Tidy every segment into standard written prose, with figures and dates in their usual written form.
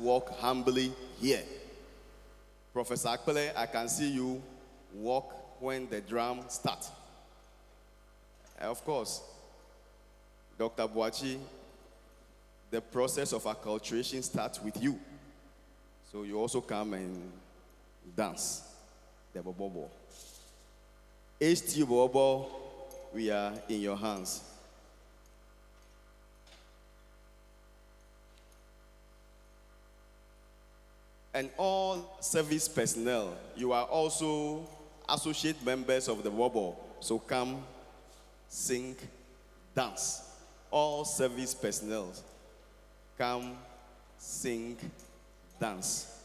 walk humbly here. Professor Akpele, I can see you walk when the drum starts. Of course, Dr. Boachi, the process of acculturation starts with you. So you also come and dance the bobo. HT Bobo, we are in your hands. And all service personnel, you are also associate members of the bobo. So come, sing, dance. All service personnel, come, sing, dance.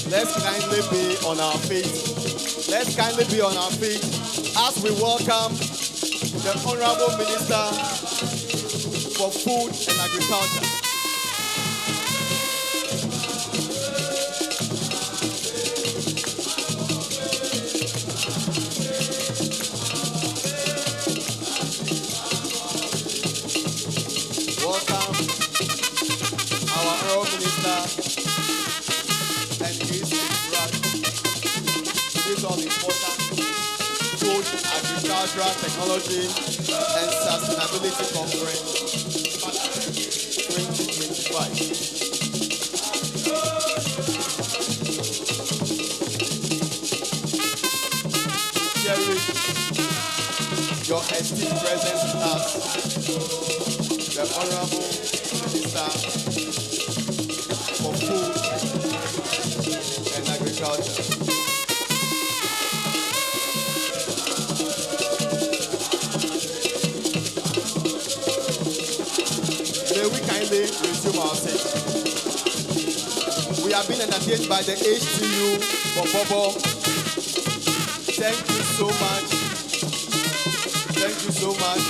Let's kindly be on our feet. Let's kindly be on our feet as we welcome the Honorable Minister for Food and Agriculture. Welcome our Honorable Minister and his this all important food, agricultural technology and sustainability conference 2025. Cherish your esteemed presence with us, the Honorable Minister for Food and Agriculture. May we kindly resume our seat. We have been entertained by the HTU for Bobo. Thank you so much. Thank you so much.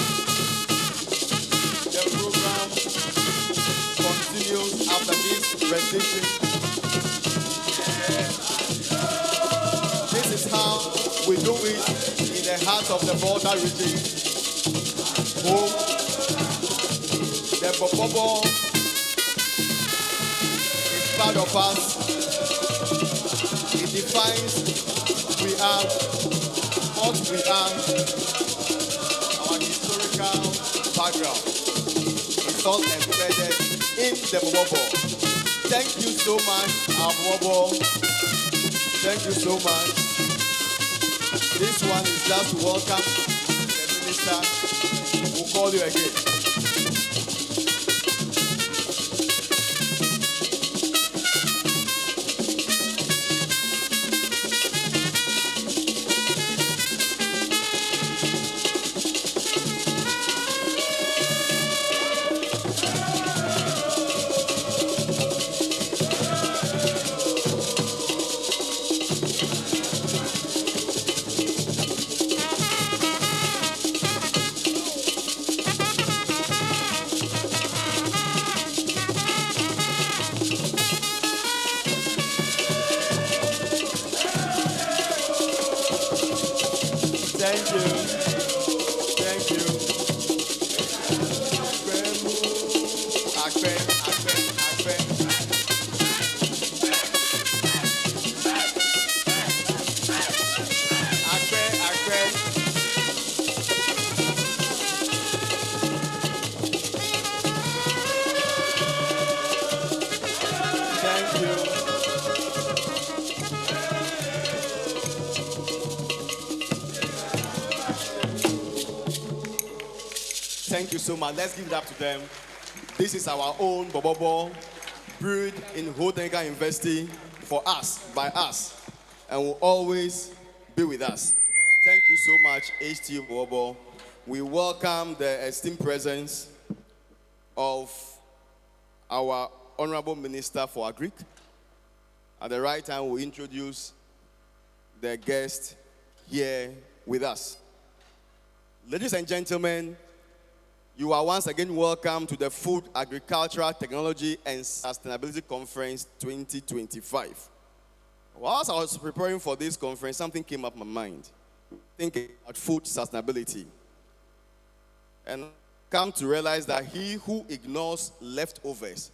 The program rendition. This is how we do it in the heart of the border region. Home, the Bobobo is part of us. It defines who we are, what we are, our historical background. It's all embedded in the Bobobo. Thank you so much, our Bobobo. Thank you so much. This one is just to welcome the minister. We'll call you again. Thank you. Thank you. Akpen. Thank you. Thank you so much. Let's give it up to them. This is our own Bobobo, brewed in Hodenga University for us, by us, and will always be with us. Thank you so much, HTU Bobobo. We welcome the esteemed presence of our Honorable Minister for Agric. At the right time, we'll introduce the guest here with us. Ladies and gentlemen, you are once again welcome to the Food, Agricultural, Technology and Sustainability Conference 2025. Whilst I was preparing for this conference, something came up in my mind. Thinking about food sustainability. And come to realize that he who ignores leftovers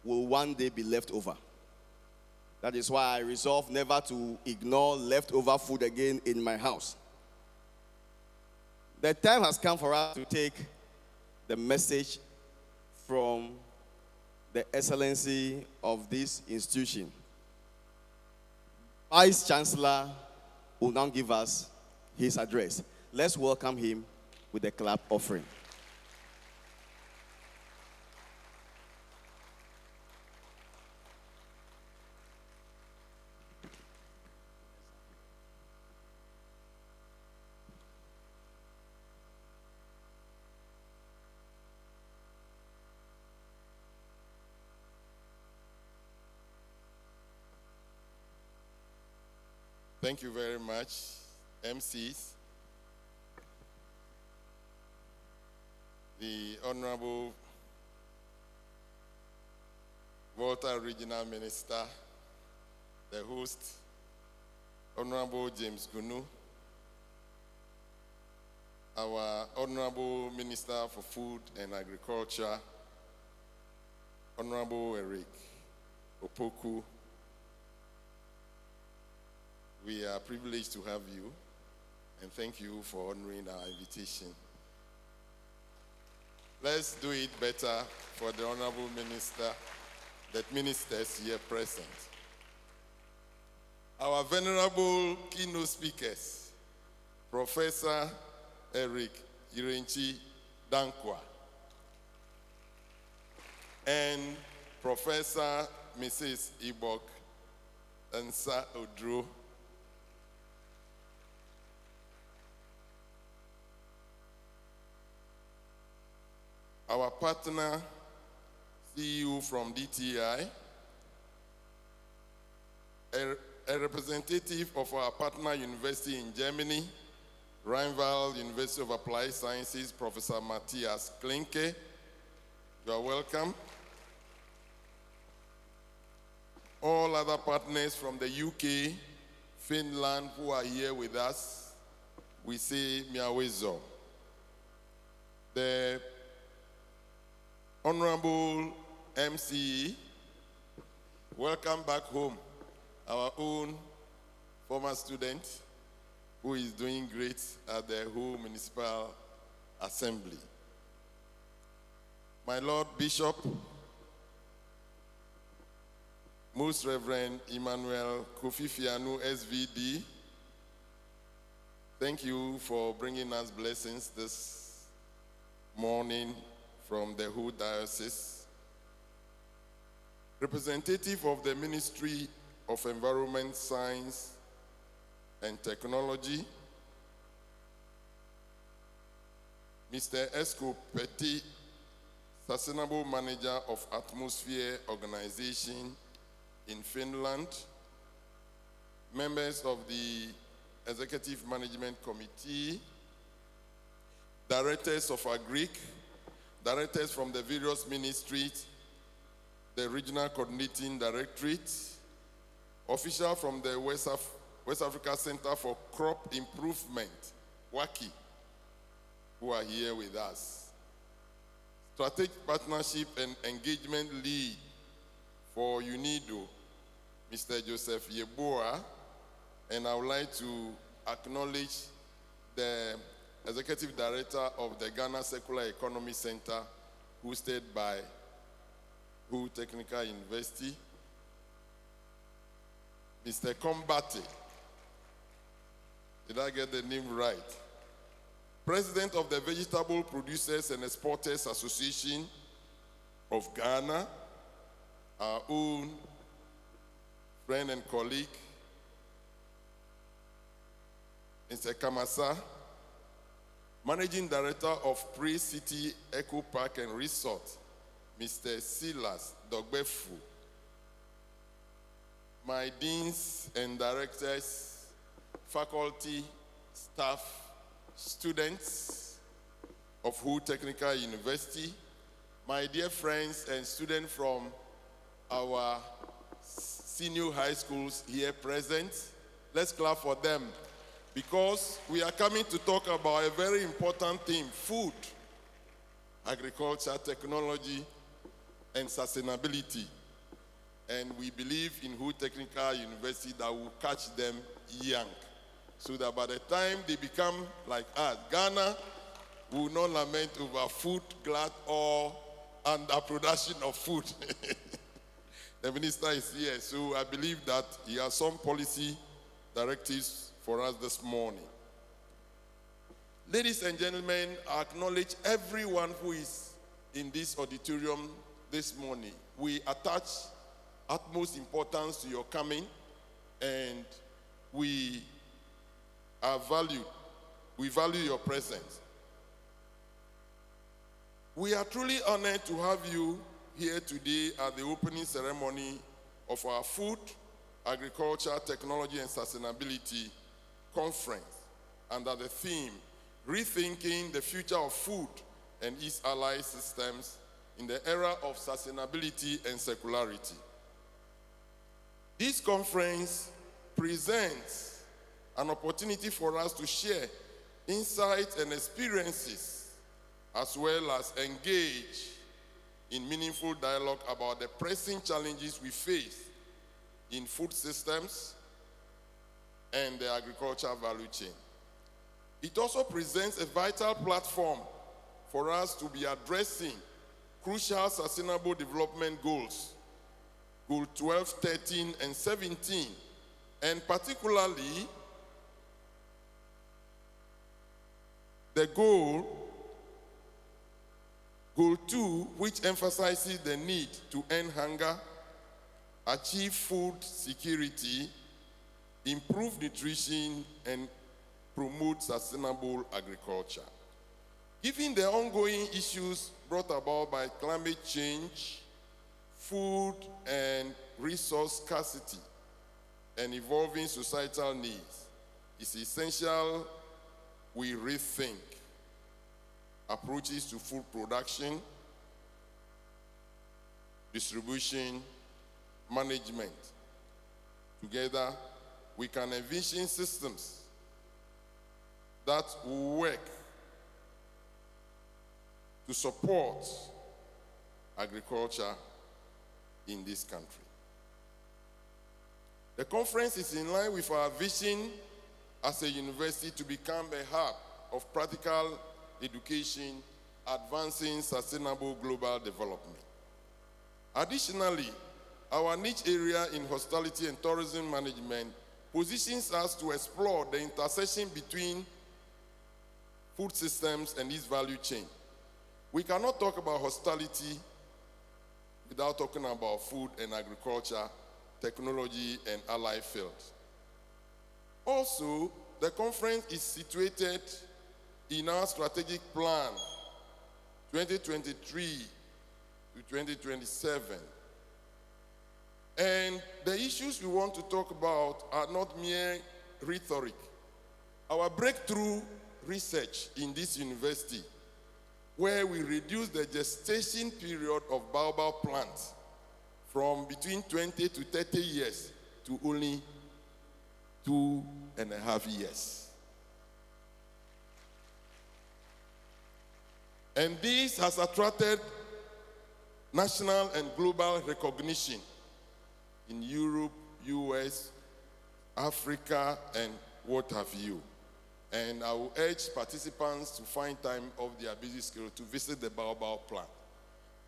will one day be left over. That is why I resolved never to ignore leftover food again in my house. The time has come for us to take the message from the excellency of this institution. Vice Chancellor will now give us his address. Let's welcome him with a clap offering. Thank you very much, MCs. The Honorable Volta Regional Minister, the host, Honorable James Gunu, our Honorable Minister for Food and Agriculture, Honorable Eric Opoku. We are privileged to have you, and thank you for honoring our invitation. Let's do it better for the Honorable Minister, the ministers here present. Our venerable keynote speakers, Professor Eric Irenchi Dankwa and Professor Mrs. Ibok Ansa Odro. Our partner, CEO from DTI, a representative of our partner university in Germany, Rheinwald University of Applied Sciences, Professor Matthias Klinke. You are welcome. all other partners from the UK, Finland, who are here with us, we say miawezo. The Honorable MC, welcome back home, our own former student who is doing great at the Whole Municipal Assembly. My Lord Bishop, Most Reverend Emmanuel Kofi Fianu, SVD, thank you for bringing us blessings this morning from the whole diocese. Representative of the Ministry of Environment, Science, and Technology, Mr. Esko Petit, Sustainable Manager of Atmosphere Organization in Finland, members of the Executive Management Committee, directors of Agric, directors from the various ministries, the Regional Coordinating Directorate, officials from the West Africa Center for Crop Improvement, WACI, who are here with us. Strategic Partnership and Engagement Lead for UNIDO, Mr. Joseph Yeboah, and I would like to acknowledge the Executive Director of the Ghana Circular Economy Center, hosted by Who Technical University, Mr. Kombate. Did I get the name right? President of the Vegetable Producers and Exporters Association of Ghana, our own friend and colleague, Mr. Kamasa, Managing Director of Pre-City Eco Park and Resort, Mr. Silas Dogbefu, my deans and directors, faculty, staff, students of Who Technical University, my dear friends and students from our senior high schools here present. Let's clap for them, because we are coming to talk about a very important theme: food, agriculture, technology, and sustainability. And we believe in Who Technical University that will catch them young, so that by the time they become like us, Ghana will not lament over food glut or underproduction of food. The minister is here, so I believe that he has some policy directives for us this morning. Ladies and gentlemen, I acknowledge everyone who is in this auditorium this morning. We attach utmost importance to your coming, and we value your presence. We are truly honored to have you here today at the opening ceremony of our Food, Agriculture, Technology, and Sustainability Conference under the theme, Rethinking the Future of Food and its Allied Systems in the Era of Sustainability and Circularity. This conference presents an opportunity for us to share insights and experiences, as well as engage in meaningful dialogue about the pressing challenges we face in food systems and the agriculture value chain. It also presents a vital platform for us to be addressing crucial sustainable development goals, Goal 12, 13, and 17, and particularly the Goal 2, which emphasizes the need to end hunger, achieve food security, improve nutrition, and promote sustainable agriculture. Given the ongoing issues brought about by climate change, food and resource scarcity, and evolving societal needs, it's essential we rethink approaches to food production, distribution, management. Together, we can envision systems that will work to support agriculture in this country. The conference is in line with our vision as a university to become a hub of practical education, advancing sustainable global development. Additionally, our niche area in hospitality and tourism management positions us to explore the intersection between food systems and its value chain. We cannot talk about hospitality without talking about food and agriculture, technology, and allied fields. Also, the conference is situated in our strategic plan 2023 to 2027. And the issues we want to talk about are not mere rhetoric. Our breakthrough research in this university, where we reduce the gestation period of baobab plants from between 20 to 30 years to only 2.5 years. And this has attracted national and global recognition in Europe, US, Africa, and what have you. And I will urge participants to find time of their busy schedule to visit the baobab plant.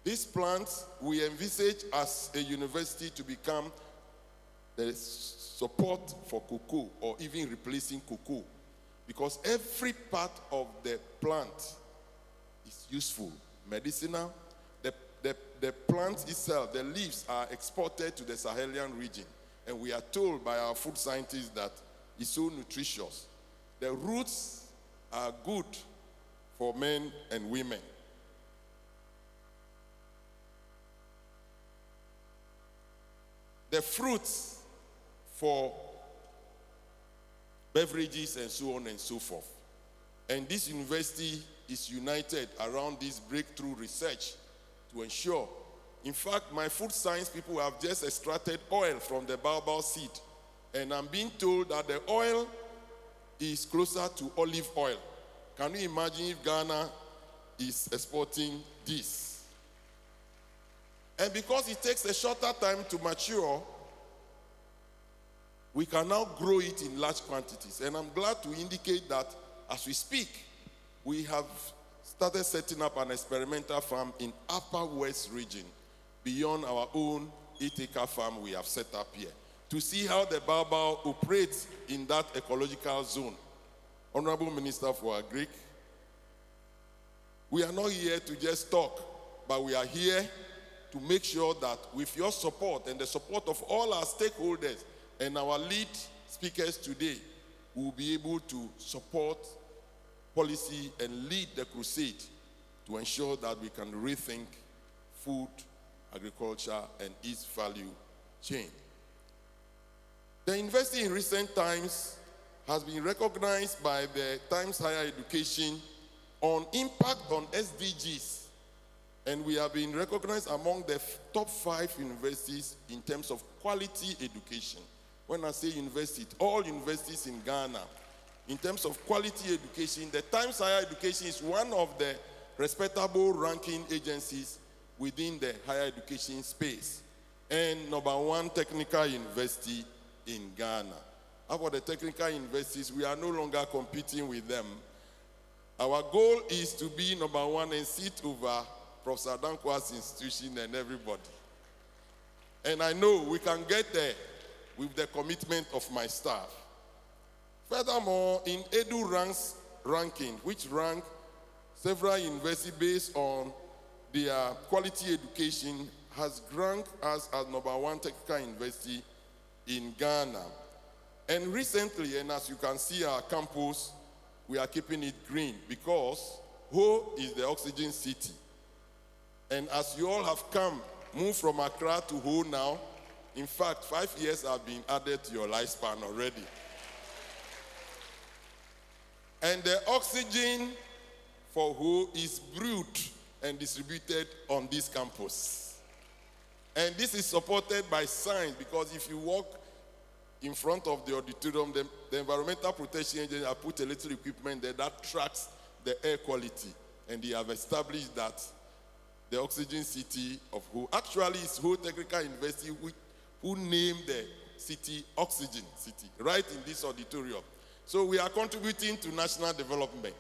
This plant we envisage as a university to become the support for cocoa or even replacing cocoa, because every part of the plant is useful, medicinal. The plant itself, the leaves are exported to the Sahelian region, and we are told by our food scientists that it's so nutritious. The roots are good for men and women. The fruits for beverages and so on and so forth. And this university is united around this breakthrough research to ensure. In fact, my food science people have just extracted oil from the baobab seed. And I'm being told that the oil is closer to olive oil. Can you imagine if Ghana is exporting this? And because it takes a shorter time to mature, we can now grow it in large quantities. And I'm glad to indicate that as we speak, we have started setting up an experimental farm in Upper West region, beyond our own 8-acre farm we have set up here, to see how the baobab operates in that ecological zone. Honorable Minister for Agric, we are not here to just talk, but we are here to make sure that with your support and the support of all our stakeholders and our lead speakers today, we will be able to support policy and lead the crusade to ensure that we can rethink food, agriculture, and its value chain. The university in recent times has been recognized by the Times Higher Education on impact on SDGs, and we have been recognized among the top 5 universities in terms of quality education. When I say university, all universities in Ghana, in terms of quality education, the Times Higher Education is one of the respectable ranking agencies within the higher education space, and #1 technical university in Ghana. About the technical universities, we are no longer competing with them. Our goal is to be #1 and sit over Professor Dankwa's institution and everybody. And I know we can get there with the commitment of my staff. Furthermore, in Edu Ranks ranking, which rank several universities based on their quality education, has ranked us as #1 technical university in Ghana. And recently, and as you can see our campus, we are keeping it green because Ho is the oxygen city. And as you all have moved from Accra to Ho now, in fact, 5 years have been added to your lifespan already. And the oxygen for Ho is brewed and distributed on this campus. And this is supported by science, because if you walk in front of the auditorium, the Environmental Protection Agency have put a little equipment there that tracks the air quality. And they have established that the Oxygen City of Ho, actually it's Ho Technical University who named the city Oxygen City, right in this auditorium. So we are contributing to national development.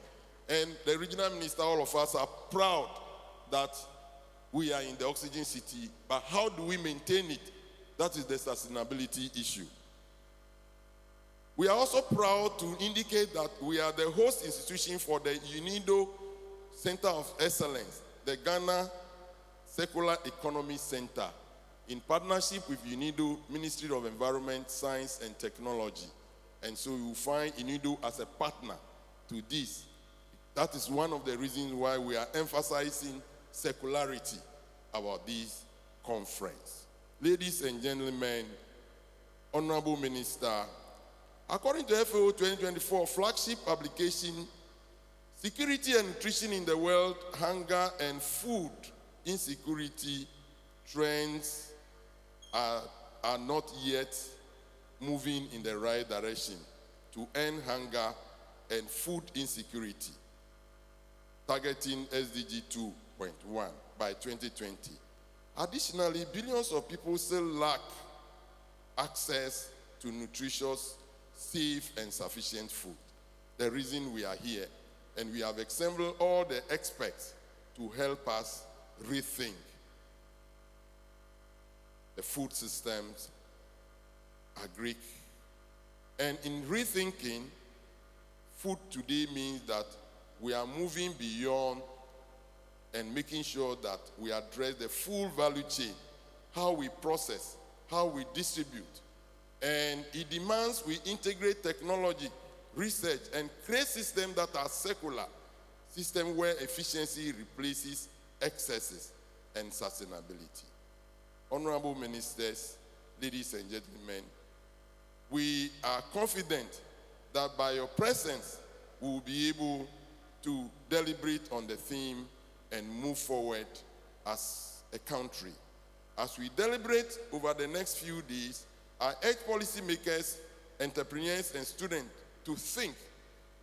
And the regional minister, all of us are proud that we are in the Oxygen City, but how do we maintain it? That is the sustainability issue. We are also proud to indicate that we are the host institution for the UNIDO Center of Excellence, the Ghana Circular Economy Center, in partnership with UNIDO, Ministry of Environment, Science and Technology. And so you will find UNIDO as a partner to this. That is one of the reasons why we are emphasizing circularity about this conference. Ladies and gentlemen, Honorable Minister, according to FAO 2024 flagship publication, Security and Nutrition in the World, Hunger and Food Insecurity Trends are not yet moving in the right direction to end hunger and food insecurity, targeting SDG 2.1 by 2020. Additionally, billions of people still lack access to nutritious, safe, and sufficient food. The reason we are here, and we have assembled all the experts to help us rethink the food systems, agric. And in rethinking, food today means that we are moving beyond and making sure that we address the full value chain, how we process, how we distribute. And it demands we integrate technology, research, and create systems that are circular, systems where efficiency replaces excesses and sustainability. Honorable ministers, ladies and gentlemen, we are confident that by your presence, we will be able to deliberate on the theme and move forward as a country. As we deliberate over the next few days, I urge policymakers, entrepreneurs, and students to think.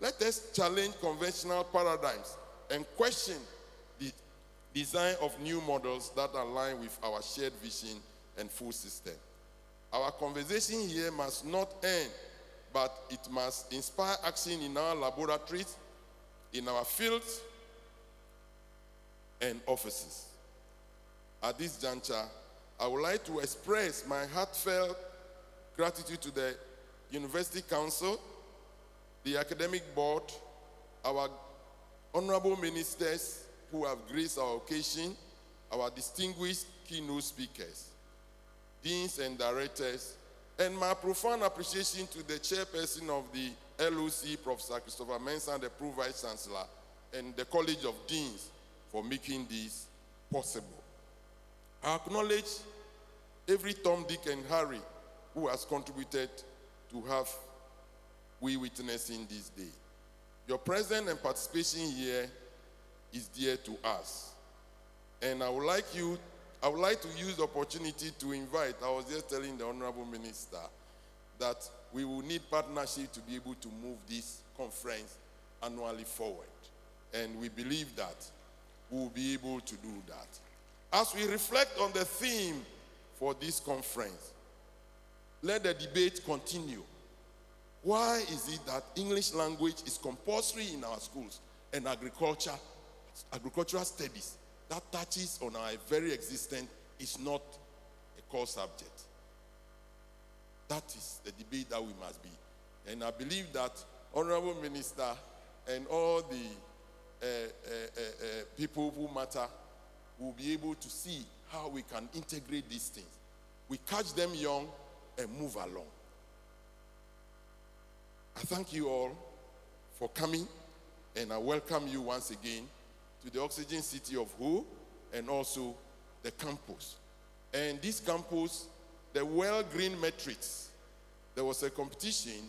Let us challenge conventional paradigms and question the design of new models that align with our shared vision and food system. Our conversation here must not end, but it must inspire action in our laboratories, in our fields, and offices. At this juncture, I would like to express my heartfelt gratitude to the University Council, the Academic Board, our honorable ministers who have graced our occasion, our distinguished keynote speakers, deans and directors, and my profound appreciation to the chairperson of the LOC, Professor Christopher Mensah, the Pro-Vice Chancellor, and the College of Deans for making this possible. I acknowledge every Tom, Dick, and Harry who has contributed to have we witnessing this day. Your presence and participation here is dear to us. And I would like to use the opportunity to invite, I was just telling the Honorable Minister that we will need partnership to be able to move this conference annually forward. And we believe that we will be able to do that. As we reflect on the theme for this conference, let the debate continue. Why is it that English language is compulsory in our schools and agricultural studies that touches on our very existence is not a core subject? That is the debate that we must be. And I believe that Honorable Minister and all the people who matter will be able to see how we can integrate these things. We catch them young and move along. I thank you all for coming, and I welcome you once again to the Oxygen City of Ho and also the campus. And this campus, the Well Green Metrics, there was a competition,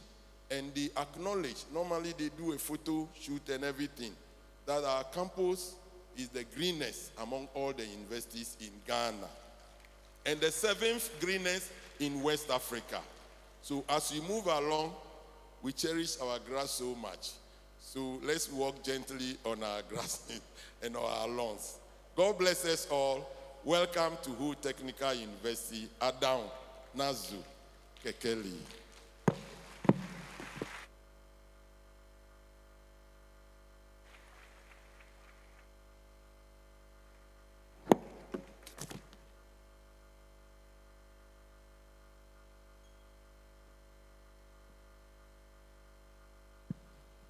and they acknowledged, normally they do a photo shoot and everything, that our campus is the greenest among all the universities in Ghana. and the 7th greenest in West Africa. So as we move along, we cherish our grass so much. So let's walk gently on our grass and our lawns. God bless us all. Welcome to Who Technical University, Adam Nazu Kekeli.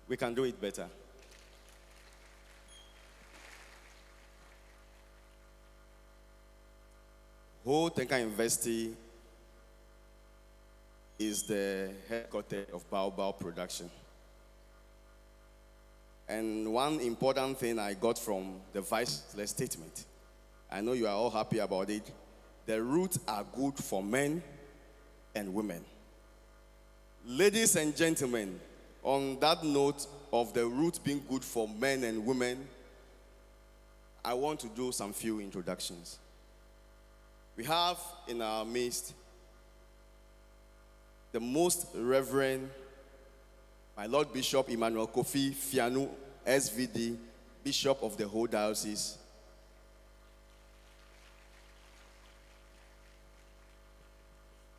We can do it better. Whole Technical University is the headquarters of Baobab Production. And one important thing I got from the Vice Chancellor's statement, I know you are all happy about it, the roots are good for men and women. Ladies and gentlemen, on that note of the roots being good for men and women, I want to do some few introductions. We have in our midst the Most Reverend, my Lord Bishop Emmanuel Kofi Fianu, SVD, Bishop of the whole diocese.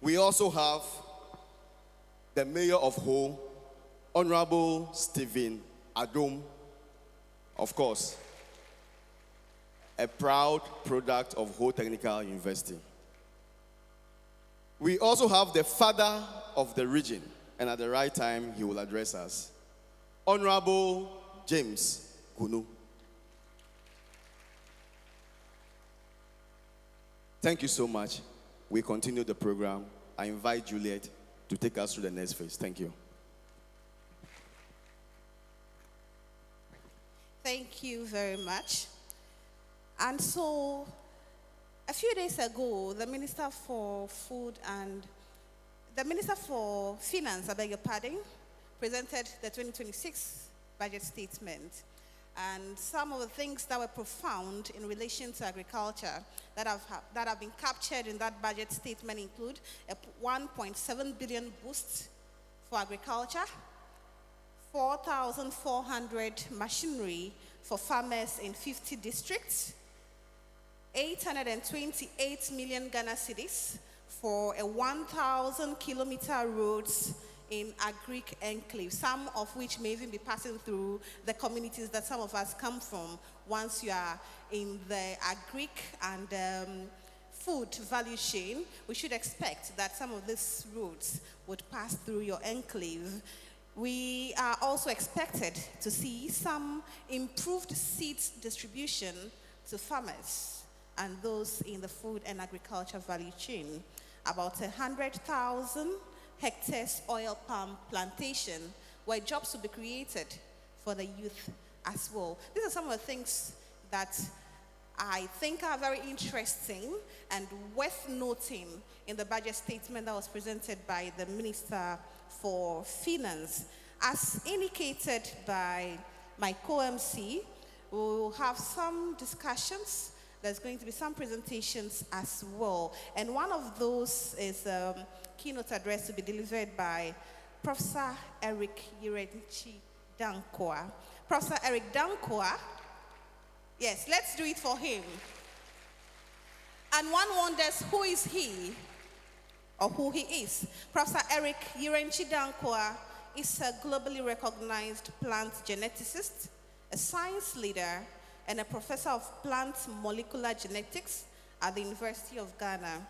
We also have the Mayor of Ho, Honorable Stephen Adom, of course, a proud product of Ho Technical University. We also have the father of the region, and at the right time, he will address us, Honorable James Gunu. Thank you so much. We continue the program. I invite Juliet to take us through the next phase. Thank you. Thank you very much. And so, a few days ago, the Minister for Finance, I beg your pardon, presented the 2026 budget statement. And some of the things that were profound in relation to agriculture that have been captured in that budget statement include a 1.7 billion boost for agriculture, 4,400 machinery for farmers in 50 districts, 828 million Ghana cedis for a 1,000-kilometer roads in agric enclave, some of which may even be passing through the communities that some of us come from. Once you are in the agric and food value chain, we should expect that some of these roads would pass through your enclave. We are also expected to see some improved seeds distribution to farmers and those in the food and agriculture value chain. About 100,000 hectares oil palm plantation where jobs will be created for the youth as well. These are some of the things that I think are very interesting and worth noting in the budget statement that was presented by the Minister for Finance. As indicated by my co-MC, we will have some discussions. There's going to be some presentations as well. And one of those is a keynote address to be delivered by Professor Eric Yirenchi Dankoa. Professor Eric Dankoa, yes, let's do it for him. And one wonders, who is he or who he is? Professor Eric Yirenchi Dankoa is a globally recognized plant geneticist, a science leader, and a professor of plant molecular genetics at the University of Ghana.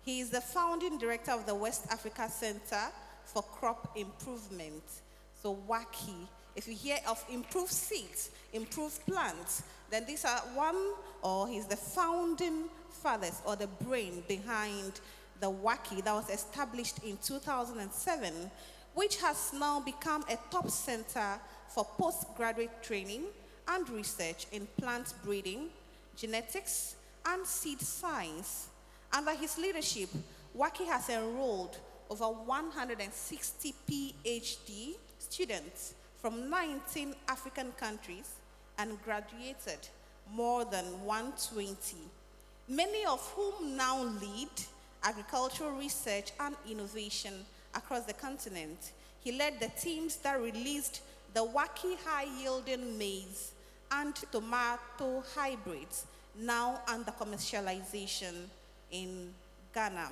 He is the founding director of the West Africa Center for Crop Improvement, so WACI. If you hear of improved seeds, improved plants, then these are he's the founding fathers or the brain behind the WACI that was established in 2007, which has now become a top center for postgraduate training and research in plant breeding, genetics, and seed science. Under his leadership, WACI has enrolled over 160 PhD students from 19 African countries and graduated more than 120. many of whom now lead agricultural research and innovation across the continent. He led the teams that released the wacky high-yielding maize and tomato hybrids, now under commercialization in Ghana.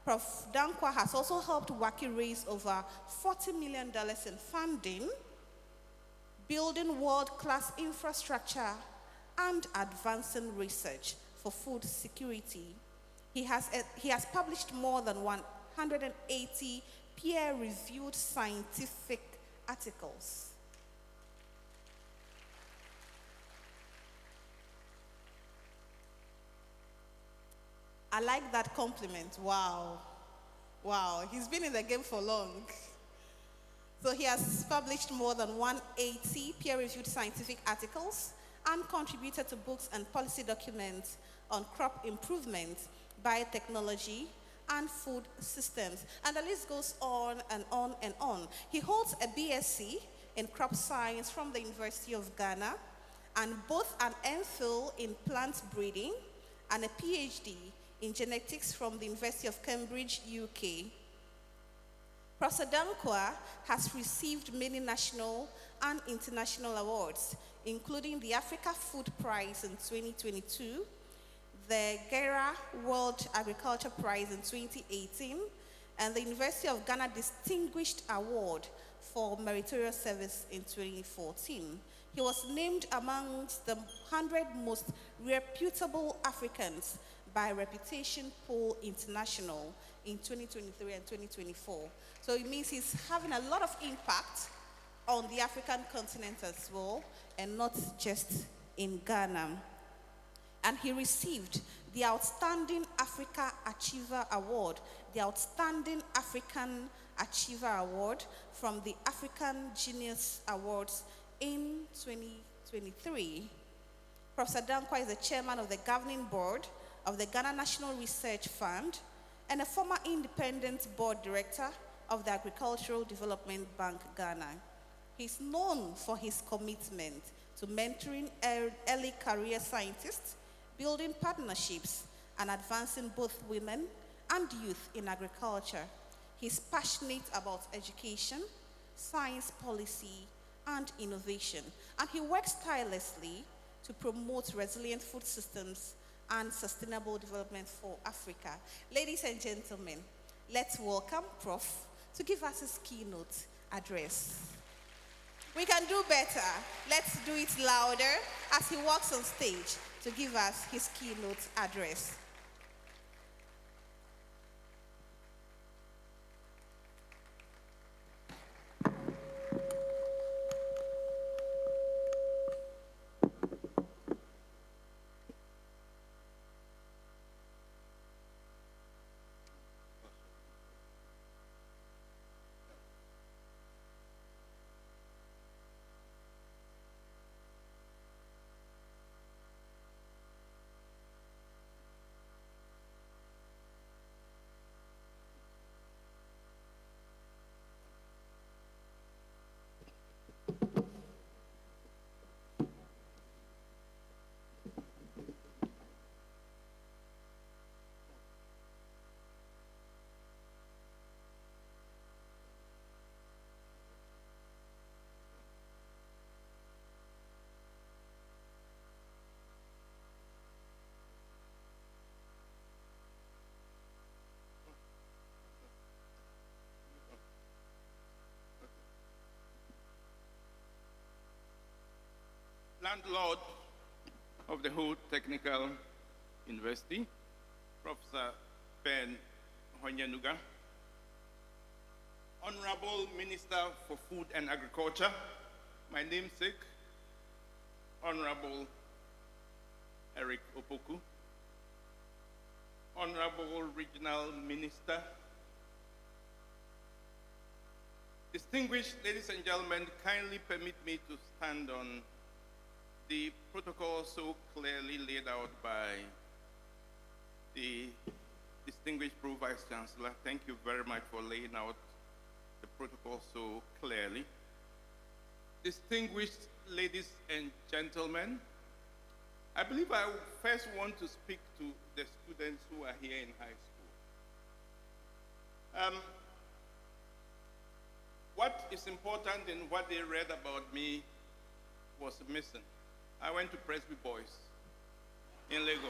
Prof. Dankwa has also helped Waki raise over $40 million in funding, building world-class infrastructure, and advancing research for food security. He has published more than 180 peer-reviewed scientific articles. I like that compliment. Wow. Wow. He's been in the game for long. So he has published more than 180 peer-reviewed scientific articles and contributed to books and policy documents on crop improvement, biotechnology, and food systems. And the list goes on and on and on. He holds a BSc in crop science from the University of Ghana, and both an MPhil in plant breeding and a PhD in genetics from the University of Cambridge, UK. Professor Dankwa has received many national and international awards, including the Africa Food Prize in 2022, the Gera World Agriculture Prize in 2018, and the University of Ghana Distinguished Award for Meritorious Service in 2014. He was named amongst the 100 most reputable Africans by Reputation Poll International in 2023 and 2024. So it means he's having a lot of impact on the African continent as well, and not just in Ghana. And he received the Outstanding Africa Achiever Award, the Outstanding African Achiever Award from the African Genius Awards in 2023. Professor Dankwa is the chairman of the governing board of the Ghana National Research Fund and a former independent board director of the Agricultural Development Bank, Ghana. He's known for his commitment to mentoring early career scientists, building partnerships, and advancing both women and youth in agriculture. He's passionate about education, science policy, and innovation, and he works tirelessly to promote resilient food systems and sustainable development for Africa. Ladies and gentlemen, let's welcome Prof to give us his keynote address. We can do better. Let's do it louder as he walks on stage to give us his keynote address. Landlord of the Hood Technical University, Professor Ben Honyanuga, Honorable Minister for Food and Agriculture, my namesake, Honorable Eric Opoku, Honorable Regional Minister, distinguished ladies and gentlemen, kindly permit me to stand on the protocol so clearly laid out by the distinguished Pro Vice Chancellor. Thank you very much for laying out the protocol so clearly. Distinguished ladies and gentlemen, I believe I first want to speak to the students who are here in high school. What is important in what they read about me was missing. I went to Presby Boys in Lagos.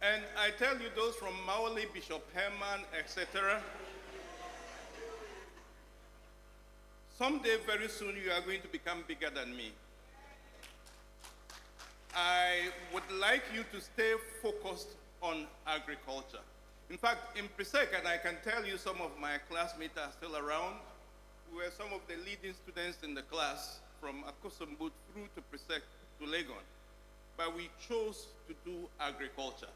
And I tell you, those from Maoli, Bishop Herman, etc., someday very soon you are going to become bigger than me. I would like you to stay focused on agriculture. In fact, in Presec, and I can tell you some of my classmates are still around, we were some of the leading students in the class from Akosombo through to Presec to Legon. But we chose to do agriculture.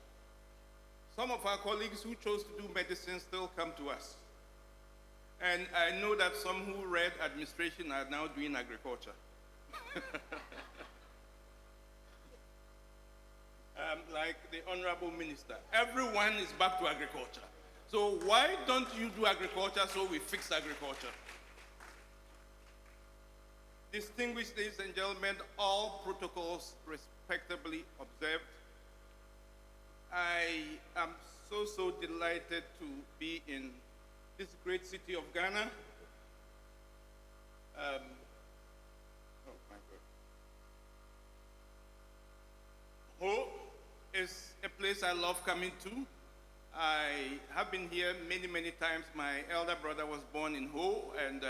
Some of our colleagues who chose to do medicine still come to us. And I know that some who read administration are now doing agriculture. Like the Honorable Minister. Everyone is back to agriculture. So why don't you do agriculture so we fix agriculture? Distinguished ladies and gentlemen, all protocols respectably observed. I am so delighted to be in this great city of Ghana. Oh my God. Ho is a place I love coming to. I have been here many times. My elder brother was born in Ho, and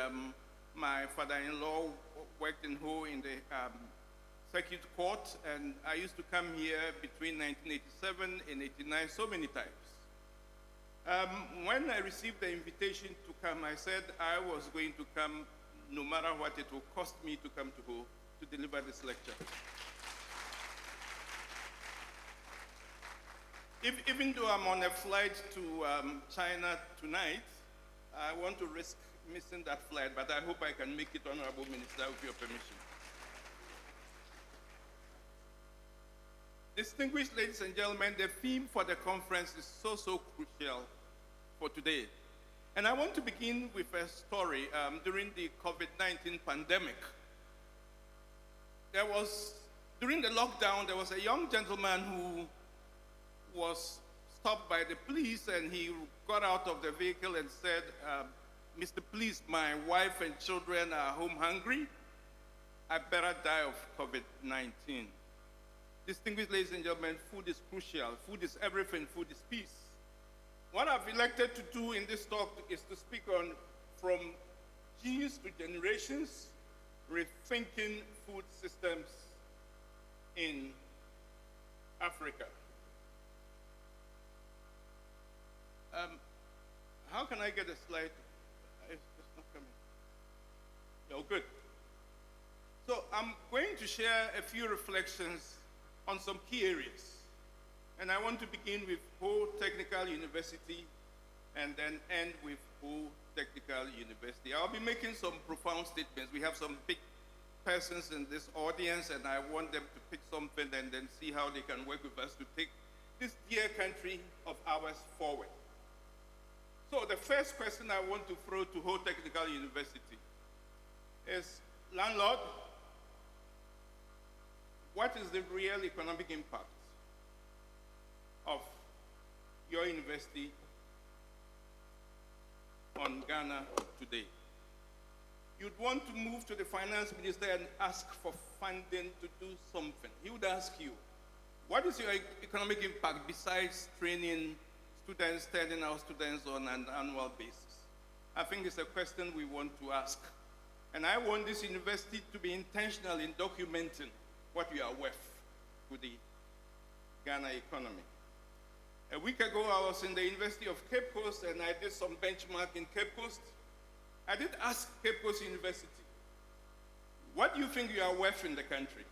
my father-in-law worked in Ho in the circuit court, and I used to come here between 1987 and 89 so many times. When I received the invitation to come, I said I was going to come no matter what it will cost me to come to Ho to deliver this lecture. Even though I'm on a flight to China tonight, I want to risk missing that flight, but I hope I can make it, Honorable Minister, with your permission. Distinguished ladies and gentlemen, the theme for the conference is so crucial for today. And I want to begin with a story. During the COVID-19 pandemic, during the lockdown, there was a young gentleman who was stopped by the police, and he got out of the vehicle and said, Mr. Police, my wife and children are home hungry. I better die of COVID-19. Distinguished ladies and gentlemen, food is crucial. Food is everything. Food is peace. What I've elected to do in this talk is to speak on from genes to generations, rethinking food systems in Africa. How can I get a slide? It's not coming. Oh, good. So I'm going to share a few reflections on some key areas. And I want to begin with Ho Technical University and then end with Ho Technical University. I'll be making some profound statements. We have some big persons in this audience, and I want them to pick something and then see how they can work with us to take this dear country of ours forward. So the first question I want to throw to Ho Technical University is, landlord, what is the real economic impact of your university on Ghana today? You'd want to move to the finance minister and ask for funding to do something. He would ask you, what is your economic impact besides training students, turning out students on an annual basis? I think it's a question we want to ask. And I want this university to be intentional in documenting what we are worth to the Ghana economy. A week ago, I was in the University of Cape Coast, and I did some benchmark in Cape Coast. I did ask Cape Coast University, what do you think you are worth in the country?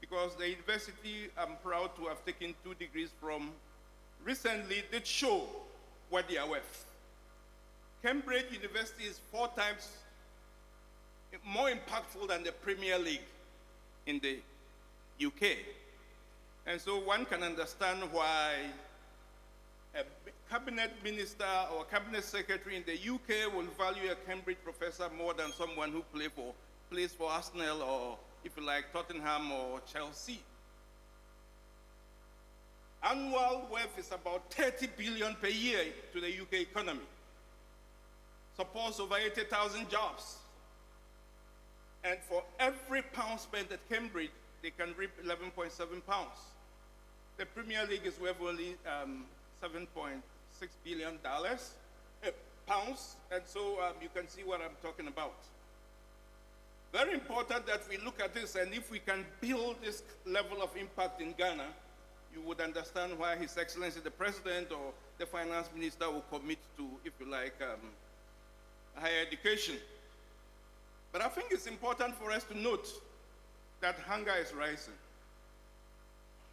Because the university I'm proud to have taken 2 degrees from recently did show what they are worth. Cambridge University is 4 times more impactful than the Premier League in the UK. And so one can understand why a cabinet minister or cabinet secretary in the UK will value a Cambridge professor more than someone who plays for Arsenal or, if you like, Tottenham or Chelsea. Annual worth is about 30 billion per year to the UK economy. Supports over 80,000 jobs. And for every pound spent at Cambridge, they can reap 11.7 pounds. The Premier League is worth only $7.6 billion pounds, and so you can see what I'm talking about. Very important that we look at this, and if we can build this level of impact in Ghana, you would understand why His Excellency the President or the Finance Minister will commit to, if you like, higher education. But I think it's important for us to note that hunger is rising.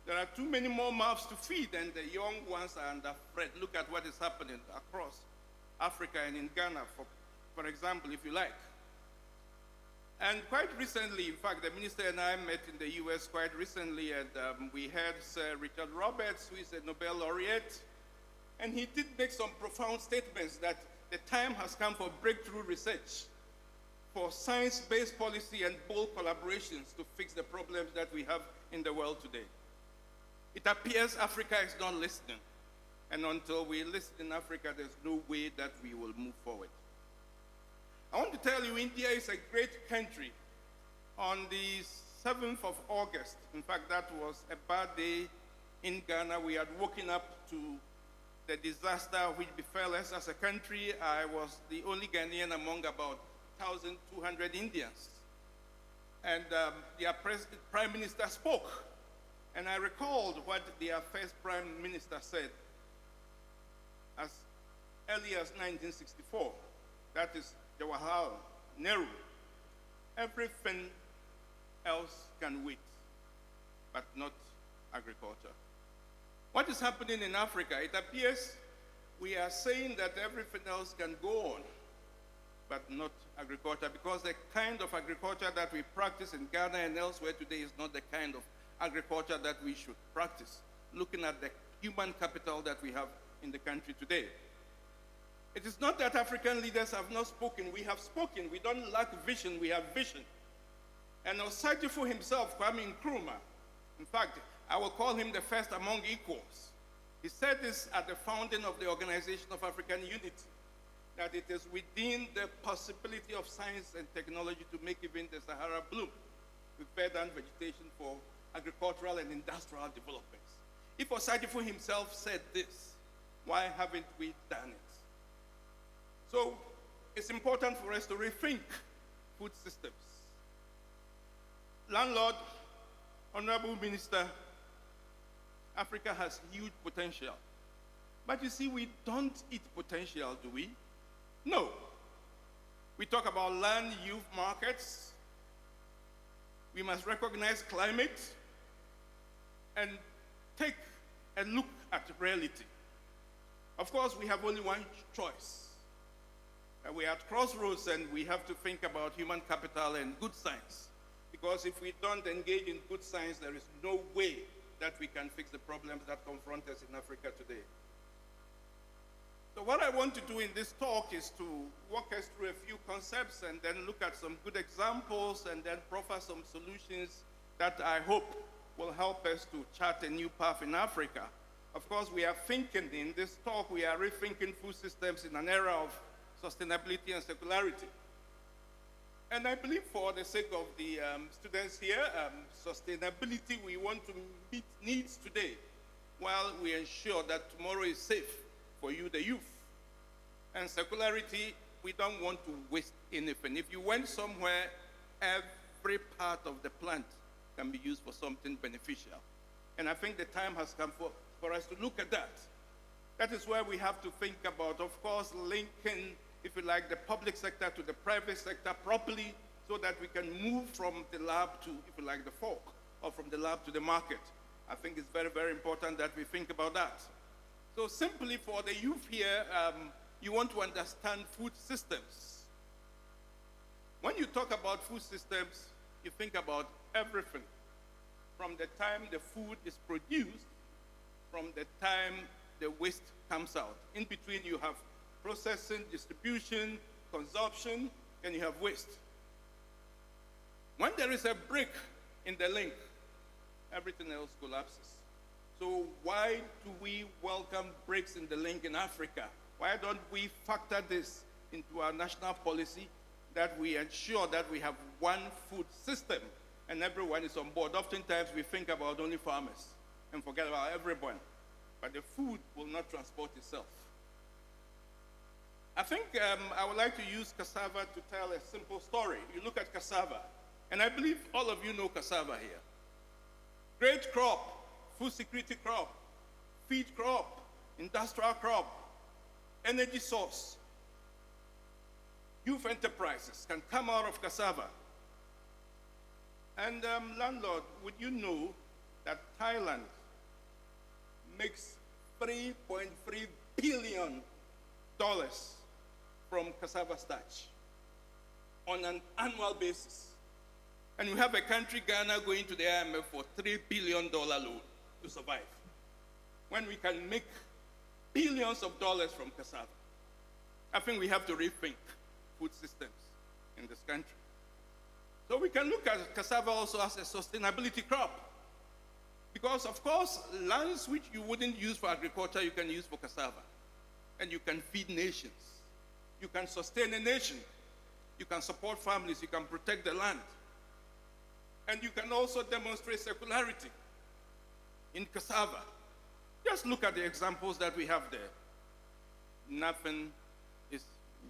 There are too many more mouths to feed, and the young ones are under threat. Look at what is happening across Africa and in Ghana, for example, if you like. And quite recently, in fact, the minister and I met in the US quite recently, and we had Sir Richard Roberts, who is a Nobel laureate, and he did make some profound statements that the time has come for breakthrough research, for science-based policy and bold collaborations to fix the problems that we have in the world today. It appears Africa is not listening, and until we listen in Africa, there's no way that we will move forward. I want to tell you, India is a great country. On the 7th of August, in fact, that was a bad day in Ghana. We had woken up to the disaster which befell us as a country. I was the only Ghanaian among about 1,200 Indians. And their prime minister spoke. And I recalled what their first prime minister said as early as 1964. That is Jawaharlal Nehru. Everything else can wait, but not agriculture. What is happening in Africa? It appears we are saying that everything else can go on, but not agriculture, because the kind of agriculture that we practice in Ghana and elsewhere today is not the kind of agriculture that we should practice, looking at the human capital that we have in the country today. It is not that African leaders have not spoken. We have spoken. We don't lack vision. We have vision. And Osajifo himself, Kwame Nkrumah, in fact, I will call him the first among equals. He said this at the founding of the Organization of African Unity, that it is within the possibility of science and technology to make even the Sahara bloom with verdant vegetation for agricultural and industrial developments. If Osajifo himself said this, why haven't we done it? So it's important for us to rethink food systems. Landlord, Honorable Minister, Africa has huge potential. But you see, we don't eat potential, do we? No. We talk about land youth markets. We must recognize climate and take a look at reality. Of course, we have only one choice. We are at crossroads, and we have to think about human capital and good science. Because if we don't engage in good science, there is no way that we can fix the problems that confront us in Africa today. So what I want to do in this talk is to walk us through a few concepts and then look at some good examples and then proffer some solutions that I hope will help us to chart a new path in Africa. Of course, we are thinking in this talk, we are rethinking food systems in an era of sustainability and circularity. And I believe for the sake of the students here, sustainability, we want to meet needs today while we ensure that tomorrow is safe for you, the youth. And circularity, we don't want to waste anything. If you went somewhere, every part of the plant can be used for something beneficial. And I think the time has come for us to look at that. That is where we have to think about, of course, linking, if you like, the public sector to the private sector properly so that we can move from the lab to, if you like, the fork, or from the lab to the market. I think it's very, very important that we think about that. So simply for the youth here, you want to understand food systems. When you talk about food systems, you think about everything. From the time the food is produced, from the time the waste comes out. In between, you have processing, distribution, consumption, and you have waste. When there is a break in the link, everything else collapses. So why do we welcome breaks in the link in Africa? Why don't we factor this into our national policy, that we ensure that we have one food system and everyone is on board? Oftentimes we think about only farmers and forget about everyone, but the food will not transport itself. I think I would like to use cassava to tell a simple story. You look at cassava, and I believe all of you know cassava here. Great crop, food security crop, feed crop, industrial crop, energy source. Youth enterprises can come out of cassava. And landlord, would you know that Thailand makes $3.3 billion from cassava starch on an annual basis? And you have a country, Ghana, going to the IMF for $3 billion loan to survive, when we can make billions of dollars from cassava. I think we have to rethink food systems in this country. So we can look at cassava also as a sustainability crop. Because, of course, lands which you wouldn't use for agriculture, you can use for cassava. And you can feed nations. You can sustain a nation. You can support families. You can protect the land. And you can also demonstrate circularity in cassava. Just look at the examples that we have there. Nothing is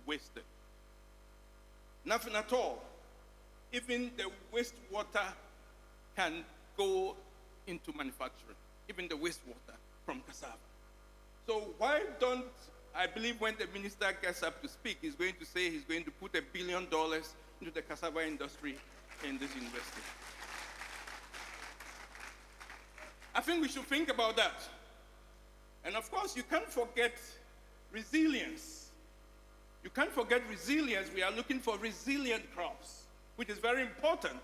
wasted. Nothing at all. Even the wastewater can go into manufacturing. Even the wastewater from cassava. So why don't, I believe when the minister gets up to speak, he's going to say he's going to put $1 billion into the cassava industry in this university. I think we should think about that. And of course, you can't forget resilience. You can't forget resilience. We are looking for resilient crops, which is very important.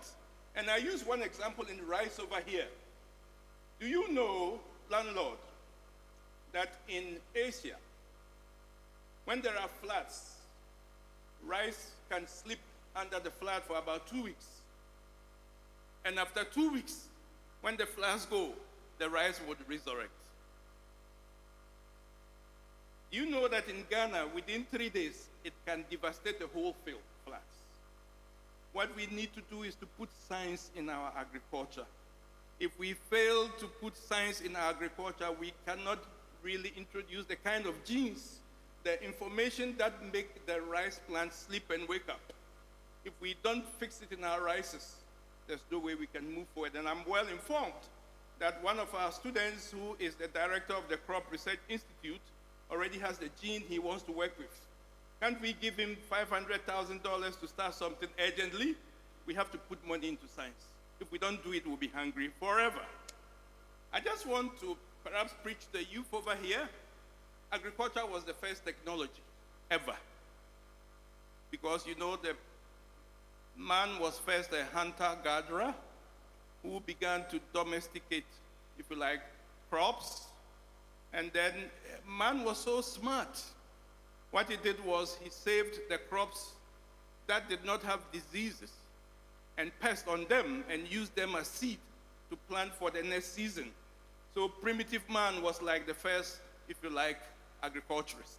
And I use one example in rice over here. Do you know, landlord, that in Asia, when there are floods, rice can sleep under the flood for about 2 weeks. And after 2 weeks, when the floods go, the rice would resurrect. You know that in Ghana, within 3 days, it can devastate the whole field, floods. What we need to do is to put science in our agriculture. If we fail to put science in our agriculture, we cannot really introduce the kind of genes, the information that make the rice plant sleep and wake up. If we don't fix it in our rices, there's no way we can move forward. And I'm well informed that one of our students, who is the director of the Crop Research Institute, already has the gene he wants to work with. Can't we give him $500,000 to start something urgently? We have to put money into science. If we don't do it, we'll be hungry forever. I just want to perhaps preach to the youth over here. Agriculture was the first technology ever. Because, you know, the man was first a hunter-gatherer who began to domesticate, if you like, crops. And then man was so smart. What he did was he saved the crops that did not have diseases and pests on them and used them as seed to plant for the next season. So primitive man was like the first, if you like, agriculturist.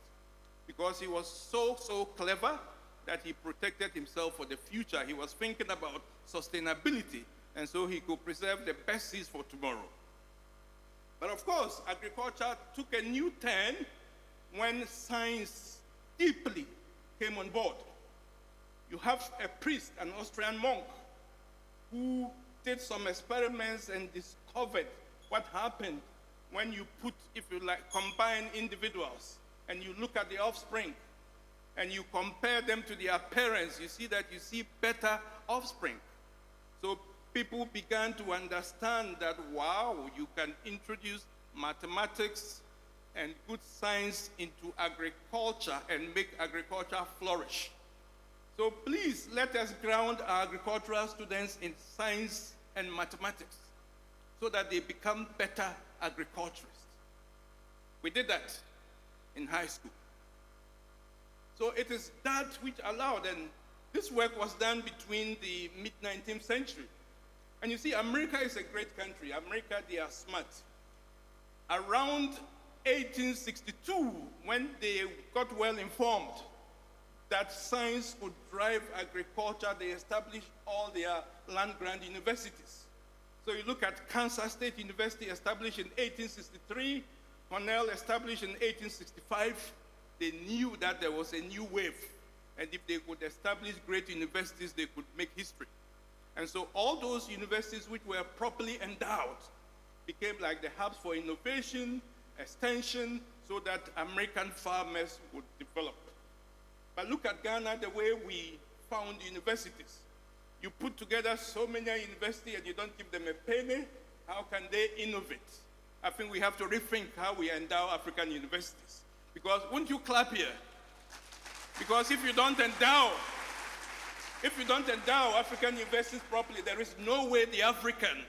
Because he was so clever that he protected himself for the future. He was thinking about sustainability, and so he could preserve the best seeds for tomorrow. But of course, agriculture took a new turn when science deeply came on board. You have a priest, an Austrian monk, who did some experiments and discovered what happened when you put, if you like, combine individuals and you look at the offspring and you compare them to their parents, you see that you see better offspring. So people began to understand that, wow, you can introduce mathematics and good science into agriculture and make agriculture flourish. So please let us ground our agricultural students in science and mathematics so that they become better agriculturists. We did that in high school. So it is that which allowed, and This work was done between the mid-19th century. And you see, America is a great country. America, they are smart. Around 1862, when they got well informed that science could drive agriculture, they established all their land-grant universities. So you look at Kansas State University, established in 1863, Cornell established in 1865. They knew that there was a new wave, and if they could establish great universities, they could make history. And so all those universities which were properly endowed became like the hubs for innovation, extension, so that American farmers would develop. But look at Ghana, the way we found universities. You put together so many universities and you don't give them a penny, how can they innovate? I think we have to rethink how we endow African universities. Because, wouldn't you clap here? Because if you don't endow African universities properly, there is no way the African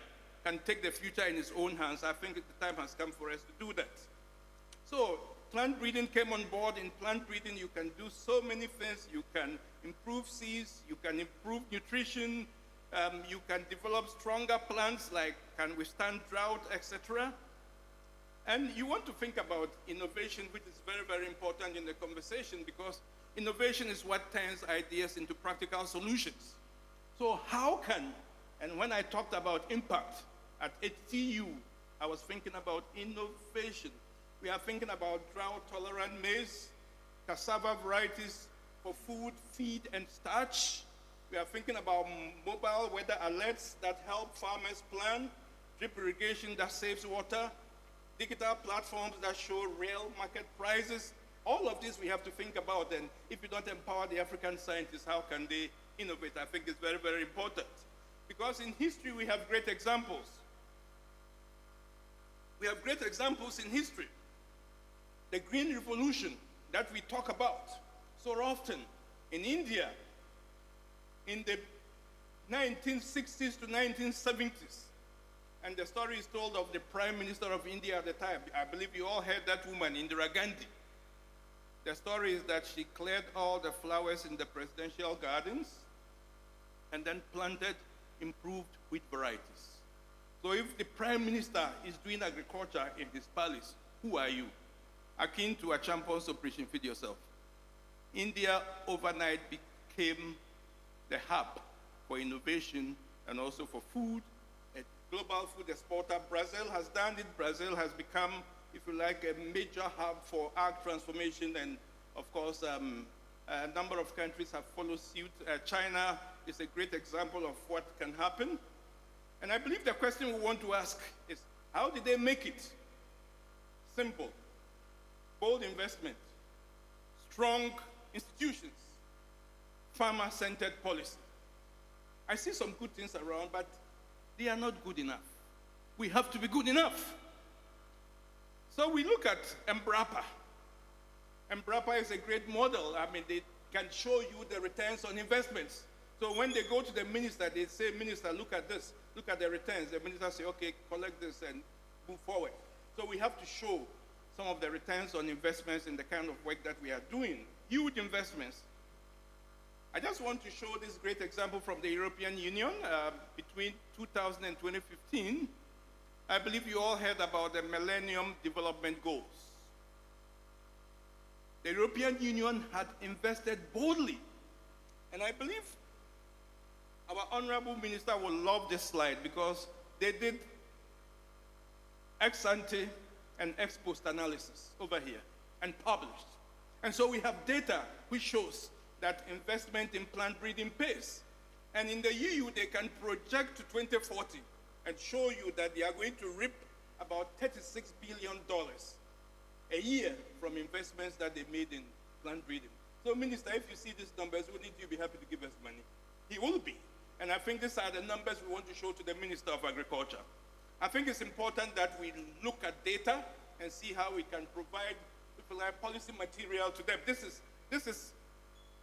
can take the future in his own hands. I think the time has come for us to do that. So, plant breeding came on board. In plant breeding, you can do so many things. You can improve seeds, you can improve nutrition, you can develop stronger plants like can withstand drought, etc. And you want to think about innovation, which is very, very important in the conversation, because innovation is what turns ideas into practical solutions. So how can, and when I talked about impact at HTU, I was thinking about innovation. We are thinking about drought-tolerant maize, cassava varieties for food, feed, and starch. We are thinking about mobile weather alerts that help farmers plan, drip irrigation that saves water, digital platforms that show real market prices. All of this we have to think about, and if you don't empower the African scientists, how can they innovate? I think it's very, very important. Because in history, we have great examples. We have great examples in history. The Green Revolution that we talk about so often in India in the 1960s to 1970s. And the story is told of the Prime Minister of India at the time. I believe you all heard that woman, Indira Gandhi. The story is that she cleared all the flowers in the presidential gardens and then planted improved wheat varieties. So if the Prime Minister is doing agriculture in his palace, who are you? Akin to a champion's operation, feed yourself. India overnight became the hub for innovation and also for food. A global food exporter. Brazil has done it. Brazil has become, if you like, a major hub for ag transformation, and of course, a number of countries have followed suit. China is a great example of what can happen. And I believe the question we want to ask is, how did they make it? Simple. Bold investment, strong institutions, farmer-centered policy. I see some good things around, but they are not good enough. We have to be good enough. So we look at Embrapa. Embrapa is a great model. I mean, they can show you the returns on investments. So when they go to the minister, they say, Minister, look at this. Look at the returns. The minister say, okay, collect this and move forward. So we have to show some of the returns on investments in the kind of work that we are doing. Huge investments. I just want to show this great example from the European Union. Between 2000 and 2015, I believe you all heard about the Millennium Development Goals. The European Union had invested boldly. And I believe our honorable minister will love this slide because they did ex-ante and ex-post analysis over here and published. And so we have data which shows that investment in plant breeding pays. And in the EU, they can project to 2040 and show you that they are going to reap about $36 billion a year from investments that they made in plant breeding. So, Minister, if you see these numbers, wouldn't you be happy to give us money? He will be. And I think these are the numbers we want to show to the Minister of Agriculture. I think it's important that we look at data and see how we can provide policy material to them. This is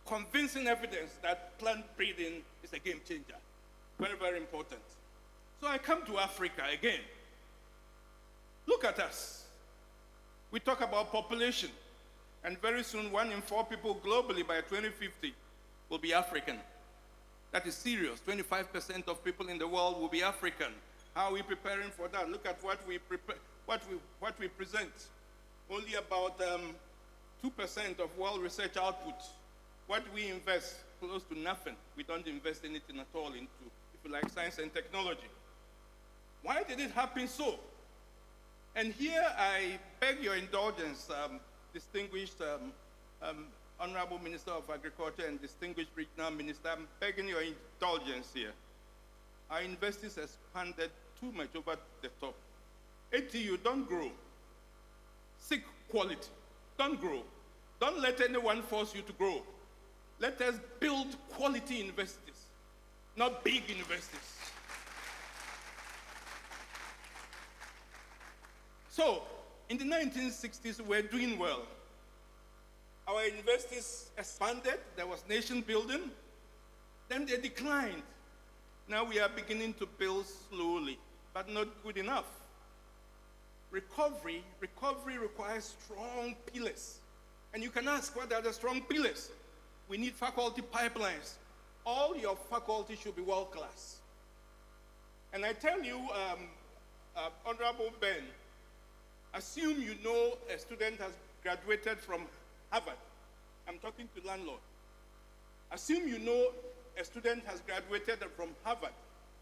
convincing evidence that plant breeding is a game changer. Very, very important. So I come to Africa again. Look at us. We talk about population. And very soon, 1 in 4 people globally by 2050 will be African. That is serious. 25% of people in the world will be African. How are we preparing for that? Look at what we present. Only about 2% of world research output. What we invest, close to nothing. We don't invest anything at all into, if you like, science and technology. Why did it happen so? And here I beg your indulgence, distinguished Honorable Minister of Agriculture and distinguished regional minister, I'm begging your indulgence here. Our universities expanded too much over the top. ATU, don't grow. Seek quality. Don't grow. Don't let anyone force you to grow. Let us build quality universities, not big universities. So, in the 1960s, we were doing well. Our universities expanded, there was nation building, then they declined. Now we are beginning to build slowly, but not good enough. Recovery requires strong pillars. And you can ask, what are the strong pillars? We need faculty pipelines. All your faculty should be world class. And I tell you, Honorable Ben, assume you know a student has graduated from Harvard. I'm talking to landlord. Assume you know a student has graduated from Harvard.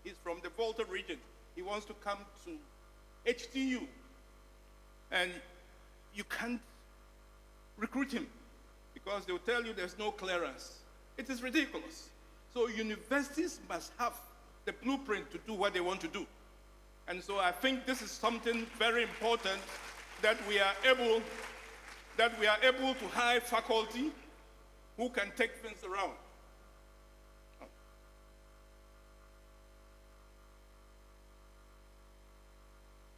He's from the Volta region. He wants to come to HTU. And you can't recruit him because they'll tell you there's no clearance. It is ridiculous. So universities must have the blueprint to do what they want to do. And so I think this is something very important, that we are able to hire faculty who can take things around.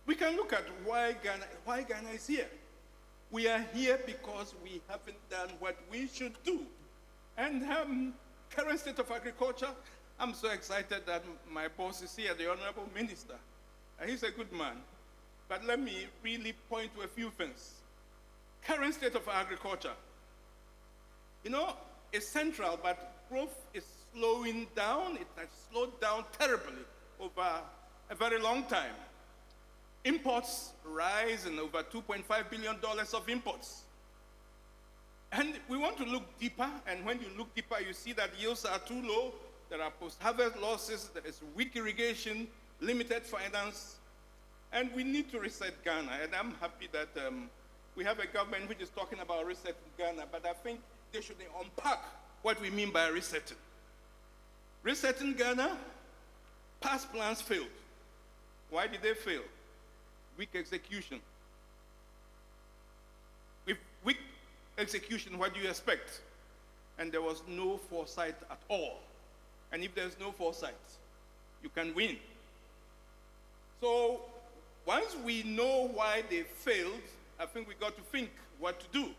We can look at why Ghana is here. We are here because we haven't done what we should do. And current state of agriculture, I'm so excited that my boss is here, the Honorable Minister. He's a good man. But let me really point to a few things. Current state of agriculture. You know, it's central, but growth is slowing down. It has slowed down terribly over a very long time. Imports rise in over $2.5 billion of imports. And we want to look deeper, and when you look deeper, you see that yields are too low, there are post-harvest losses, there is weak irrigation, limited finance, and we need to reset Ghana. And I'm happy that we have a government which is talking about resetting Ghana, but I think they should unpack what we mean by resetting. Resetting Ghana, past plans failed. Why did they fail? Weak execution. With weak execution, what do you expect? And there was no foresight at all. And if there's no foresight, you can win. So once we know why they failed, I think we got to think what to do.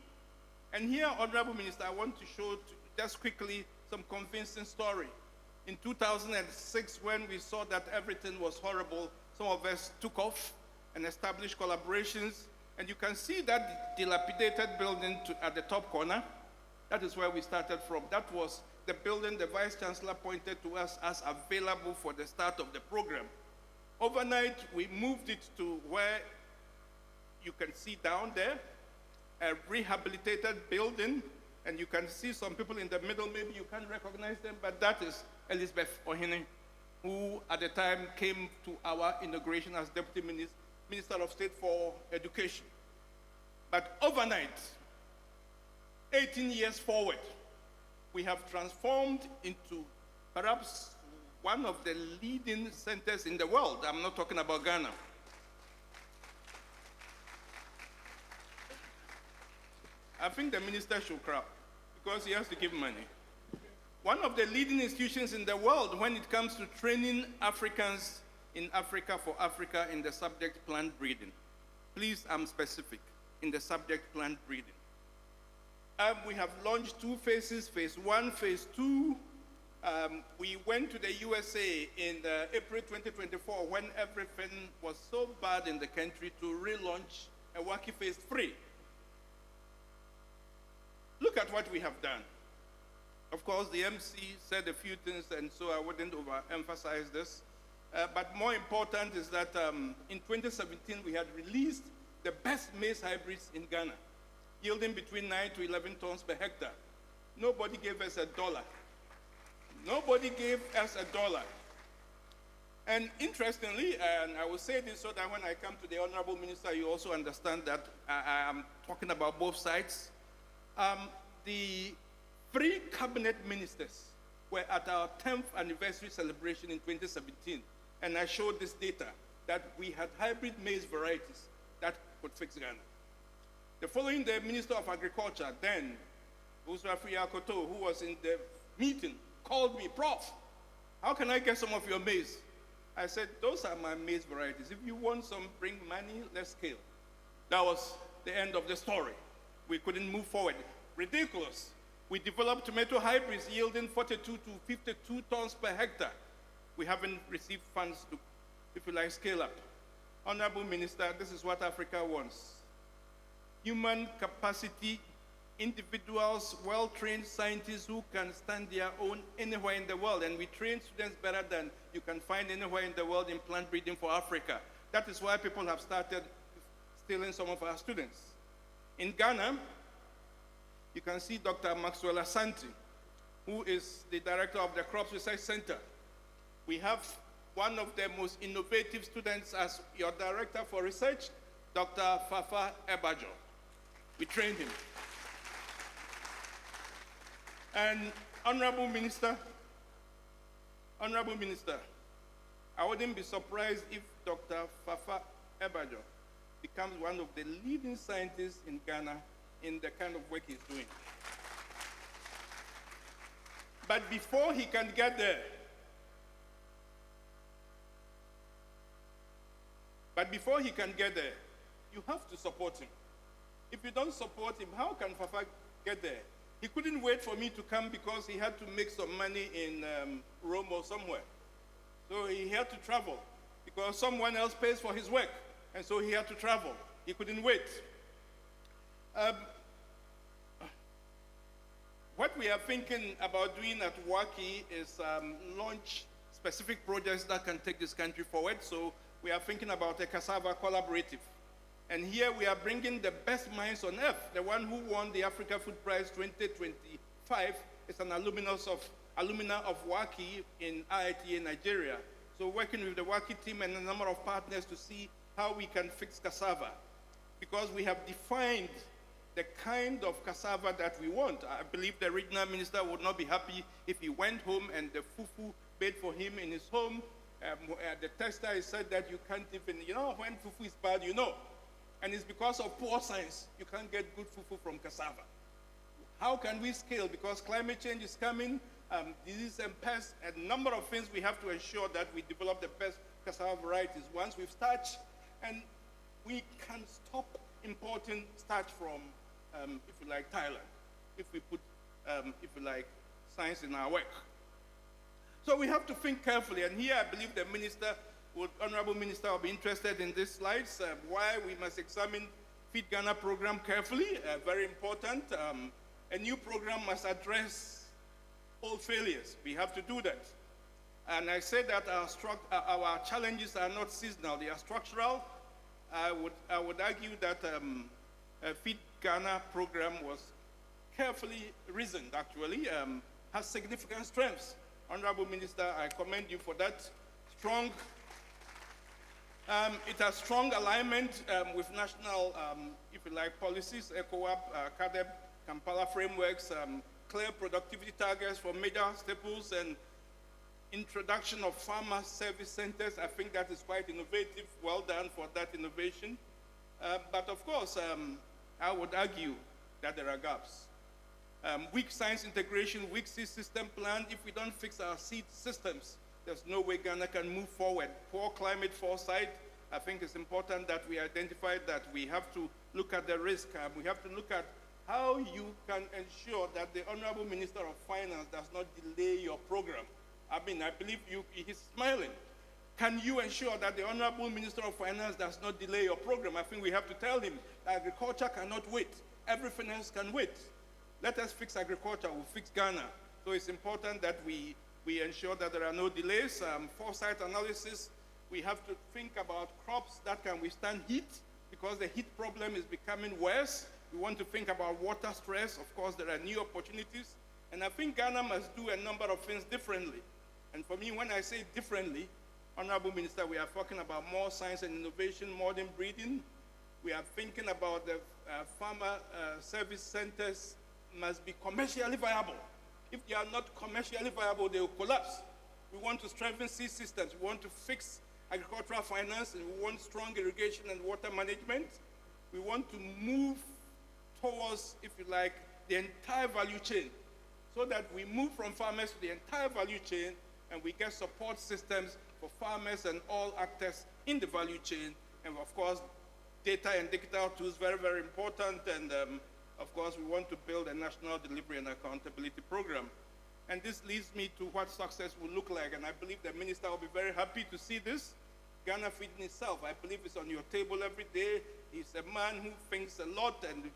And here, Honorable Minister, I want to show just quickly some convincing story. In 2006, when we saw that everything was horrible, some of us took off and established collaborations. And you can see that dilapidated building at the top corner. That is where we started from. That was the building the Vice Chancellor pointed to us as available for the start of the program. Overnight, we moved it to where you can see down there, a rehabilitated building, and you can see some people in the middle. Maybe you can't recognize them, but that is Elizabeth Ohene, who at the time came to our inauguration as Deputy Minister of State for Education. But overnight, 18 years forward, we have transformed into perhaps one of the leading centers in the world. I'm not talking about Ghana. I think the minister should clap because he has to give money. One of the leading institutions in the world when it comes to training Africans in Africa for Africa in the subject plant breeding. Please, I'm specific, in the subject plant breeding. We have launched 2 phases, phase 1, phase 2. We went to the USA in April 2024 when everything was so bad in the country to relaunch a WACI phase 3. Look at what we have done. Of course, the MC said a few things, and so I wouldn't overemphasize this. But more important is that in 2017, we had released the best maize hybrids in Ghana, yielding between 9 to 11 tons per hectare. Nobody gave us $1. Nobody gave us $1. And interestingly, and I will say this so that when I come to the Honorable Minister, you also understand that I am talking about both sides. The 3 cabinet ministers were at our 10th anniversary celebration in 2017, and I showed this data that we had hybrid maize varieties that could fix Ghana. The following day, Minister of Agriculture, then, Usrafi Akoto, who was in the meeting, called me, Prof, how can I get some of your maize? I said, those are my maize varieties. If you want some, bring money, let's scale. That was the end of the story. We couldn't move forward. Ridiculous. We developed tomato hybrids yielding 42 to 52 tons per hectare. We haven't received funds to, if you like, scale up. Honorable Minister, this is what Africa wants. Human capacity, individuals, well-trained scientists who can stand their own anywhere in the world. And we train students better than you can find anywhere in the world in plant breeding for Africa. That is why people have started stealing some of our students. In Ghana, you can see Dr. Maxwell Asante, who is the director of the Crops Research Center. We have one of the most innovative students as your director for research, Dr. Fafa Ebajo. We trained him. And Honorable Minister, I wouldn't be surprised if Dr. Fafa Ebajo becomes one of the leading scientists in Ghana in the kind of work he's doing. But before he can get there, you have to support him. If you don't support him, how can Fafa get there? He couldn't wait for me to come because he had to make some money in Rome or somewhere. So he had to travel because someone else pays for his work. And so he had to travel. He couldn't wait. What we are thinking about doing at WACI is launch specific projects that can take this country forward. So we are thinking about a cassava collaborative. And here we are bringing the best minds on earth. The one who won the Africa Food Prize 2025 is an alumna of WACI in IITA, Nigeria. So working with the WACI team and a number of partners to see how we can fix cassava. Because we have defined the kind of cassava that we want. I believe the regional minister would not be happy if he went home and the fufu made for him in his home. The tester said that you can't even, when fufu is bad, And it's because of poor science, you can't get good fufu from cassava. How can we scale? Because climate change is coming, disease and pests, a number of things we have to ensure that we develop the best cassava varieties. Once we've starched, and we can stop importing starch from, Thailand, if we put, science in our work. So we have to think carefully, and here I believe the Honorable Minister will be interested in these slides, why we must examine Feed Ghana program carefully, very important. A new program must address old failures. We have to do that. And I said that our challenges are not seasonal, they are structural. I would argue that Feed Ghana program was carefully reasoned, actually, has significant strengths. Honorable Minister, I commend you for that. It has strong alignment with national, policies, ECOWAP, CADEB, Kampala frameworks, clear productivity targets for major staples, and introduction of farmer service centers. I think that is quite innovative. Well done for that innovation. But of course, I would argue that there are gaps. Weak science integration, weak seed system plan. If we don't fix our seed systems, there's no way Ghana can move forward. Poor climate foresight. I think it's important that we identify that we have to look at the risk. We have to look at how you can ensure that the Honorable Minister of Finance does not delay your program. I believe he's smiling. Can you ensure that the Honorable Minister of Finance does not delay your program? I think we have to tell him that agriculture cannot wait. Everything else can wait. Let us fix agriculture, we'll fix Ghana. So it's important that we ensure that there are no delays. Foresight analysis, we have to think about crops that can withstand heat, because the heat problem is becoming worse. We want to think about water stress. Of course, there are new opportunities. And I think Ghana must do a number of things differently. And for me, when I say differently, Honorable Minister, we are talking about more science and innovation, modern breeding. We are thinking about the farmer service centers must be commercially viable. If they are not commercially viable, they will collapse. We want to strengthen seed systems. We want to fix agricultural finance, and we want strong irrigation and water management. We want to move towards, if you like, the entire value chain, so that we move from farmers to the entire value chain, and we get support systems for farmers and all actors in the value chain. And of course, data and digital tools, very, very important. And of course, we want to build a national delivery and accountability program. And this leads me to what success will look like. And I believe the minister will be very happy to see this. Ghana Feeding itself, I believe, is on your table every day. He's a man who thinks a lot and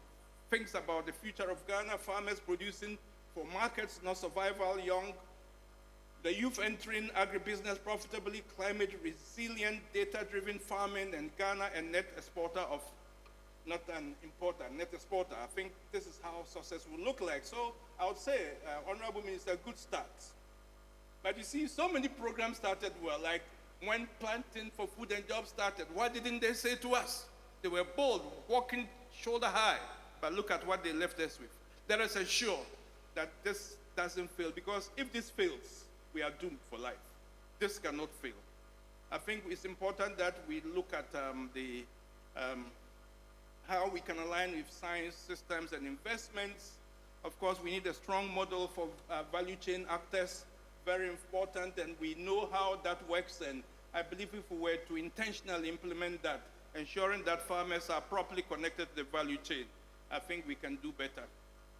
thinks about the future of Ghana, farmers producing for markets, not survival, young, the youth entering agribusiness profitably, climate resilient, data-driven farming, and Ghana a net exporter of, not an importer, net exporter. I think this is how success will look like. So I would say, Honorable Minister, good start. But you see, so many programs started well, like when Planting for Food and Jobs started, what didn't they say to us? They were bold, walking shoulder high, but look at what they left us with. Let us ensure that this doesn't fail, because if this fails, we are doomed for life. This cannot fail. I think it's important that we look at how we can align with science systems and investments. Of course, we need a strong model for value chain actors, very important, and we know how that works. And I believe if we were to intentionally implement that, ensuring that farmers are properly connected to the value chain, I think we can do better.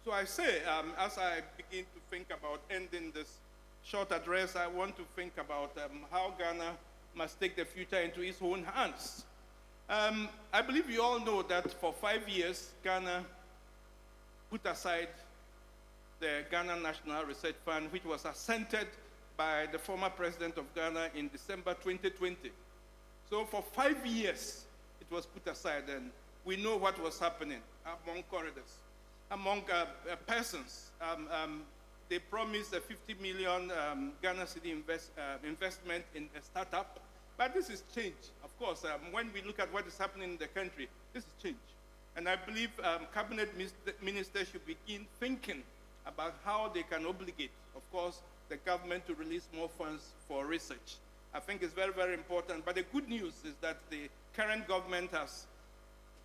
So I say, as I begin to think about ending this short address, I want to think about how Ghana must take the future into its own hands. I believe you all know that for 5 years, Ghana put aside the Ghana National Research Fund, which was assented by the former president of Ghana in December 2020. So for 5 years, it was put aside, and we know what was happening among corridors, among persons. They promised a 50 million Ghana cedi investment in a startup, but this is change. Of course, when we look at what is happening in the country, this is change. And I believe cabinet ministers should begin thinking about how they can obligate, of course, the government to release more funds for research. I think it's very, very important. But the good news is that the current government has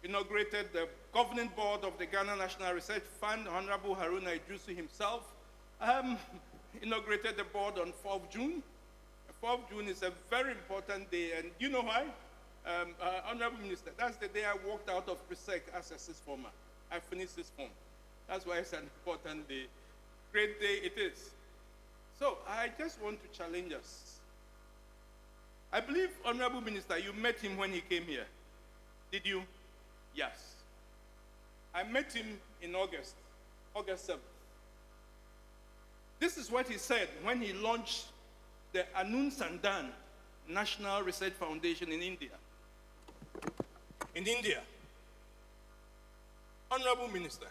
inaugurated the governing board of the Ghana National Research Fund. Honorable Haruna Idrisu himself inaugurated the board on 4th June. 4th June is a very important day, and you know why? Honorable Minister, that's the day I walked out of PRESEC as a sixth former. I finished this form. That's why it's an important day. Great day it is. So I just want to challenge us. I believe, Honorable Minister, you met him when he came here. Did you? Yes. I met him in August 7th. This is what he said when he launched the Anun Sandan National Research Foundation in India. In India. Honorable Minister,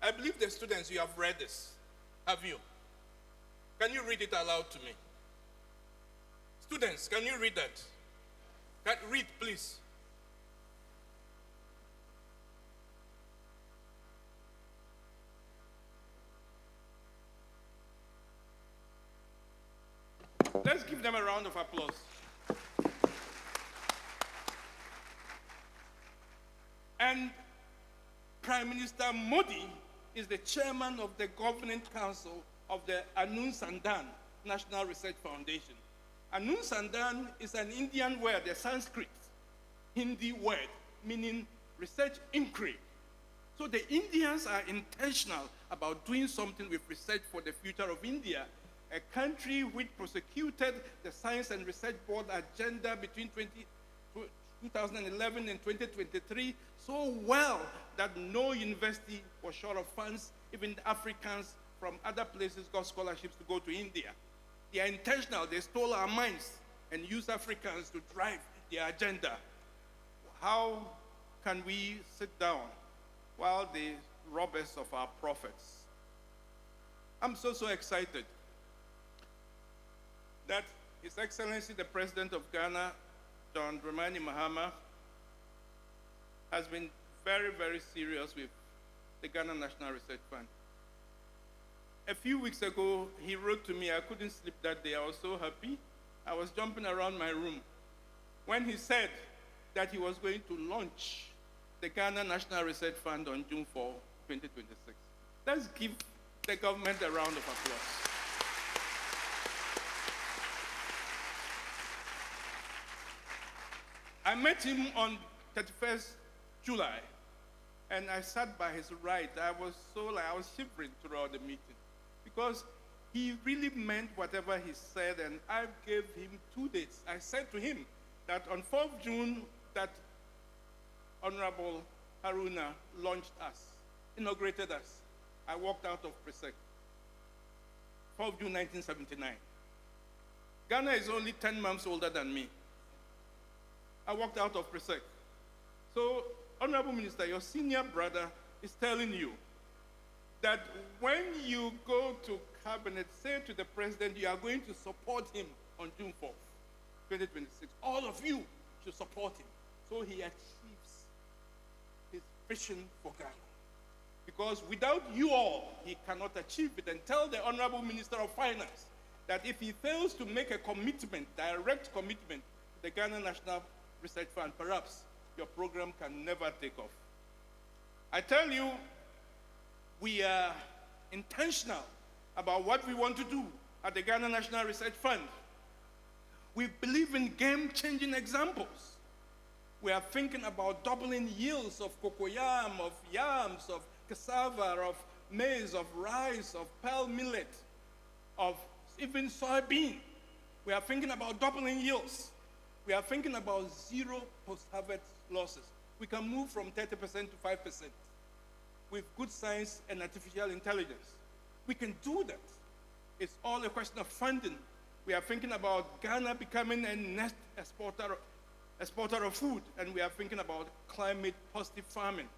I believe the students, you have read this. Have you? Can you read it aloud to me? Students, can you read that? Read, please. Let's give them a round of applause. And Prime Minister Modi is the chairman of the governing council of the Anun Sandan National Research Foundation. Anun Sandan is an Indian word, a Sanskrit Hindi word, meaning research inquiry. So the Indians are intentional about doing something with research for the future of India, a country which prosecuted the Science and Research Board agenda between 2011 and 2023 so well that no university was short of funds, even the Africans from other places got scholarships to go to India. They are intentional. They stole our minds and use Africans to drive their agenda. How can we sit down while they rob us of our profits? I'm so excited that His Excellency the President of Ghana, John Dramani Mahama, has been very, very serious with the Ghana National Research Fund. A few weeks ago, he wrote to me. I couldn't sleep that day. I was so happy. I was jumping around my room when he said that he was going to launch the Ghana National Research Fund on June 4, 2026. Let's give the government a round of applause. I met him on 31st July, and I sat by his right. I was shivering throughout the meeting because he really meant whatever he said, and I gave him 2 dates. I said to him that on 4th June, that Honorable Haruna launched us, inaugurated us. I walked out of Presec. 4th June 1979. Ghana is only 10 months older than me. I walked out of Presec. So, Honorable Minister, your senior brother is telling you that when you go to cabinet, say to the president you are going to support him on June 4th, 2026. All of you should support him so he achieves his vision for Ghana. Because without you all, he cannot achieve it. And tell the Honorable Minister of Finance that if he fails to make a commitment, direct commitment to the Ghana National Research Fund, perhaps your program can never take off. I tell you, we are intentional about what we want to do at the Ghana National Research Fund. We believe in game-changing examples. We are thinking about doubling yields of cocoyam, of yams, of cassava, of maize, of rice, of pearl millet, of even soybean. We are thinking about doubling yields. We are thinking about zero post-harvest losses. We can move from 30% to 5% with good science and artificial intelligence. We can do that. It's all a question of funding. We are thinking about Ghana becoming a net exporter of food, and we are thinking about climate-positive farming.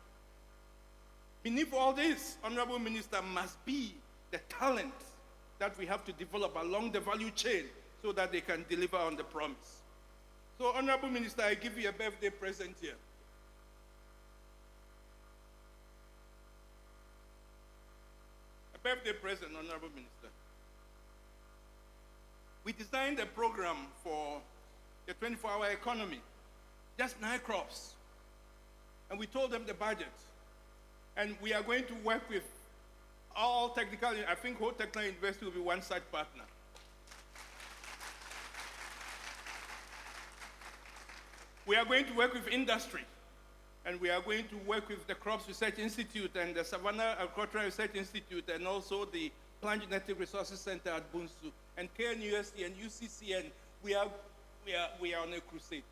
Beneath all this, Honorable Minister, must be the talent that we have to develop along the value chain so that they can deliver on the promise. So, Honorable Minister, I give you a birthday present here. A birthday present, Honorable Minister. We designed a program for the 24-hour economy, just 9 crops. And we told them the budget. And we are going to work with all technical, I think whole technical university will be one such partner. We are going to work with industry, and we are going to work with the Crops Research Institute and the Savannah Agricultural Research Institute, and also the Plant Genetic Resources Center at Bunsu, and KNUST and UCC, and we are on a crusade.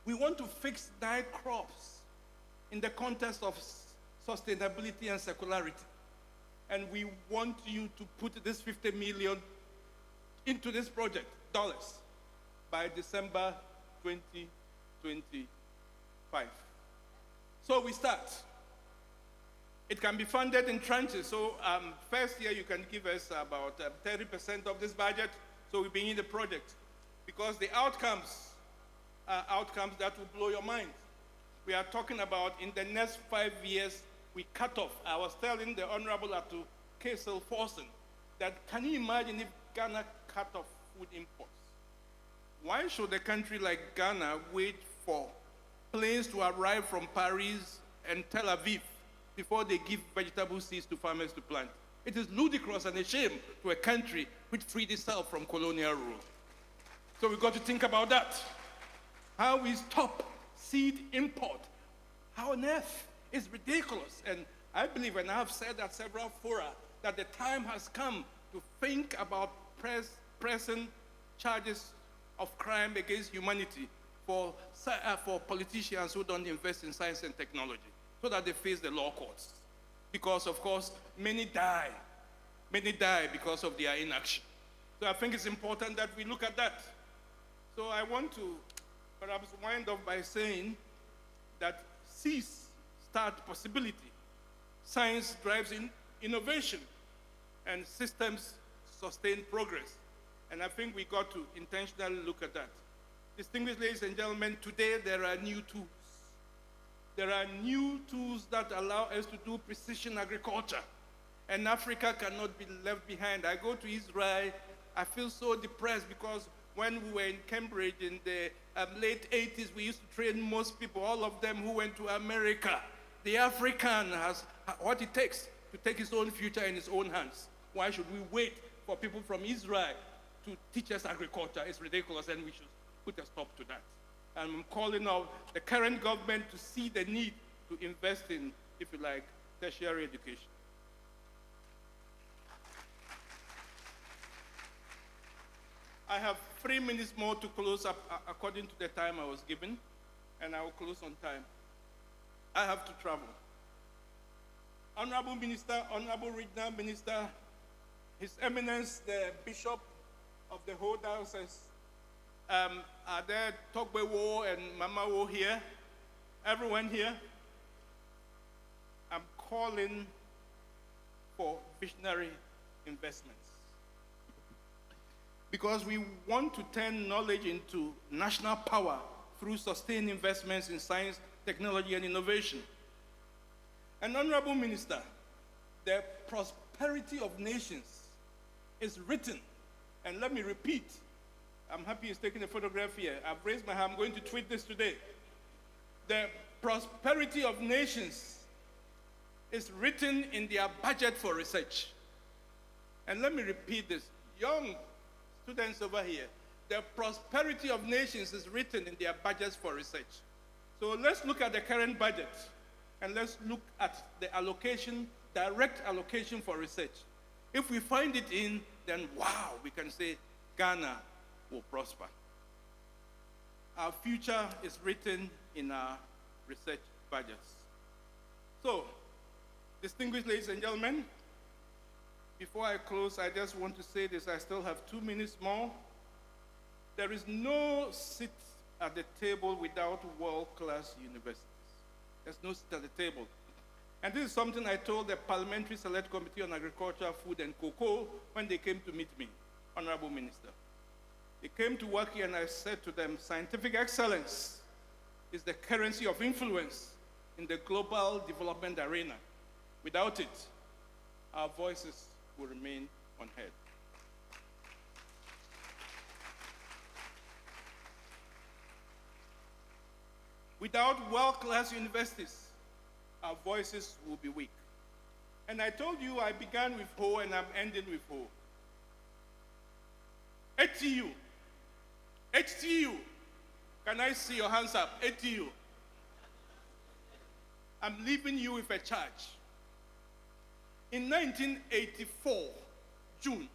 We want to fix 9 crops in the context of sustainability and circularity. And we want you to put this $50 million into this project, dollars, by December 2025. So we start. It can be funded in tranches. So first year you can give us about 30% of this budget, so we begin the project. Because the outcomes are outcomes that will blow your mind. We are talking about in the next 5 years, we cut off. I was telling the Honorable Atu Kesel Forsen that can you imagine if Ghana cut off food imports? Why should a country like Ghana wait for planes to arrive from Paris and Tel Aviv before they give vegetable seeds to farmers to plant? It is ludicrous and a shame to a country which freed itself from colonial rule. So we've got to think about that. How we stop seed import. How on earth? It's ridiculous. And I believe, and I've said at several fora, that the time has come to think about pressing charges of crime against humanity for politicians who don't invest in science and technology, so that they face the law courts. Because, of course, many die Many die because of their inaction. So I think it's important that we look at that. So I want to perhaps wind up by saying that cease, start possibility. Science drives innovation, and systems sustain progress. And I think we got to intentionally look at that. Distinguished ladies and gentlemen, today there are new tools. There are new tools that allow us to do precision agriculture. And Africa cannot be left behind. I go to Israel, I feel so depressed because when we were in Cambridge in the late 80s, we used to train most people, all of them who went to America. The African has what it takes to take his own future in his own hands. Why should we wait for people from Israel to teach us agriculture? It's ridiculous, and we should put a stop to that. And I'm calling out the current government to see the need to invest in, if you like, tertiary education. I have 3 minutes more to close up according to the time I was given, and I will close on time. I have to travel. Honorable Minister, Honorable Regional Minister, His Eminence, the Bishop of the whole diocese, are there Togbe Wo and Mama Wo here? Everyone here? I'm calling for visionary investments. Because we want to turn knowledge into national power through sustained investments in science, technology, and innovation. And Honorable Minister, the prosperity of nations is written. And let me repeat, I'm happy he's taking a photograph here. I've raised my hand, I'm going to tweet this today. The prosperity of nations is written in their budget for research. And let me repeat this. Young students over here, the prosperity of nations is written in their budgets for research. So let's look at the current budget, and let's look at the allocation, direct allocation for research. If we find it in, then wow, we can say Ghana will prosper. Our future is written in our research budgets. So, distinguished ladies and gentlemen, before I close, I just want to say this. I still have 2 minutes more. There is no seat at the table without world-class universities. There's no seat at the table. And this is something I told the Parliamentary Select Committee on Agriculture, Food, and Cocoa when they came to meet me, Honorable Minister. They came to work here, and I said to them, scientific excellence is the currency of influence in the global development arena. Without it, our voices will remain unheard. Without world-class universities, our voices will be weak. And I told you I began with Ho and I'm ending with Ho. ATU. HTU. Can I see your hands up? ATU. I'm leaving you with a charge. In 1984, June,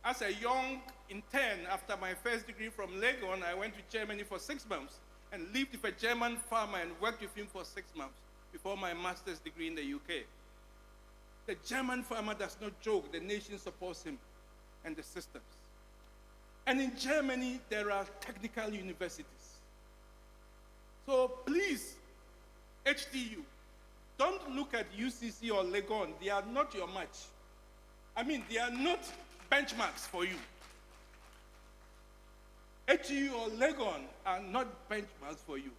as a young intern after my first degree from Legon, I went to Germany for 6 months and lived with a German farmer and worked with him for 6 months before my master's degree in the UK. The German farmer does not joke. The nation supports him and the systems. And in Germany, there are technical universities. So please, HTU, don't look at UCC or Legon. They are not your match. I mean, they are not benchmarks for you. HTU or Legon are not benchmarks for you.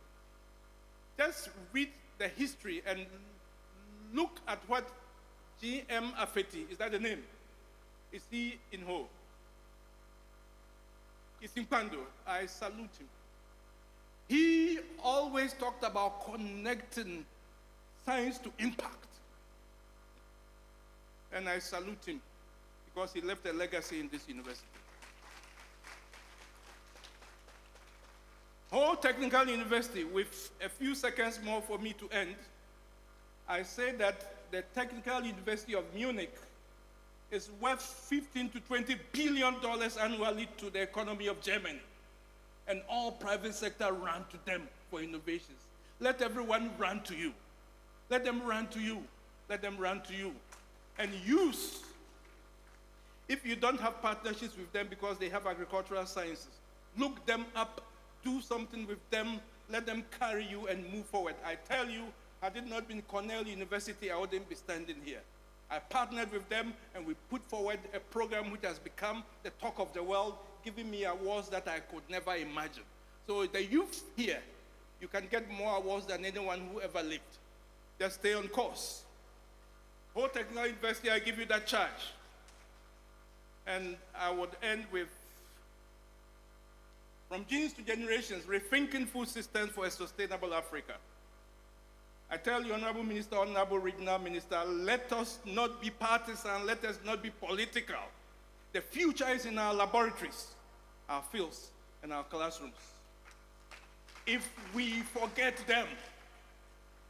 Just read the history and look at what G.M. Afeti, is that the name? Is he in Ho? Is in Pando. I salute him. He always talked about connecting science to impact. And I salute him because he left a legacy in this university. Whole Technical University, with a few seconds more for me to end, I say that the Technical University of Munich is worth $15 to $20 billion annually to the economy of Germany. And all private sector run to them for innovations. Let everyone run to you. Let them run to you. Let them run to you. And use If you don't have partnerships with them because they have agricultural sciences, look them up, do something with them, let them carry you and move forward. I tell you, had it not been Cornell University, I wouldn't be standing here. I partnered with them and we put forward a program which has become the talk of the world, giving me awards that I could never imagine. So the youth here, you can get more awards than anyone who ever lived. Just stay on course. Whole Technology University, I give you that charge. And I would end with, from genes to generations, rethinking food systems for a sustainable Africa. I tell you, Honorable Minister, Honorable Regional Minister, let us not be partisan, let us not be political. The future is in our laboratories, our fields, and our classrooms. If we forget them,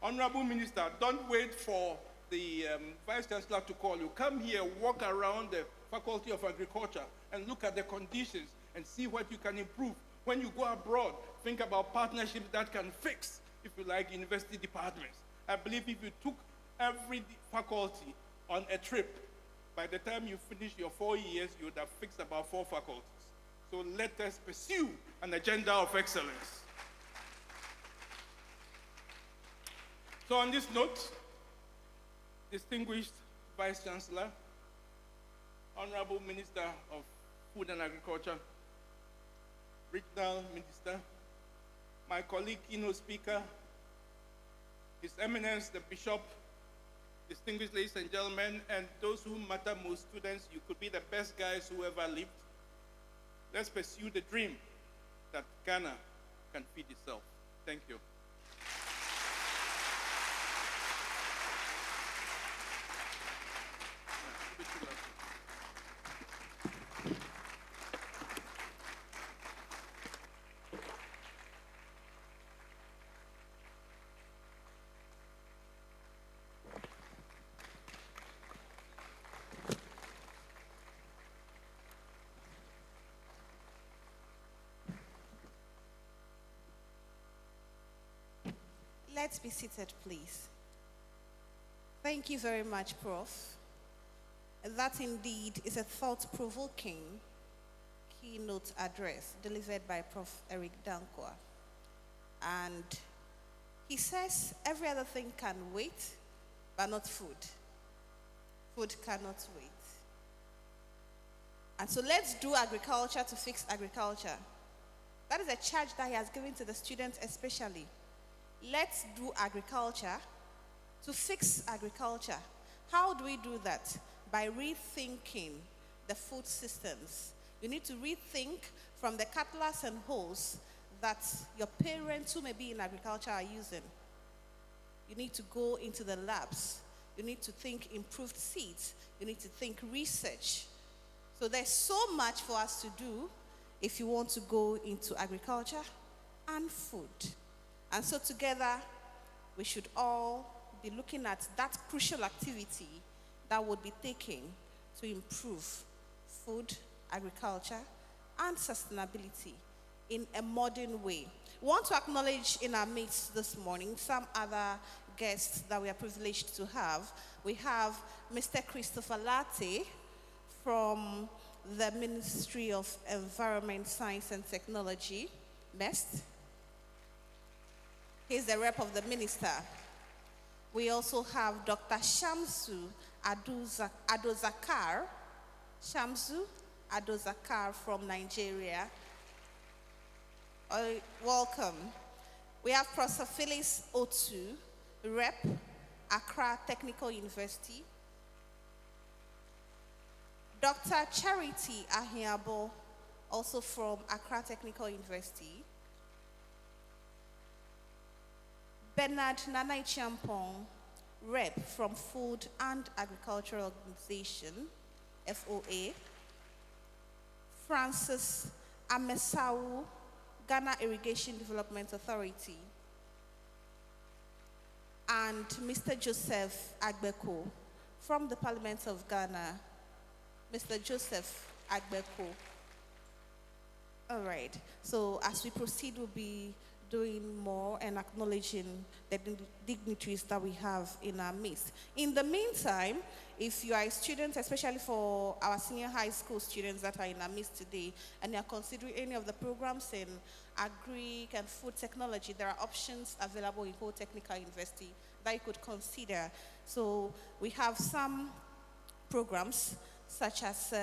Honorable Minister, don't wait for the Vice Chancellor to call you. Come here, walk around the Faculty of Agriculture and look at the conditions and see what you can improve. When you go abroad, think about partnerships that can fix, if you like, university departments. I believe if you took every faculty on a trip, by the time you finish your 4 years, you would have fixed about 4 faculties. So let us pursue an agenda of excellence. So on this note, distinguished Vice Chancellor, Honorable Minister of Food and Agriculture, Regional Minister, my colleague, keynote speaker, His Eminence, the Bishop, distinguished ladies and gentlemen, and those who matter most, students, you could be the best guys who ever lived. Let's pursue the dream that Ghana can feed itself. Thank you. Let's be seated, please. Thank you very much, Prof. That indeed is a thought-provoking keynote address delivered by Prof. Eric Dankwa. And he says every other thing can wait, but not food. Food cannot wait. And so let's do agriculture to fix agriculture. That is a charge that he has given to the students especially. Let's do agriculture to fix agriculture. How do we do that? By rethinking the food systems. You need to rethink from the cutlass and hoes that your parents who may be in agriculture are using. You need to go into the labs. You need to think improved seeds. You need to think research. So there's so much for us to do if you want to go into agriculture and food. And so together, we should all be looking at that crucial activity that would be taken to improve food, agriculture, and sustainability in a modern way. We want to acknowledge in our midst this morning some other guests that we are privileged to have. We have Mr. Christopher Latte from the Ministry of Environment, Science and Technology, MEST. He's the rep of the minister. We also have Dr. Shamsu Adozakar. Shamsu Adozakar from Nigeria. Welcome. We have Professor Phyllis Otu, rep, Accra Technical University. Dr. Charity Ahiabo, also from Accra Technical University. Bernard Nanai Champong, rep from Food and Agricultural Organization, FOA. Francis Amesawu, Ghana Irrigation Development Authority. And Mr. Joseph Agbeko from the Parliament of Ghana. Mr. Joseph Agbeko. All right, so as we proceed, we'll be doing more and acknowledging the dignitaries that we have in our midst. In the meantime, if you are a student, especially for our senior high school students that are in our midst today, and you are considering any of the programs in agri and food technology, there are options available in Whole Technical University that you could consider. So we have some programs such as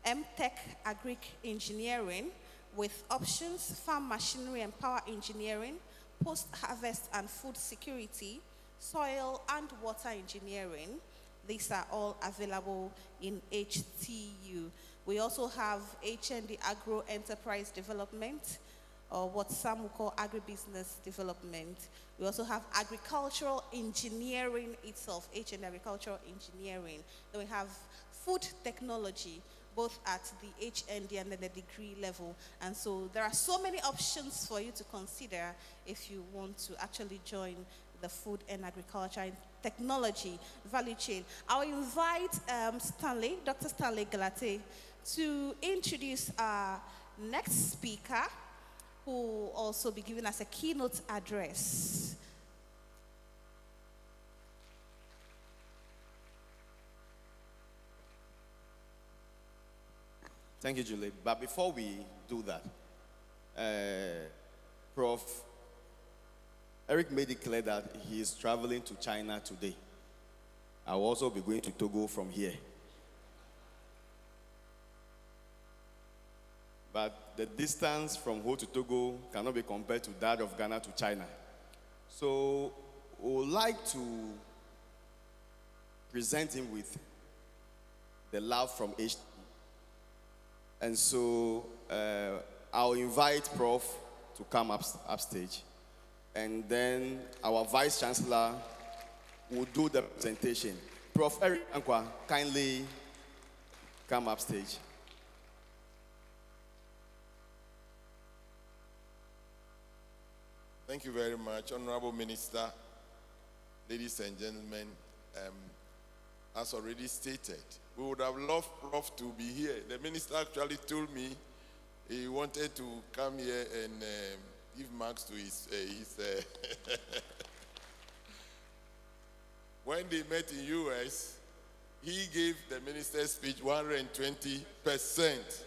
M-Tech Agric Engineering with options, farm machinery and power engineering, post-harvest and food security, soil and water engineering. These are all available in HTU. We also have HND Agro Enterprise Development, or what some will call agribusiness development. We also have agricultural engineering itself, HND Agricultural Engineering. Then we have food technology, both at the HND and then the degree level. And so there are so many options for you to consider if you want to actually join the food and agriculture and technology value chain. I'll invite Dr. Stanley Galate, to introduce our next speaker, who will also be giving us a keynote address. Thank you, Julie. But before we do that, Prof. Eric made it clear that he is traveling to China today. I will also be going to Togo from here. But the distance from Ho to Togo cannot be compared to that of Ghana to China. So we would like to present him with the love from HT. And so I'll invite Prof to come upstage. And then our Vice Chancellor will do the presentation. Prof. Eric Ankwa, kindly come upstage. Thank you very much, Honorable Minister, ladies and gentlemen. As already stated, we would have loved Prof to be here. The minister actually told me he wanted to come here and give marks to his When they met in US, he gave the minister's speech 120%.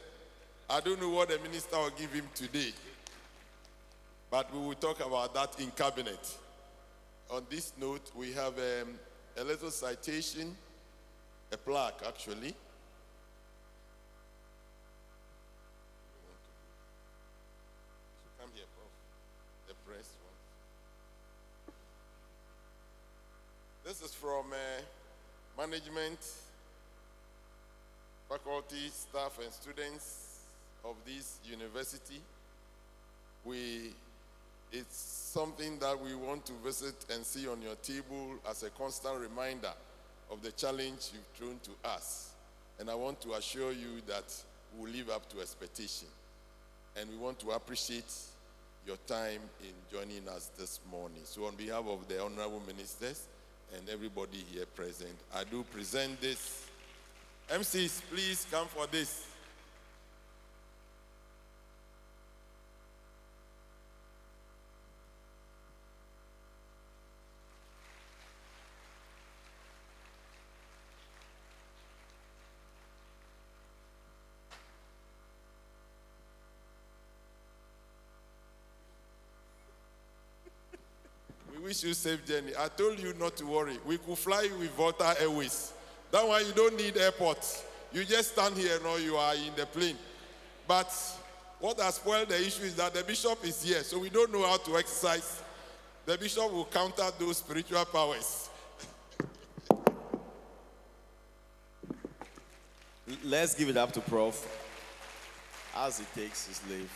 I don't know what the minister will give him today, but we will talk about that in cabinet. On this note, we have a little citation, a plaque actually. Come here, Prof. The press one. This is from management, faculty, staff, and students of this university. It's something that we want to visit and see on your table as a constant reminder of the challenge you've thrown to us. And I want to assure you that we'll live up to expectation. And we want to appreciate your time in joining us this morning. So on behalf of the honorable ministers and everybody here present, I do present this. MCs, please come for this. We wish you safe journey. I told you not to worry. We could fly you with Volta Airways. That one you don't need airport. You just stand here and you are in the plane. But what has spoiled the issue is that the bishop is here, so we don't know how to exercise. The bishop will counter those spiritual powers. Let's give it up to Prof. as he takes his leave.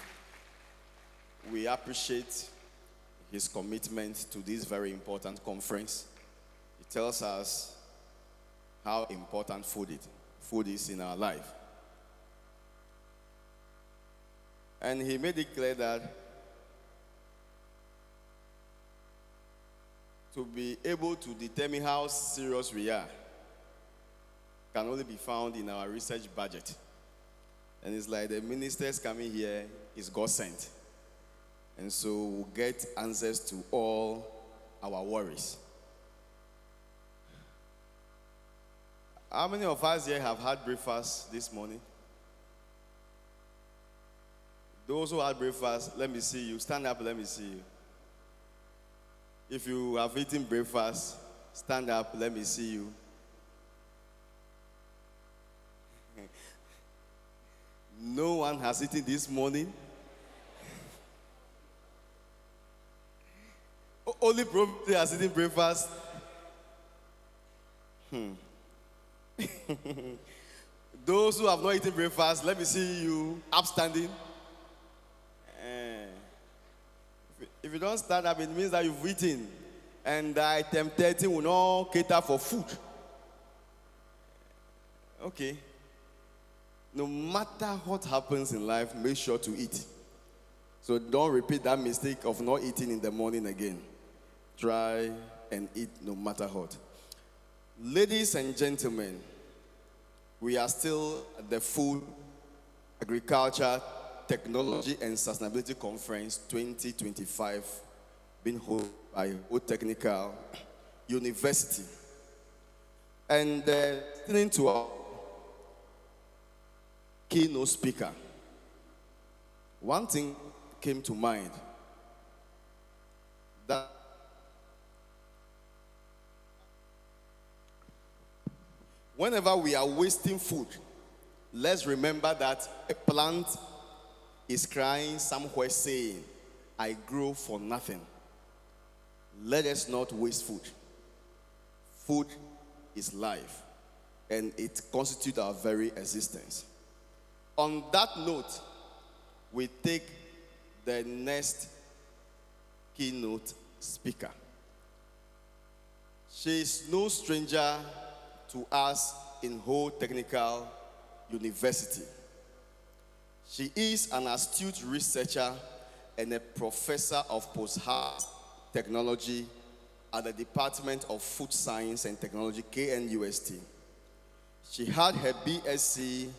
We appreciate his commitment to this very important conference. He tells us how important food is in our life. And he made it clear that to be able to determine how serious we are can only be found in our research budget. And it's like the ministers coming here is God sent. And so we'll get answers to all our worries. How many of us here have had breakfast this morning? Those who had breakfast, let me see you. Stand up, let me see you. If you have eaten breakfast, stand up, let me see you. No one has eaten this morning. Only probably has eaten breakfast. Those who have not eaten breakfast, let me see you upstanding. If you don't stand up, it means that you've eaten. And item 13 will not cater for food. Okay. No matter what happens in life, make sure to eat. So don't repeat that mistake of not eating in the morning again. Try and eat no matter what. Ladies and gentlemen, we are still at the Food, Agriculture, Technology and Sustainability Conference 2025 being held by Old Technical University. And listening to our keynote speaker, one thing came to mind, that whenever we are wasting food, let's remember that a plant is crying somewhere saying, I grow for nothing. Let us not waste food. Food is life, and it constitutes our very existence. On that note, we take the next keynote speaker. She is no stranger to us in Ho Technical University. She is an astute researcher and a professor of post-harvest technology at the Department of Food Science and Technology, KNUST. She had her BSc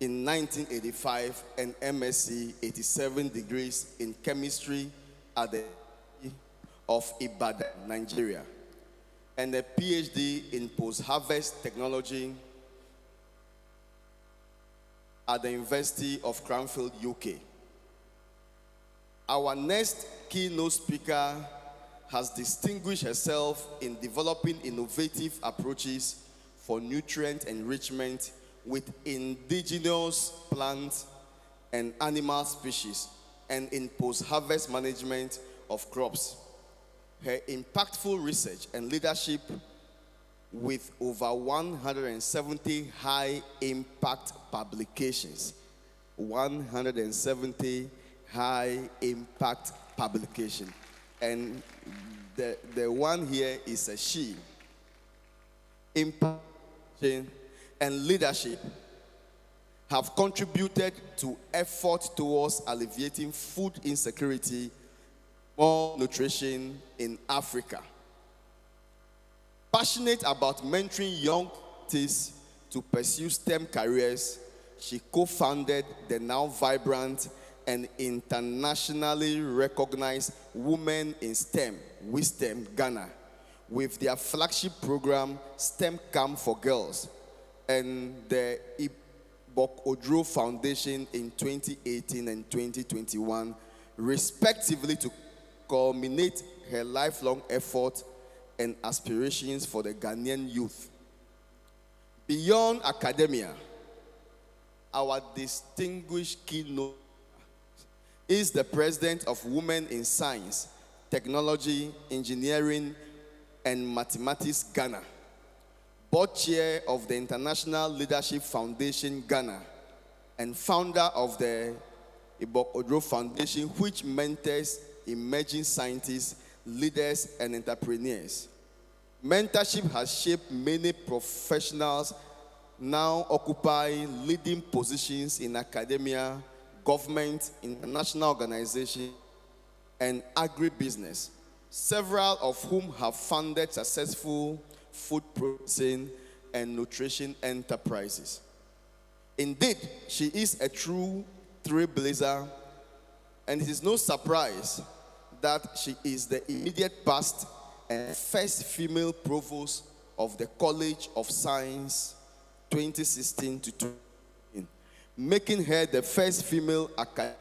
in 1985 and MSc 87 degrees in chemistry at the University of Ibadan, Nigeria, and a PhD in post-harvest technology at the University of Cranfield, UK. Our next keynote speaker has distinguished herself in developing innovative approaches for nutrient enrichment with indigenous plant and animal species and in post-harvest management of crops. Her impactful research and leadership with over 170 high-impact publications. 170 high-impact publications. And the one here is a she. Impact and leadership have contributed to efforts towards alleviating food insecurity, malnutrition in Africa. Passionate about mentoring young artists to pursue STEM careers, she co-founded the now vibrant and internationally recognized Women in STEM, WISTEM Ghana, with their flagship program, STEM Camp for Girls, and the Ibok Odro Foundation in 2018 and 2021, respectively, to culminate her lifelong effort and aspirations for the Ghanaian youth. Beyond academia, our distinguished keynote is the president of Women in Science, Technology, Engineering, and Mathematics Ghana, board chair of the International Leadership Foundation Ghana, and founder of the Ibok Odro Foundation, which mentors emerging scientists, leaders, and entrepreneurs. Mentorship has shaped many professionals now occupying leading positions in academia, government, international organizations, and agribusiness, several of whom have founded successful food processing and nutrition enterprises. Indeed, she is a true trailblazer And it is no surprise that she is the immediate past and first female provost of the College of Science 2016 to 2018, making her the first female academic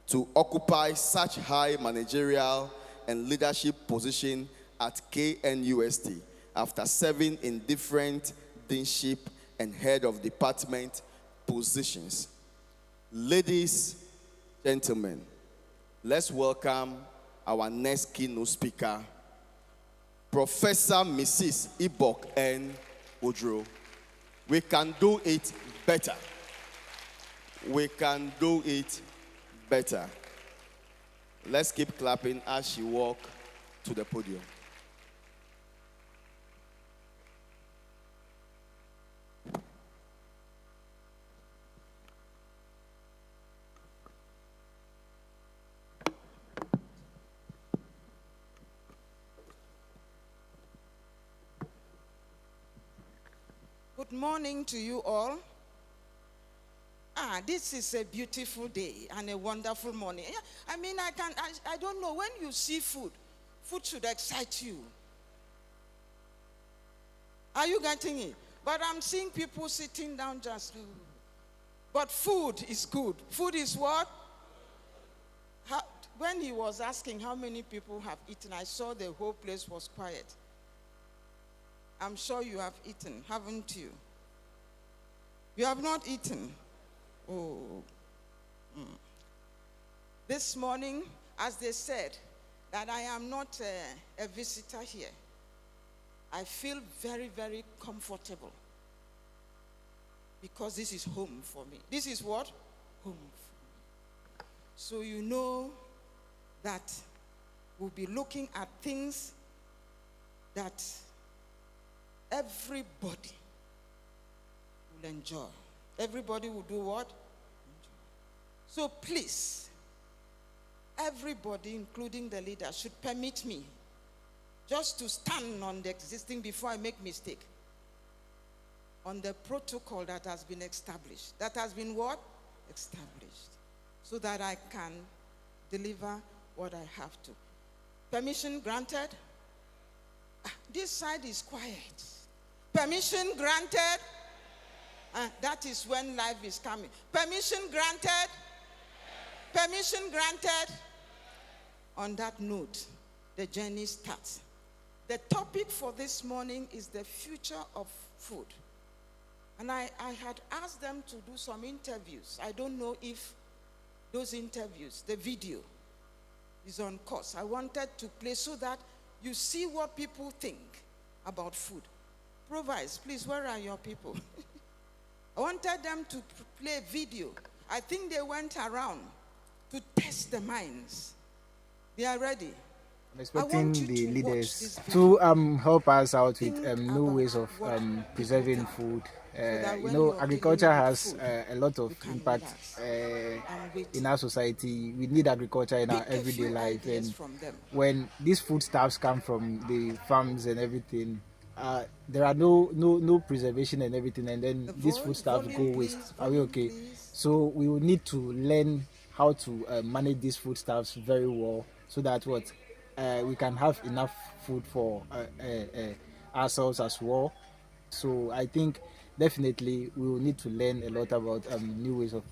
to occupy such high managerial and leadership position at KNUST after serving in different deanship and head of department positions. Ladies, gentlemen, let's welcome our next keynote speaker, Professor Mrs. Ibok N. Odro. We can do it better. We can do it better. Let's keep clapping as she walks to the podium. Good morning to you all. This is a beautiful day and a wonderful morning. I mean, I don't know, when you see food should excite you. Are you getting it? But I'm seeing people sitting down just, but food is good. Food is what? When he was asking how many people have eaten, I saw the whole place was quiet. I'm sure you have eaten, haven't you? You have not eaten. Oh. This morning, as they said, that I am not a visitor here. I feel very, very comfortable because this is home for me. This is what? Home for me. So you know that we'll be looking at things that everybody will enjoy. Everybody will do what? Enjoy. So please, everybody, including the leader, should permit me just to stand on the existing before I make mistake. On the protocol that has been established. That has been what? Established. So that I can deliver what I have to. Permission granted? This side is quiet. Permission granted? That is when life is coming. Permission granted? Permission granted? On that note, the journey starts. The topic for this morning is the future of food. And I had asked them to do some interviews. I don't know if those interviews, the video, is on course. I wanted to play so that you see what people think about food. Provides, please, where are your people? I wanted them to play video. I think they went around to test the minds. They are ready. I'm expecting the leaders to help us out with new ways of preserving food. Agriculture has a lot of impact in our society. We need agriculture in our everyday life. And when these foodstuffs come from the farms and everything, there are no preservation and everything, and then these foodstuffs go waste. Are we okay? So we will need to learn how to manage these foodstuffs very well, so that we can have enough food for ourselves as well. So I think definitely we will need to learn a lot about new ways of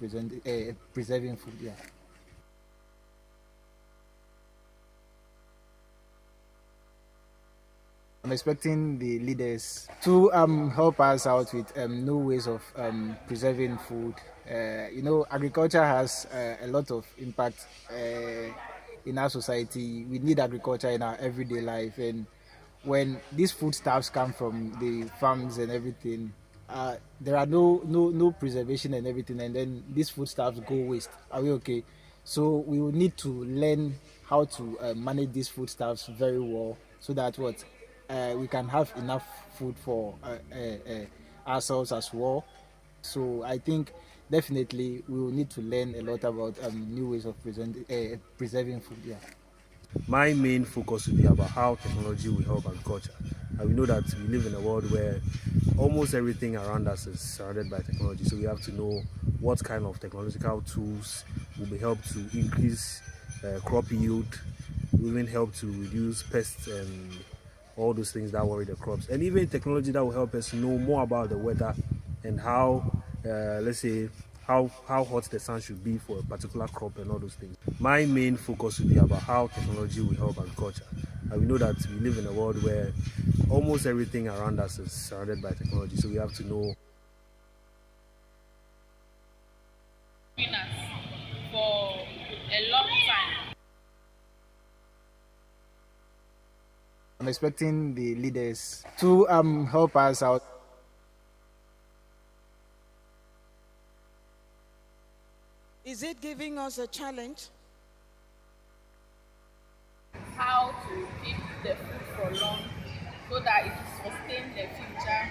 preserving food. Yeah. I'm expecting the leaders to help us out with new ways of preserving food. Agriculture has a lot of impact in our society. We need agriculture in our everyday life, and when these foodstuffs come from the farms and everything, there are no preservation and everything, and then these foodstuffs go waste. Are we okay? So we will need to learn how to manage these foodstuffs very well, so that we can have enough food for ourselves as well. So I think definitely we will need to learn a lot about new ways of preserving food. Yeah. My main focus will be about how technology will help agriculture. And we know that we live in a world where almost everything around us is surrounded by technology. So we have to know what kind of technological tools will be help to increase crop yield, will even help to reduce pests and all those things that worry the crops, and even technology that will help us know more about the weather and how, let's say, how hot the sun should be for a particular crop and all those things. My main focus will be about how technology will help agriculture. And we know that we live in a world where almost everything around us is surrounded by technology, so we have to know. For a long time. I'm expecting the leaders to help us out. Is it giving us a challenge? How to keep the food for long so that it will sustain the future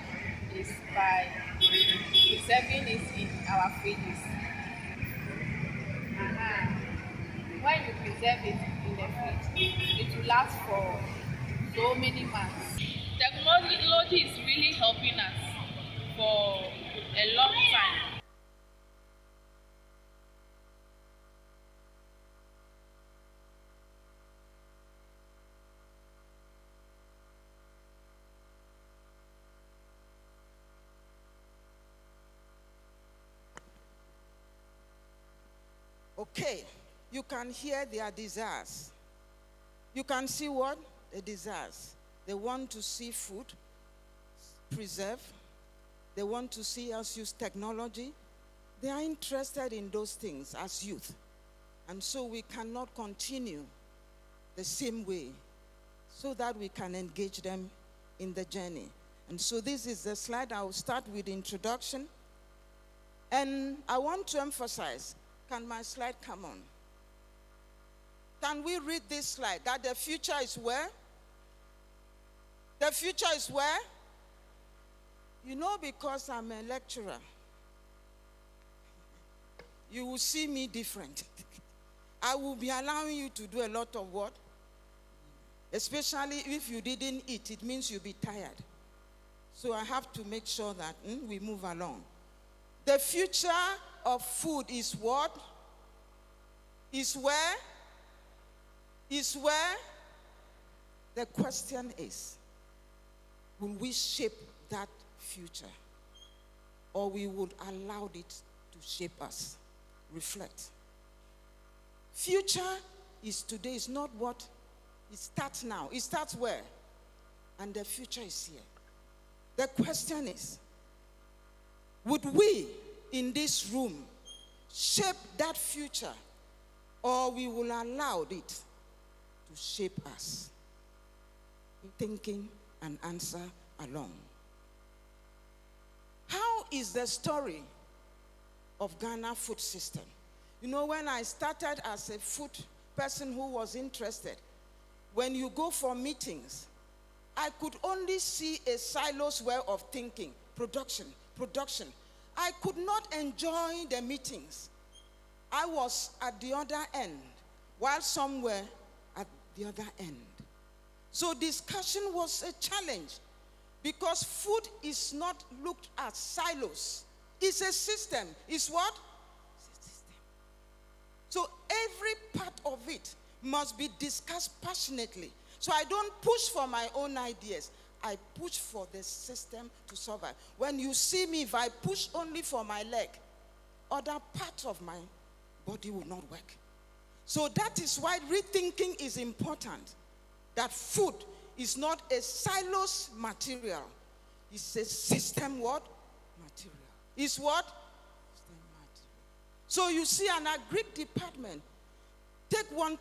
is by preserving it in our fridges. When you preserve it in the fridge, it will last for so many months. Technology is really helping us for a long time. Okay, you can hear their desires. You can see what? The desires. They want to see food preserved. They want to see us use technology. They are interested in those things as youth. And so we cannot continue the same way so that we can engage them in the journey. And so this is the slide. I will start with the introduction. And I want to emphasize, can my slide come on? Can we read this slide? That the future is where? The future is where? You know, because I'm a lecturer, you will see me different. I will be allowing you to do a lot of what? Especially if you didn't eat, it means you'll be tired. So I have to make sure that we move along. The future of food is what? Is where? Is where? The question is, will we shape that future? Or we would allow it to shape us? Reflect. Future is today, is not what? It starts now. It starts where? And the future is here. The question is, would we in this room shape that future, or we will allow it to shape us? Thinking and answer along. How is the story of Ghana food system? You know, when I started as a food person who was interested, when you go for meetings, I could only see a silos way of thinking. Production. I could not enjoy the meetings. I was at the other end, while some were at the other end. So discussion was a challenge, because food is not looked at silos. It's a system. It's what? It's a system. So every part of it must be discussed passionately. So I don't push for my own ideas. I push for the system to survive. When you see me, if I push only for my leg, other parts of my body will not work. So that is why rethinking is important. That food is not a silos material. It's a system what? Material. It's what? System material. So you see, an agric department, take 1/3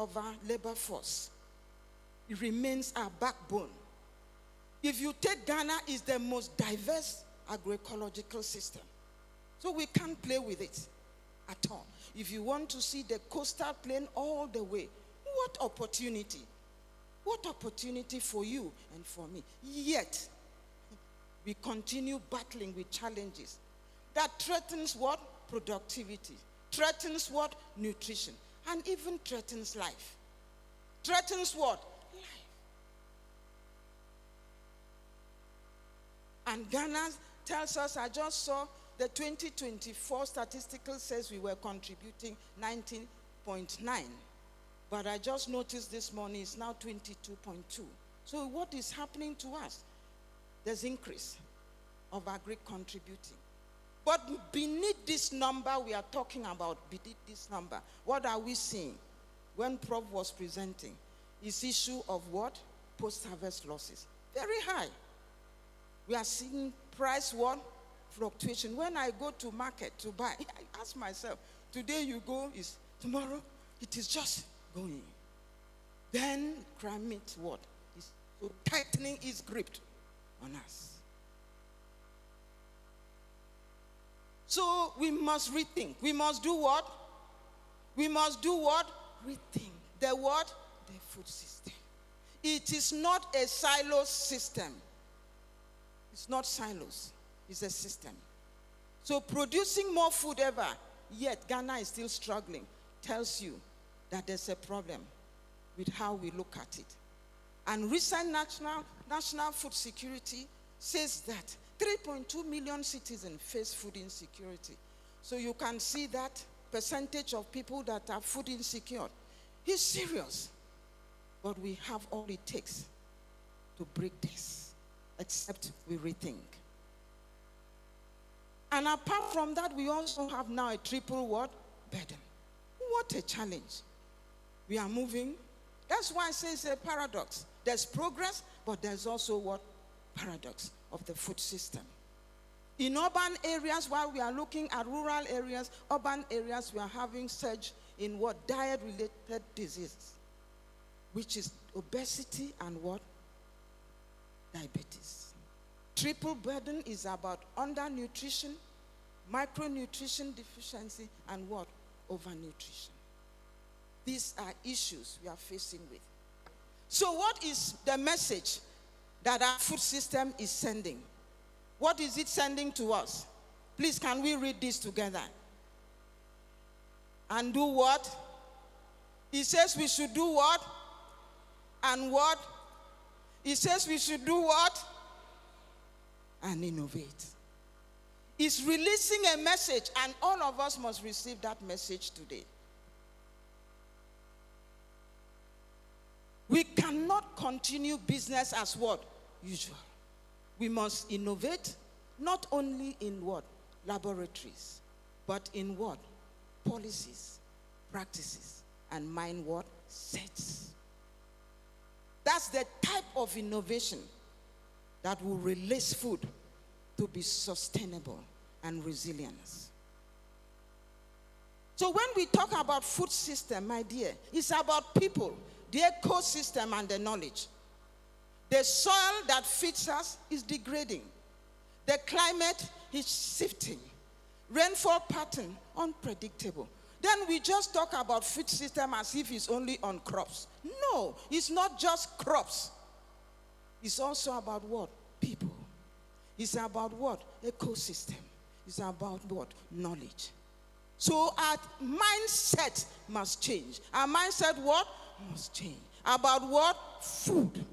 of our labor force. It remains our backbone. If you take Ghana, it's the most diverse agroecological system. So we can't play with it at all. If you want to see the coastal plain all the way, what opportunity? What opportunity for you and for me? Yet, we continue battling with challenges that threatens what? Productivity. Threatens what? Nutrition. And even threatens life. Threatens what? Life. And Ghana tells us, I just saw the 2024 statistical says we were contributing 19.9. But I just noticed this morning it's now 22.2. So what is happening to us? There's increase of agri contributing. But beneath this number we are talking about, beneath this number, what are we seeing? When Prof was presenting, is issue of what? Post-harvest losses. Very high. We are seeing price what? Fluctuation. When I go to market to buy, I ask myself, today you go, is tomorrow? It is just going. Then climate what? Is so tightening its grip on us. So we must rethink. We must do what? We must do what? Rethink. The what? The food system. It is not a silo system. It's not silos. It's a system. So producing more food ever, yet Ghana is still struggling, tells you that there's a problem with how we look at it. And recent national food security says that 3.2 million citizens face food insecurity. So you can see that percentage of people that are food insecure is serious. But we have all it takes to break this, except we rethink. And apart from that, we also have now a triple what? Burden. What a challenge. We are moving. That's why I say it's a paradox. There's progress, but there's also what? Paradox of the food system. In urban areas, while we are looking at rural areas, urban areas, we are having surge in what? Diet-related diseases, which is obesity and what? Diabetes. Triple burden is about undernutrition, micronutrition deficiency, and what? Overnutrition. These are issues we are facing with. So what is the message that our food system is sending? What is it sending to us? Please, can we read this together? And do what? It says we should do what? And what? It says we should do what? And innovate. It's releasing a message, and all of us must receive that message today. We cannot continue business as what? Usual. We must innovate, not only in what? Laboratories, but in what? Policies, practices, and mind what? Sets. That's the type of innovation that will release food to be sustainable and resilient. So when we talk about food system, my dear, it's about people, the ecosystem, and the knowledge. The soil that feeds us is degrading. The climate is shifting. Rainfall pattern, unpredictable. Then we just talk about food system as if it's only on crops. No, it's not just crops. It's also about what? People. It's about what? Ecosystem. It's about what? Knowledge. So our mindset must change. Our mindset what? Must change. About what? Food.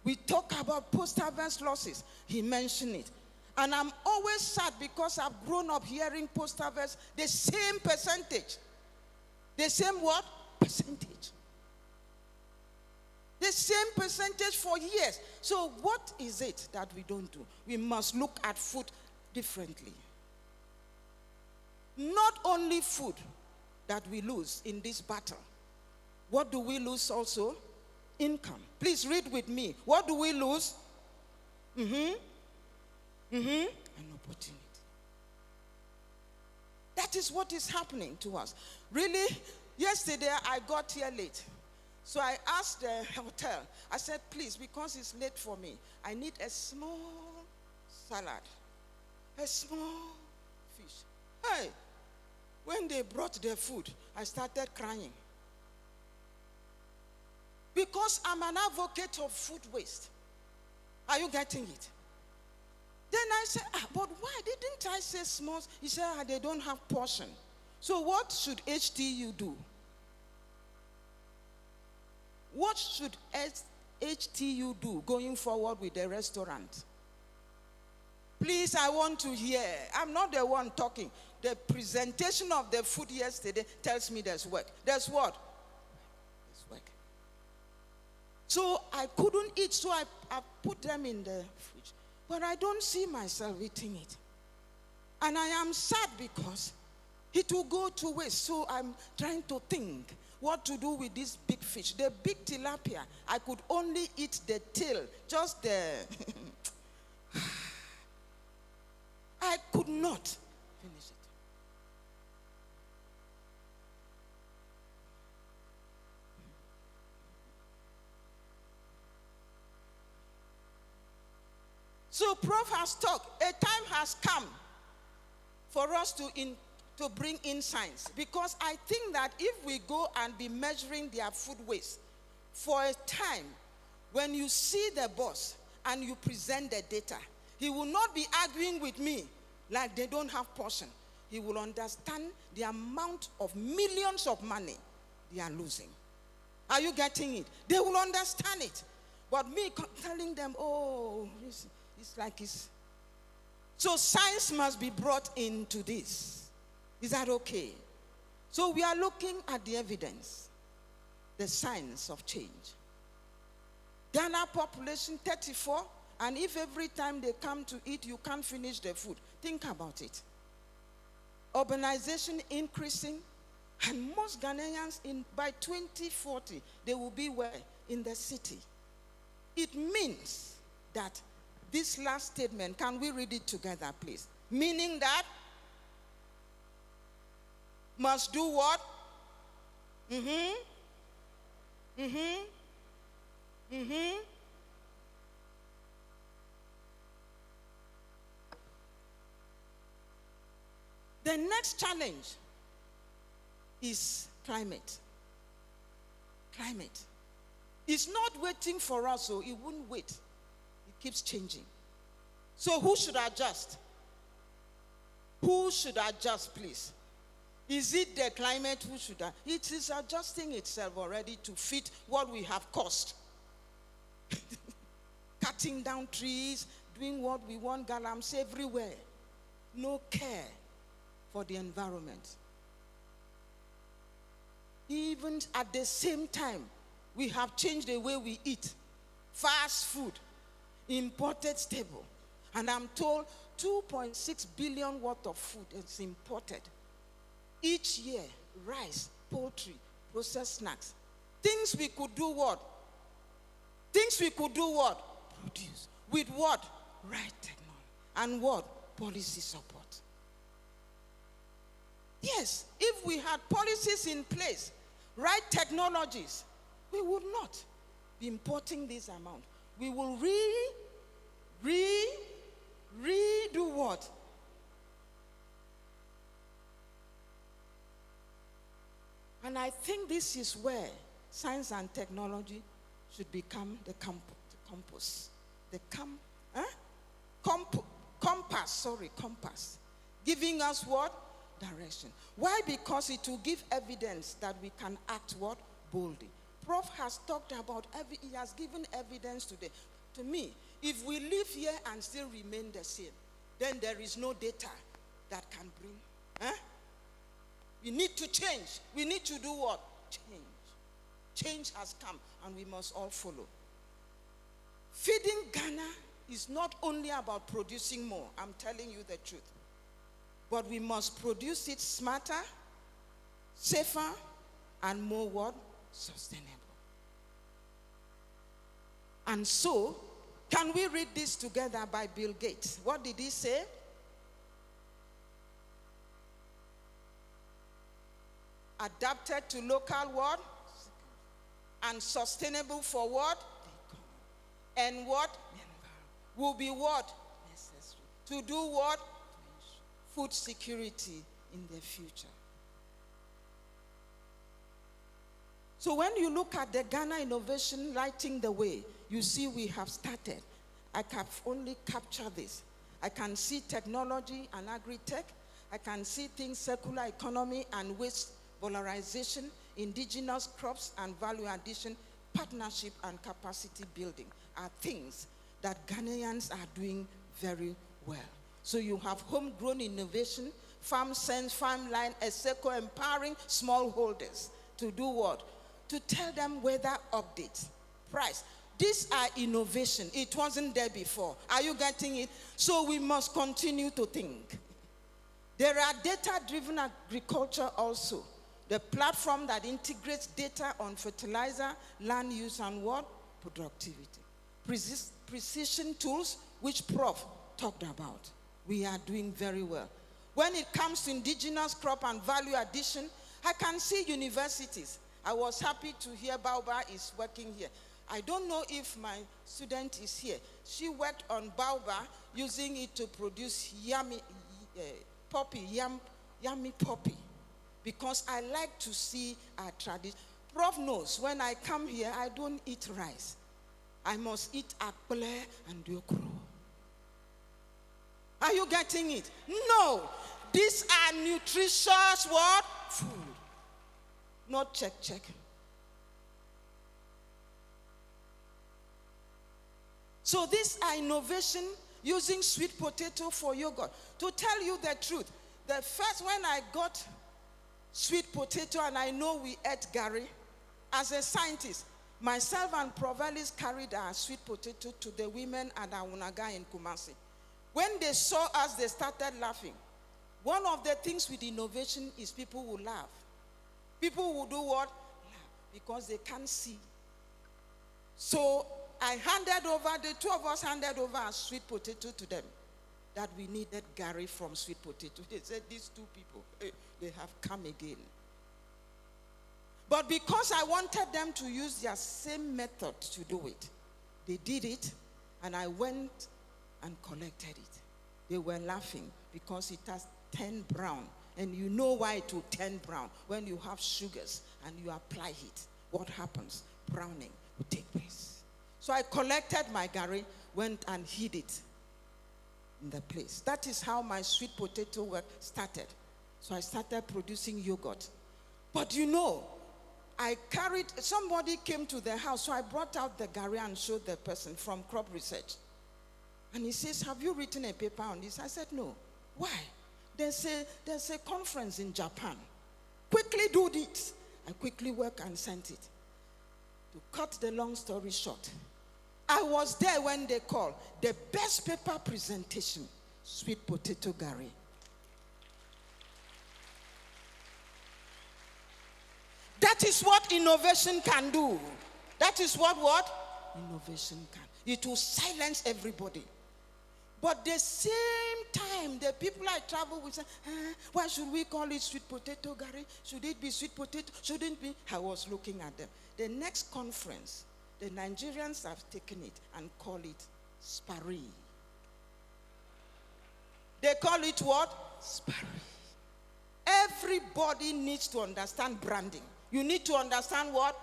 We talk about post-harvest losses. He mentioned it. And I'm always sad because I've grown up hearing post-harvest, the same percentage. The same what? Percentage. The same percentage for years. So what is it that we don't do? We must look at food differently. Not only food that we lose in this battle. What do we lose also? Income. Please read with me. What do we lose? An opportunity. That is what is happening to us. Really, yesterday I got here late. So I asked the hotel, I said, please, because it's late for me, I need a small salad, a small fish. Hey, when they brought their food, I started crying. Because I'm an advocate of food waste. Are you getting it? Then I said, but why didn't I say small? He said, they don't have portion. So what should HTU do? What should HTU do going forward with the restaurant? Please, I want to hear. I'm not the one talking. The presentation of the food yesterday tells me there's work. There's what? There's work. So I couldn't eat, so I put them in the fridge. But I don't see myself eating it. And I am sad because it will go to waste. So I'm trying to think what to do with this big fish. The big tilapia, I could only eat the tail, just the... I could not finish it. So Prof has talked. A time has come for us to bring in science. Because I think that if we go and be measuring their food waste, for a time, when you see the boss and you present the data, he will not be arguing with me like they don't have portion. He will understand the amount of millions of money they are losing. Are you getting it? They will understand it. But me telling them, oh, it's like it's... So science must be brought into this. Is that okay? So we are looking at the evidence, the science of change. Ghana population 34, and if every time they come to eat, you can't finish the food, think about it. Urbanization increasing, and most Ghanaians by 2040, they will be where? In the city. It means that this last statement, can we read it together, please? Meaning that must do what? The next challenge is climate. Climate. It's not waiting for us, so it wouldn't wait. It keeps changing. So who should adjust? Who should adjust, please? Is it the climate who should adjust? It is adjusting itself already to fit what we have caused. Cutting down trees, doing what we want, galams everywhere. No care for the environment. Even at the same time, we have changed the way we eat. Fast food, imported staple. And I'm told 2.6 billion worth of food is imported. Each year, rice, poultry, processed snacks. Things we could do what? Things we could do what? Produce. With what? Right technology. And what? Policy support. Yes, if we had policies in place, right technologies, we would not be importing this amount. We will redo what? And I think this is where science and technology should become the compass. Compass. Giving us what? Direction. Why? Because it will give evidence that we can act what? Boldly. Prof has talked about, he has given evidence today. To me, if we live here and still remain the same, then there is no data that can bring. We need to change. We need to do what? Change. Change has come and we must all follow. Feeding Ghana is not only about producing more, I'm telling you the truth. But we must produce it smarter, safer, and more what? Sustainable. And so, can we read this together by Bill Gates? What did he say? Adapted to local what? And sustainable for what? And what? Will be what? Necessary. To do what? Food security in the future. So when you look at the Ghana innovation lighting the way, you see we have started. I can only capture this. I can see technology and agri-tech. I can see things circular economy and waste valorization, indigenous crops and value addition, partnership and capacity building are things that Ghanaians are doing very well. So you have homegrown innovation, farm sense, farmline, ESECO, empowering smallholders to do what? To tell them weather updates, price. These are innovation. It wasn't there before. Are you getting it? So we must continue to think. There are data-driven agriculture also. The platform that integrates data on fertilizer, land use, and what? Productivity. Precision tools, which Prof talked about. We are doing very well. When it comes to indigenous crop and value addition, I can see universities. I was happy to hear Baobab is working here. I don't know if my student is here. She worked on Baobab, using it to produce yummy poppy. Because I like to see our tradition. Prof knows, when I come here, I don't eat rice. I must eat akple and diokro. Are you getting it? No. These are nutritious what? Food. Not check. So these are innovation using sweet potato for yogurt. To tell you the truth, the first when I got sweet potato and I know we ate Gary, as a scientist, myself and Provalis carried our sweet potato to the women at Awunaga in Kumasi. When they saw us, they started laughing. One of the things with innovation is people will laugh. People will do what? Laugh, because they can't see. So I handed over, the two of us handed over our sweet potato to them, that we needed Gary from sweet potato. They said, these two people, they have come again. But because I wanted them to use their same method to do it, they did it, and I went and collected it. They were laughing because it has turned brown. And you know why it will turn brown. When you have sugars and you apply heat, what happens? Browning will take place. So I collected my Gary, went and hid it in the place. That is how my sweet potato work started. So I started producing yogurt. But you know, somebody came to the house, so I brought out the Gary and showed the person from crop research. And he says, have you written a paper on this? I said, no. Why? There's a conference in Japan. Quickly do this. I quickly work and sent it. To cut the long story short, I was there when they called. The best paper presentation, sweet potato Gary. That is what innovation can do. That is what innovation can. It will silence everybody. But the same time, the people I travel with say, why should we call it sweet potato Gary? Should it be sweet potato? Shouldn't be? I was looking at them. The next conference, the Nigerians have taken it and call it Sparry. They call it what? Sparry. Everybody needs to understand branding. You need to understand what?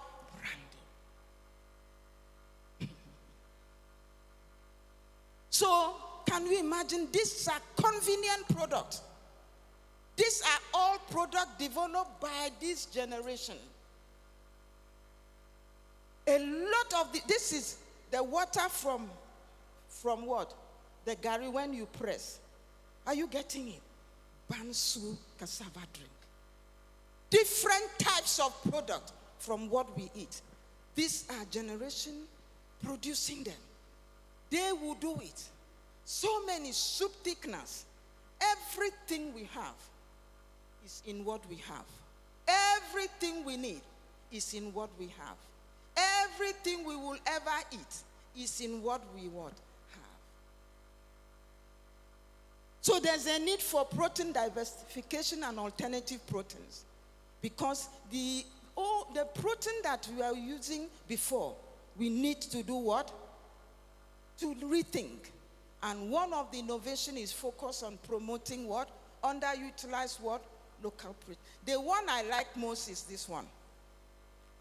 Branding. So, can you imagine? These are convenient products. These are all products developed by this generation. A lot of this is the water from what? The Gary when you press. Are you getting it? Bansu cassava drink. Different types of product from what we eat. These are generation producing them. They will do it. So many soup thickeners. Everything we have is in what we have. Everything we need is in what we have. Everything we will ever eat is in what we would have. So there's a need for protein diversification and alternative proteins. Because the protein that we are using before, we need to do what? To rethink. And one of the innovation is focused on promoting what? Underutilized what? Local protein. The one I like most is this one.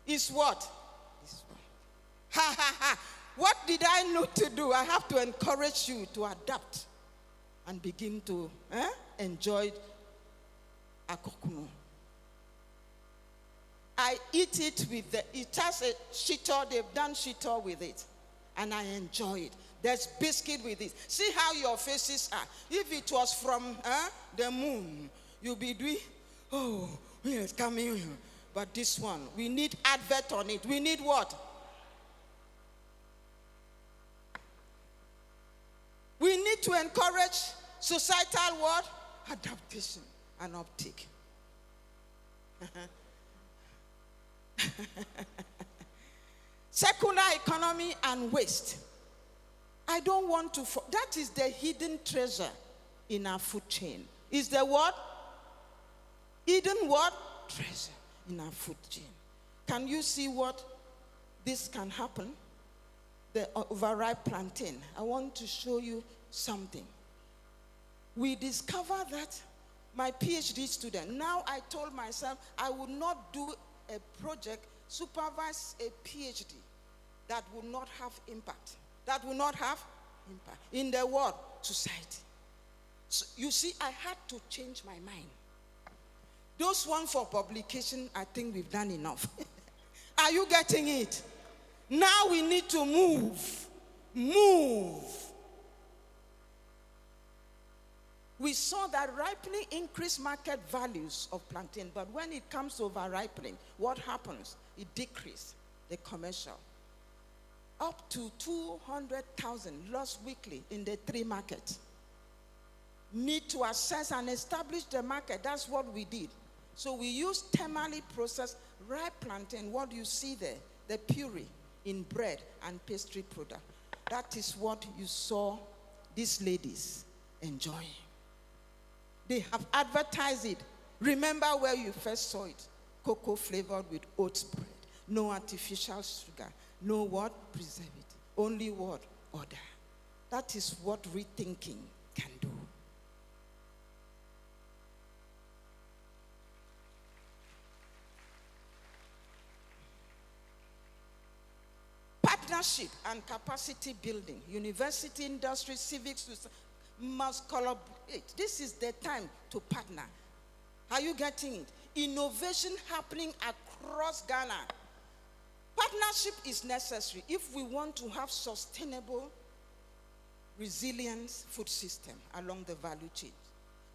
Is what? This one. Ha ha ha. What did I need to do? I have to encourage you to adapt and begin to enjoy akokuno. I eat it with it has a shito, they've done shito with it. And I enjoy it. There's biscuit with it. See how your faces are. If it was from the moon, you'll be doing, oh, it's coming. But this one, we need advert on it. We need what? We need to encourage societal what? Adaptation and uptake. Secular economy and waste. I don't want to, that is the hidden treasure in our food chain. Is the what? Hidden what? Treasure in our food chain. Can you see what this can happen? The overripe plantain. I want to show you something. We discovered that my PhD student, now I told myself I would not do a project, supervise a PhD that would not have impact. That will not have impact in the world, society. So you see, I had to change my mind. Those ones for publication, I think we've done enough. Are you getting it? Now we need to move. Move. We saw that ripening increased market values of plantain, but when it comes to over-ripening, what happens? It decreases the commercial. Up to 200,000 lost weekly in the 3 markets. Need to assess and establish the market. That's what we did. So we used thermally processed ripe plantain, what you see there, the puree in bread and pastry product. That is what you saw these ladies enjoying. They have advertised it. Remember where you first saw it. Cocoa flavored with oats bread. No artificial sugar. No what? Preservative. Only what? Order. That is what rethinking can do. Partnership and capacity building. University, industry, civics must collaborate. This is the time to partner. Are you getting it? Innovation happening across Ghana. Partnership is necessary if we want to have sustainable, resilient food system along the value chain.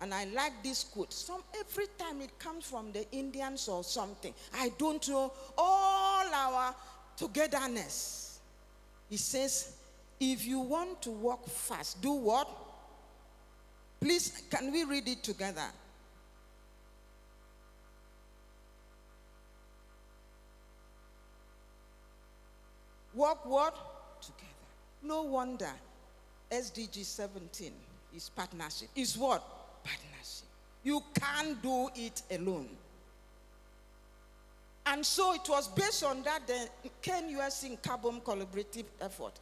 And I like this quote. Every time it comes from the Indians or something, I don't know, all our togetherness. He says, if you want to walk fast, do what? Please, can we read it together? Walk what? Together. No wonder SDG 17 is partnership. Is what? Partnership. You can't do it alone. And so it was based on that the KNUST in Carbon Collaborative Effort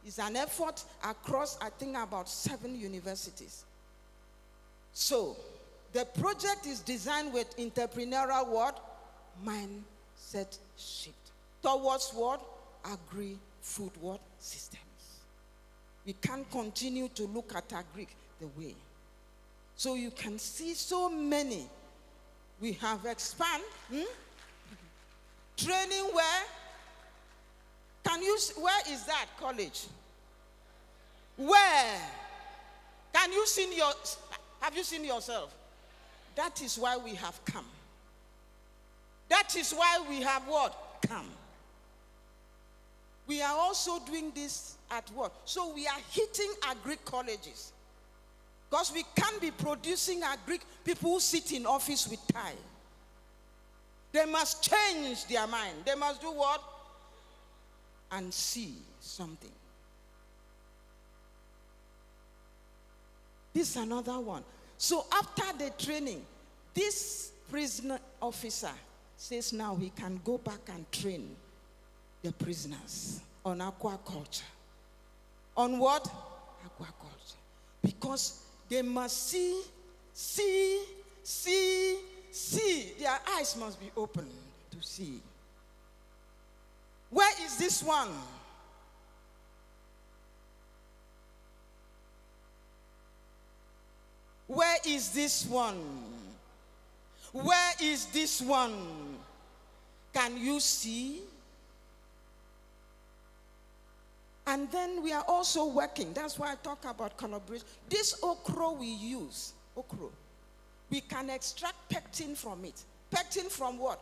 is an effort across, I think, about 7 universities. So the project is designed with entrepreneurial what? Mindset shift. Towards what? Agri-food what? Systems. We can't continue to look at agri the way. So you can see so many. We have expanded. Training where? Where is that college? Where? Have you seen yourself? That is why we have come. That is why we have what? Come. We are also doing this at work. So we are hitting agri colleges. Because we can't be producing agri people who sit in office with tie. They must change their mind. They must do what? And see something. This is another one. So after the training, this prisoner officer says now he can go back and train the prisoners on aquaculture. On what? Aquaculture. Because they must see. Their eyes must be open to see. Where is this one? Where is this one? Where is this one? Can you see? And then we are also working. That's why I talk about collaboration. This okra we use, we can extract pectin from it. Pectin from what?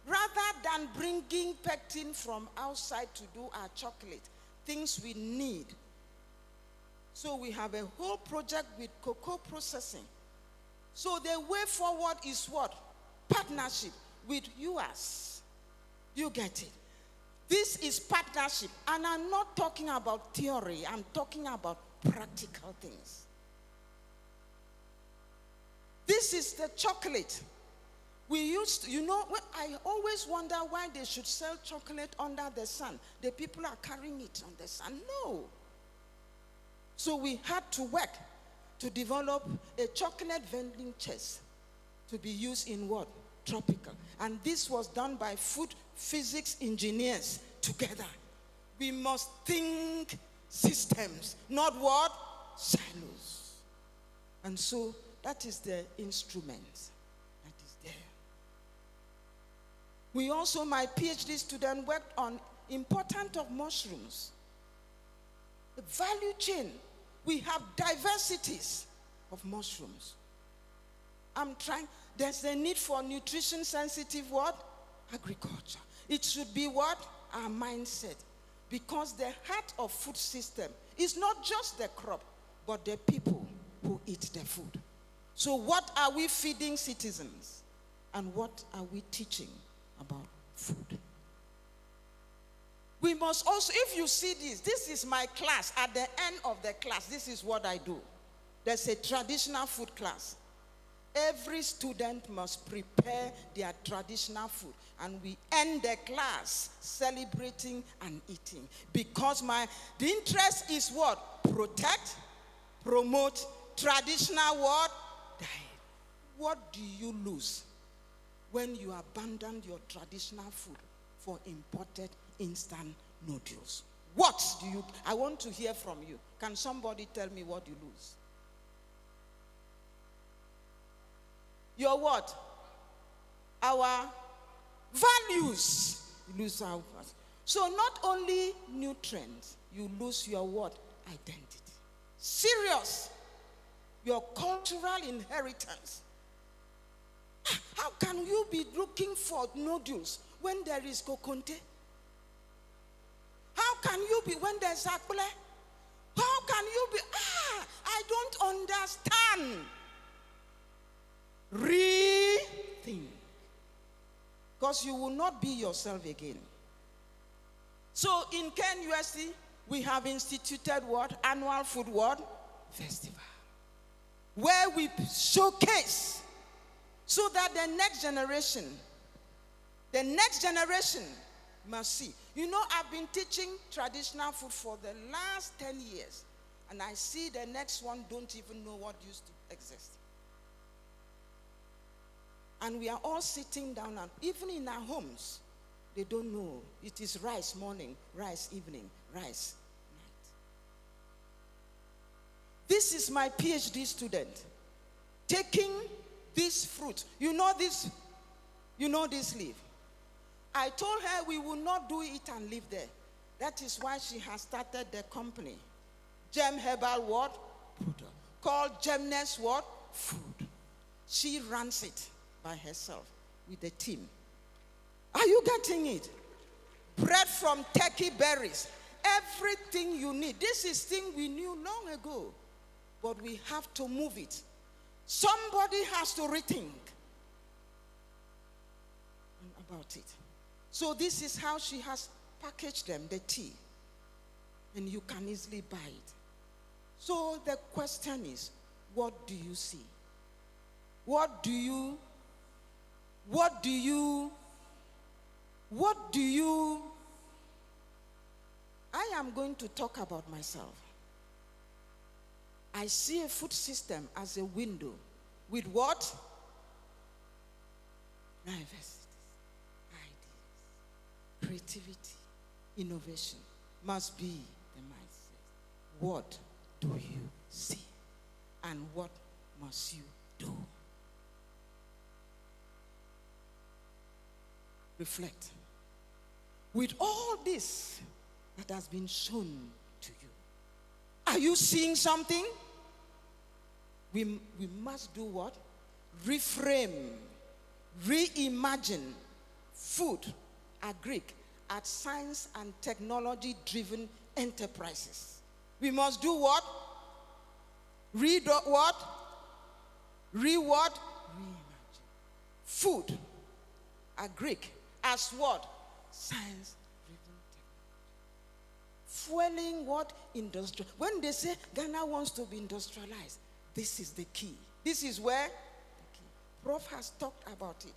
Rather than bringing pectin from outside to do our chocolate, things we need. So we have a whole project with cocoa processing. So the way forward is what? Partnership with US. You get it? This is partnership. And I'm not talking about theory. I'm talking about practical things. This is the chocolate. We used to, I always wonder why they should sell chocolate under the sun. The people are carrying it on the sun. No. So we had to work to develop a chocolate vending chest to be used in what? Tropical. And this was done by food physics engineers together. We must think systems, not what? Silos. And so that is the instrument that is there. We also, my PhD student worked on importance of mushrooms. The value chain. We have diversities of mushrooms. There's a need for nutrition sensitive what? Agriculture. It should be what? Our mindset. Because the heart of food system is not just the crop, but the people who eat the food. So what are we feeding citizens? And what are we teaching about food? We must also, if you see this is my class. At the end of the class, this is what I do. There's a traditional food class. Every student must prepare their traditional food. And we end the class celebrating and eating. Because the interest is what? Protect, promote traditional what? Diet. What do you lose when you abandon your traditional food for imported instant noodles? I want to hear from you. Can somebody tell me what you lose? Your what? Our values. You lose our values. So not only nutrients, you lose your what? Identity. Serious. Your cultural inheritance. How can you be looking for noodles when there is kokonte? How can you be when there's akple? How can you be? I don't understand. Rethink. Because you will not be yourself again. So in Ken USC, we have instituted what? Annual Food what? Festival. Where we showcase so that the next generation must see. I've been teaching traditional food for the last 10 years. And I see the next one don't even know what used to exist. And we are all sitting down, and even in our homes, they don't know. It is rice morning, rice evening, rice night. This is my PhD student taking this fruit. You know this leaf. I told her we will not do it and live there. That is why she has started the company. Gem Herbal what? Product. Called Gemness what? Food. She runs it by herself with the team. Are you getting it? Bread from turkey berries. Everything you need. This is thing we knew long ago. But we have to move it. Somebody has to rethink about it. So this is how she has packaged them, the tea. And you can easily buy it. So the question is, what do you see? I am going to talk about myself. I see a food system as a window with what? Diversity, ideas, creativity, innovation must be the mindset. What do you see? And what must you do? reflect. With all this that has been shown to you, are you seeing something? We must do what? Reframe, reimagine food, agric, as science and technology-driven enterprises. We must do what? What? Reimagine. Food, agric, as what? Science-driven technology. Fueling what? Industrial. When they say Ghana wants to be industrialized, this is the key. This is where the key. Prof has talked about it.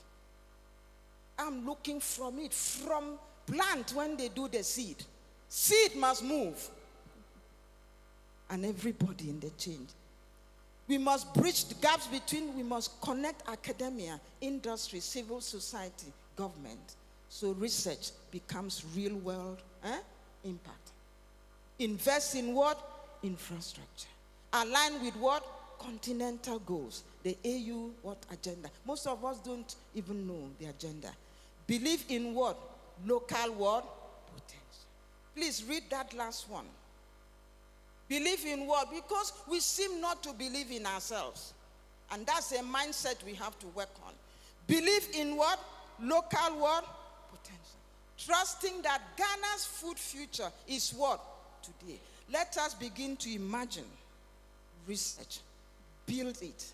I'm looking from it, from plant when they do the seed. Seed must move. And everybody in the change. We must bridge the gaps between, we must connect academia, industry, civil society, government, so research becomes real world impact. Invest in what? Infrastructure. Align with what? Continental goals. The AU what agenda? Most of us don't even know the agenda. Believe in what? Local what? Potential. Please read that last one. Believe in what? Because we seem not to believe in ourselves. And that's a mindset we have to work on. Believe in what? Local what? Potential. Trusting that Ghana's food future is what? Today. Let us begin to imagine, research, build it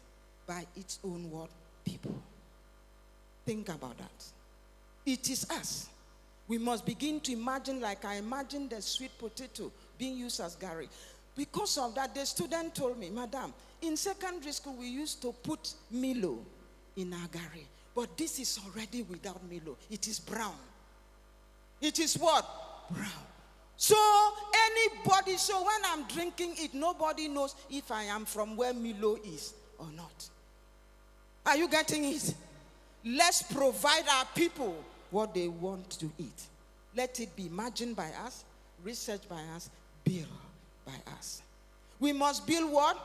by its own what? People. Think about that. It is us. We must begin to imagine, like I imagined the sweet potato being used as gari. Because of that, the student told me, Madam, in secondary school, we used to put Milo in our gari. But this is already without Milo. It is brown. It is what? Brown. So anybody, so when I'm drinking it, nobody knows if I am from where Milo is or not. Are you getting it? Let's provide our people what they want to eat. Let it be imagined by us, researched by us, built by us. We must build what?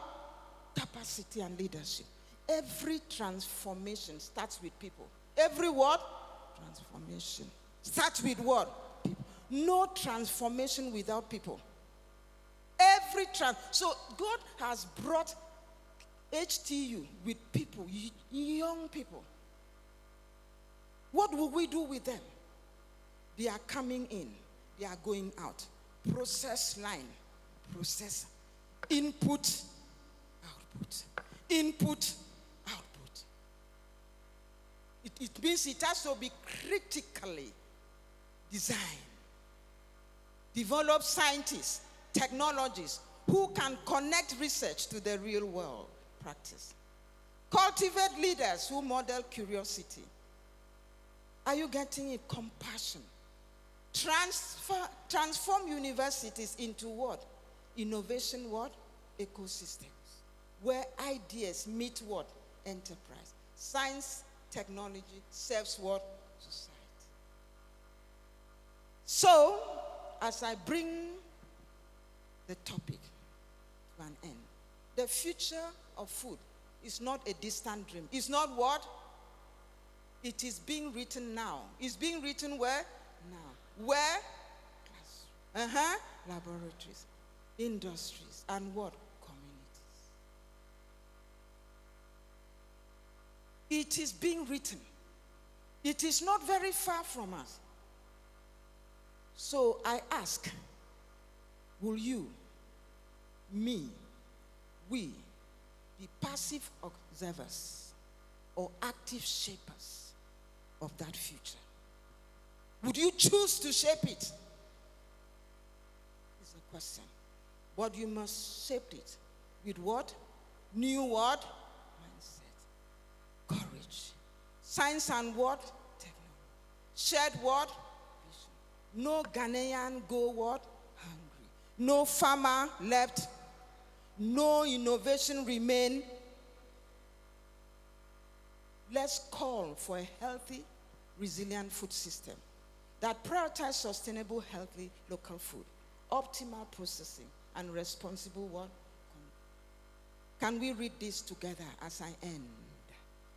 Capacity and leadership. Every transformation starts with people. Every what? Transformation starts with what? People. No transformation without people. So God has brought HTU with people, young people. What will we do with them? They are coming in. They are going out. Process line. Process. Input, output. Input, output. It means it has to be critically designed. Develop scientists, technologies who can connect research to the real world practice. Cultivate leaders who model curiosity. Are you getting it? Compassion. Transform universities into what? Innovation what? Ecosystems. Where ideas meet what? Enterprise. Science, technology serves what? Society. So, as I bring the topic to an end, the future of food is not a distant dream. It's not what? It is being written now. It's being written where? Now. Where? Classrooms. Laboratories, industries, and what? Communities. It is being written. It is not very far from us. So I ask, will you, me, we be passive observers or active shapers of that future? Would you choose to shape it? Is the question. But you must shape it with what? New what? Mindset. Courage. Science and what? Technology. Shared what? Vision. No Ghanaian go what? Hungry. No farmer left. No innovation remain. Let's call for a healthy, resilient food system that prioritizes sustainable, healthy, local food, optimal processing, and responsible what? Can we read this together as I end?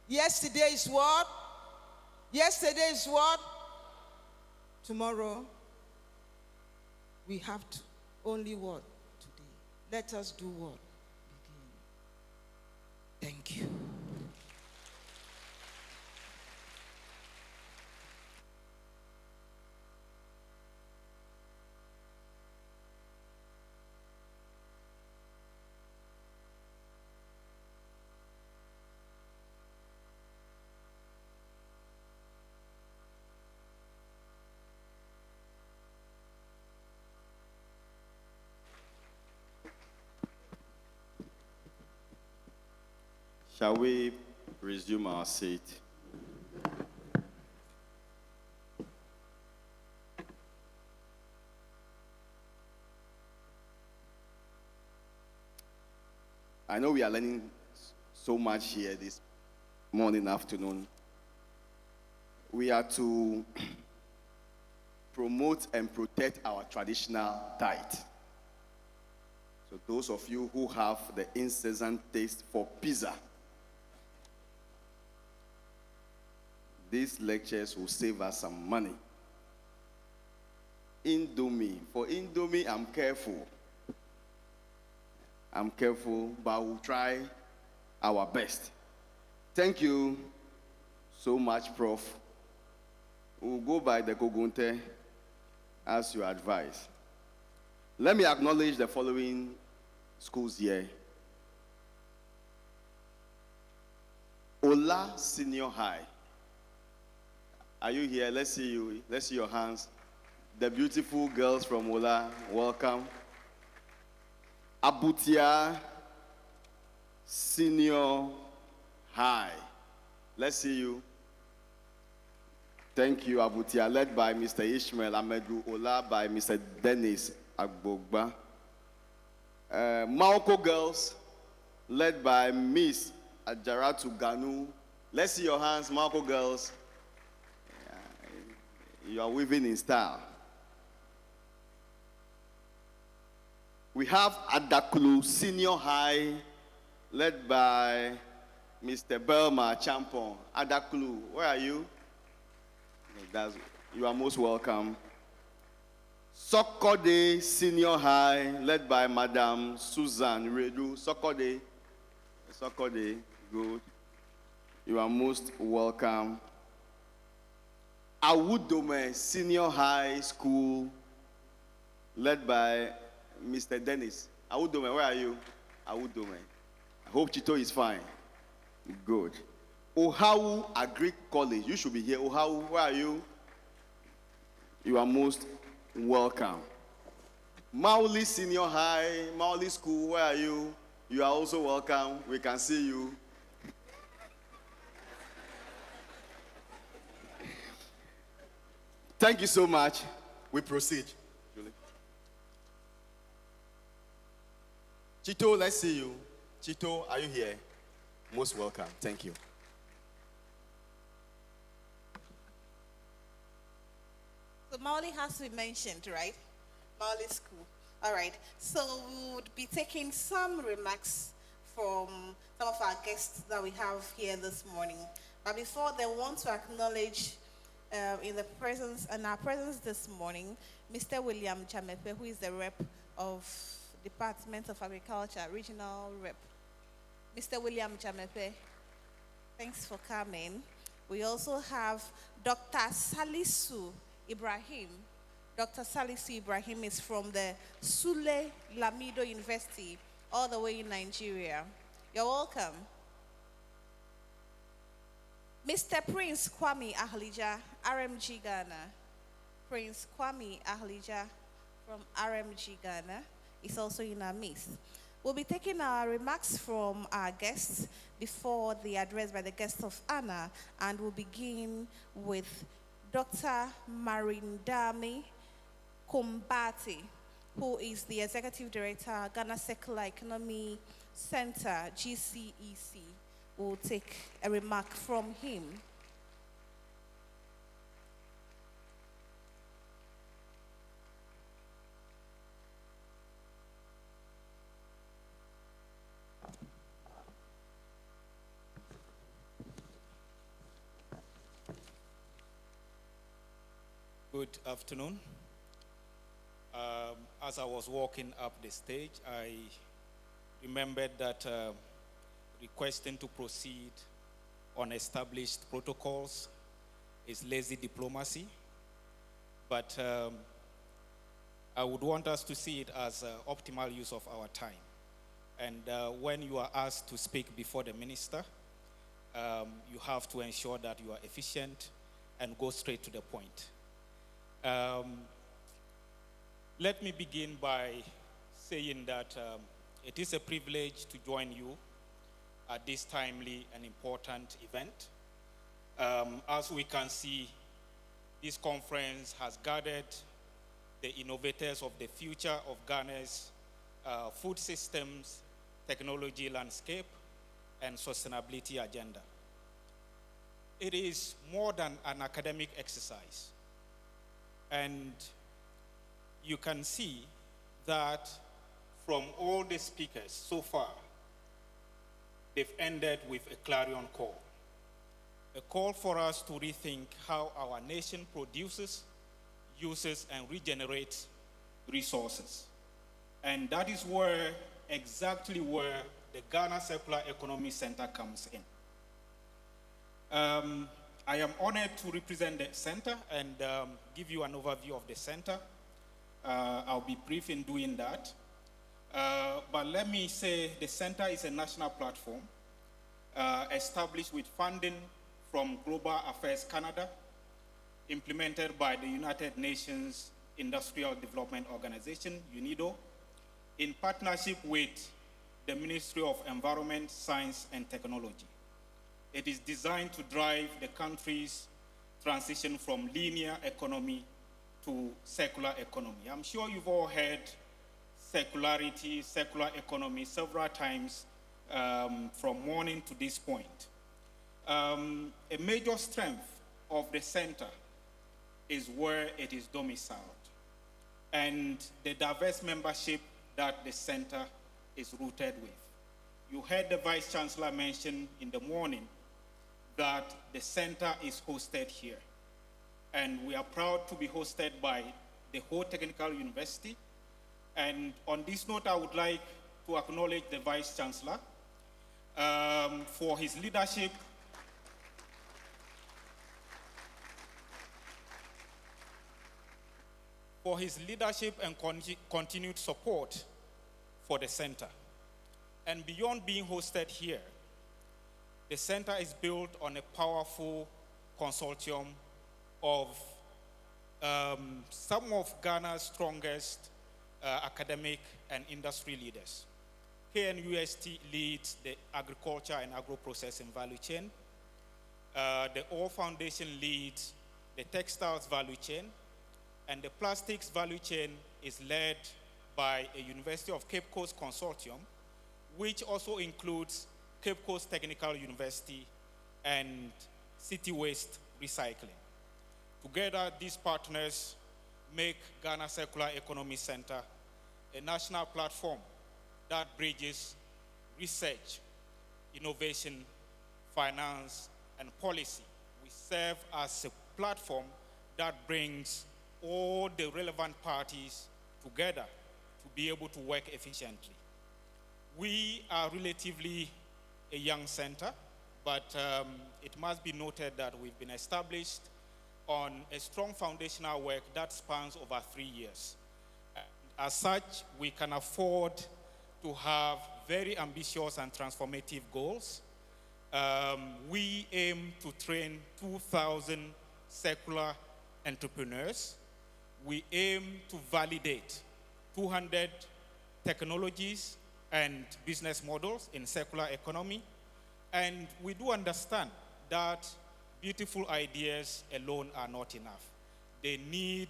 Yesterday is what? Yesterday is what? Tomorrow, we have to only what? Today. Let us do what? Begin. Thank you. Shall we resume our seat? I know we are learning so much here this morning, afternoon. We are to promote and protect our traditional diet. So those of you who have the incessant taste for pizza, these lectures will save us some money. Indomie. For Indomie, I'm careful. But we'll try our best. Thank you so much, Prof. We'll go by the Kogunte as you advise. Let me acknowledge the following schools here. Ola Senior High. Are you here? Let's see you. Let's see your hands. The beautiful girls from Ola, welcome. Abutia Senior High. Let's see you. Thank you, Abutia, led by Mr. Ishmael Amedu. Ola by Mr. Dennis Agbogba. Maoko girls, led by Miss Ajaratu Ganu. Let's see your hands, Maoko girls. You are weaving in style. We have Adakulu Senior High, led by Mr. Belma Champon. Adakulu, where are you? You are most welcome. Sokode Senior High, led by Madam Susan Redu. Sokode, good. You are most welcome. Awudome Senior High School, led by Mr. Dennis. Awudome, where are you? Awudome. I hope Chito is fine. Good. Ohawu Agri College, you should be here. Ohawu, where are you? You are most welcome. Mauli Senior High, Mauli School, where are you? You are also welcome. We can see you. Thank you so much. We proceed. Julie. Chito, let's see you. Chito, are you here? Most welcome. Thank you. So Mauli has to be mentioned, right? Mauli School. All right. So we would be taking some remarks from some of our guests that we have here this morning. But before they want to acknowledge in our presence this morning, Mr. William Chamepe, who is the rep of Department of Agriculture, Regional Rep. Mr. William Chamepe, thanks for coming. We also have Dr. Salisu Ibrahim. Dr. Salisu Ibrahim is from the Sule Lamido University, all the way in Nigeria. You're welcome. Mr. Prince Kwame Ahlija, RMG Ghana. Prince Kwame Ahlija from RMG Ghana is also in our midst. We'll be taking our remarks from our guests before the address by the guests of honor, and we'll begin with Dr. Marindami Kumbati, who is the Executive Director, Ghana Secular Economy Center, GCEC. We'll take a remark from him. Good afternoon. As I was walking up the stage, I remembered that requesting to proceed on established protocols is lazy diplomacy, but I would want us to see it as optimal use of our time. And when you are asked to speak before the minister, you have to ensure that you are efficient and go straight to the point. Let me begin by saying that it is a privilege to join you at this timely and important event. As we can see, this conference has gathered the innovators of the future of Ghana's food systems, technology landscape, and sustainability agenda. It is more than an academic exercise. And you can see that from all the speakers so far, they've ended with a clarion call. A call for us to rethink how our nation produces, uses, and regenerates resources. And that is exactly where the Ghana Circular Economy Center comes in. I am honored to represent the center and give you an overview of the center. I'll be brief in doing that. But let me say the center is a national platform established with funding from Global Affairs Canada, implemented by the United Nations Industrial Development Organization, UNIDO, in partnership with the Ministry of Environment, Science, and Technology. It is designed to drive the country's transition from linear economy to circular economy. I'm sure you've all heard circularity, circular economy several times from morning to this point. A major strength of the center is where it is domiciled and the diverse membership that the center is rooted with. You heard the Vice Chancellor mention in the morning that the center is hosted here. And we are proud to be hosted by the whole Technical University. And on this note, I would like to acknowledge the Vice Chancellor for his leadership and continued support for the center. And beyond being hosted here, the center is built on a powerful consortium of some of Ghana's strongest academic and industry leaders. KNUST leads the agriculture and agro-processing value chain. The Oil Foundation leads the textiles value chain. And the plastics value chain is led by a University of Cape Coast consortium, which also includes Cape Coast Technical University and City Waste Recycling. Together, these partners make Ghana Circular Economy Center a national platform that bridges research, innovation, finance, and policy. We serve as a platform that brings all the relevant parties together to be able to work efficiently. We are relatively a young center, but it must be noted that we've been established on a strong foundational work that spans over 3 years. And as such, we can afford to have very ambitious and transformative goals. We aim to train 2,000 circular entrepreneurs. We aim to validate 200 technologies and business models in circular economy. And we do understand that beautiful ideas alone are not enough. They need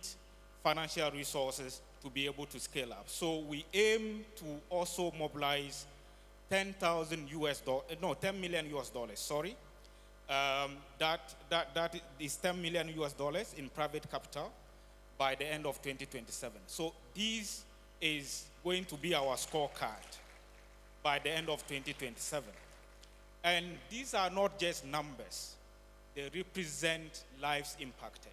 financial resources to be able to scale up. So we aim to also mobilize $10 million US dollars, sorry. That is $10 million US dollars in private capital by the end of 2027. So this is going to be our scorecard by the end of 2027. And these are not just numbers. They represent lives impacted.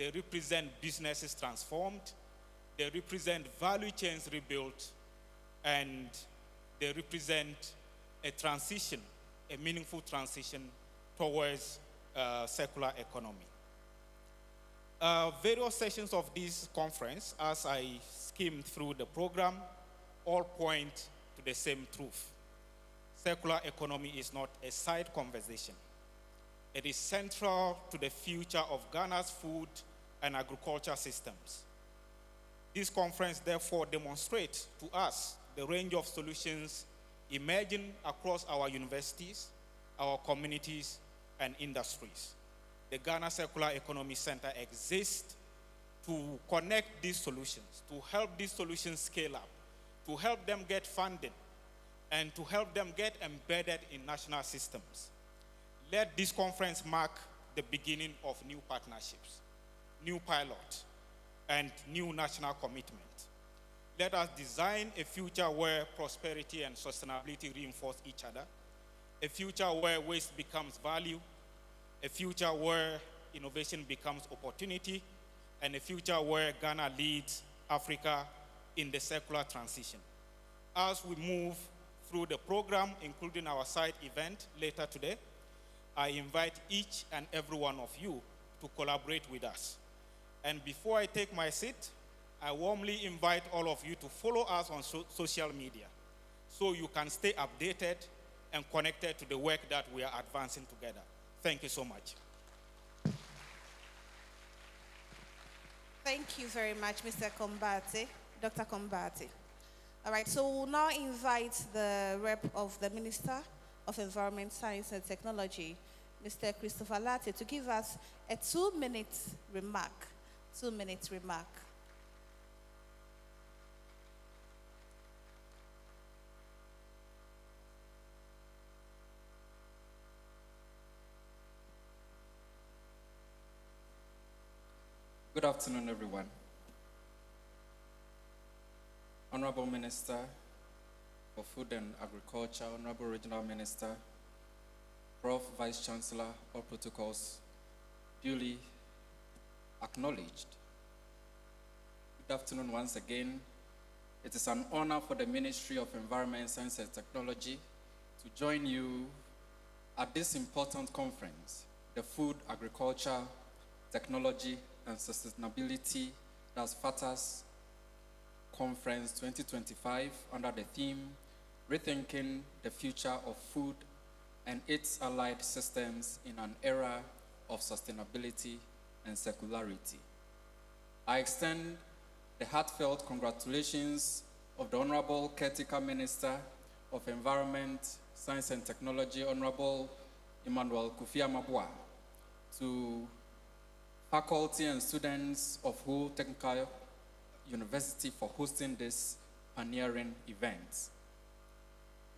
they represent businesses transformed, they represent value chains rebuilt, and they represent a transition, a meaningful transition towards circular economy. Various sessions of this conference, as I skimmed through the program, all point to the same truth. Circular economy is not a side conversation. It is central to the future of Ghana's food and agriculture systems. This conference therefore demonstrates to us the range of solutions emerging across our universities, our communities, and industries. The Ghana Circular Economy Center exists to connect these solutions, to help these solutions scale up, to help them get funding, and to help them get embedded in national systems. Let this conference mark the beginning of new partnerships, new pilots, and new national commitment. Let us design a future where prosperity and sustainability reinforce each other, a future where waste becomes value, a future where innovation becomes opportunity, and a future where Ghana leads Africa in the circular transition. As we move through the program, including our side event later today, I invite each and every one of you to collaborate with us. And before I take my seat, I warmly invite all of you to follow us on social media so you can stay updated and connected to the work that we are advancing together. Thank you so much. Thank you very much, Mr. Kombate, Dr. Kombate. All right, so we'll now invite the rep of the Minister of Environment, Science and Technology, Mr. Christopher Latte, to give us a 2-minute remark. 2-minute remark. Good afternoon, everyone. Honorable Minister for Food and Agriculture, Honorable Regional Minister, Prof. Vice Chancellor, all protocols duly acknowledged. Good afternoon once again. It is an honor for the Ministry of Environment, Science and Technology to join you at this important conference, the Food, Agriculture, Technology and Sustainability, that's Fatas Conference 2025, under the theme, Rethinking the Future of Food and its Allied Systems in an Era of Sustainability and Circularity. I extend the heartfelt congratulations of the Honorable Caretaker Minister of Environment, Science and Technology, Honorable Emmanuel Kofi Amabua, to faculty and students of Hull Technical University for hosting this pioneering event.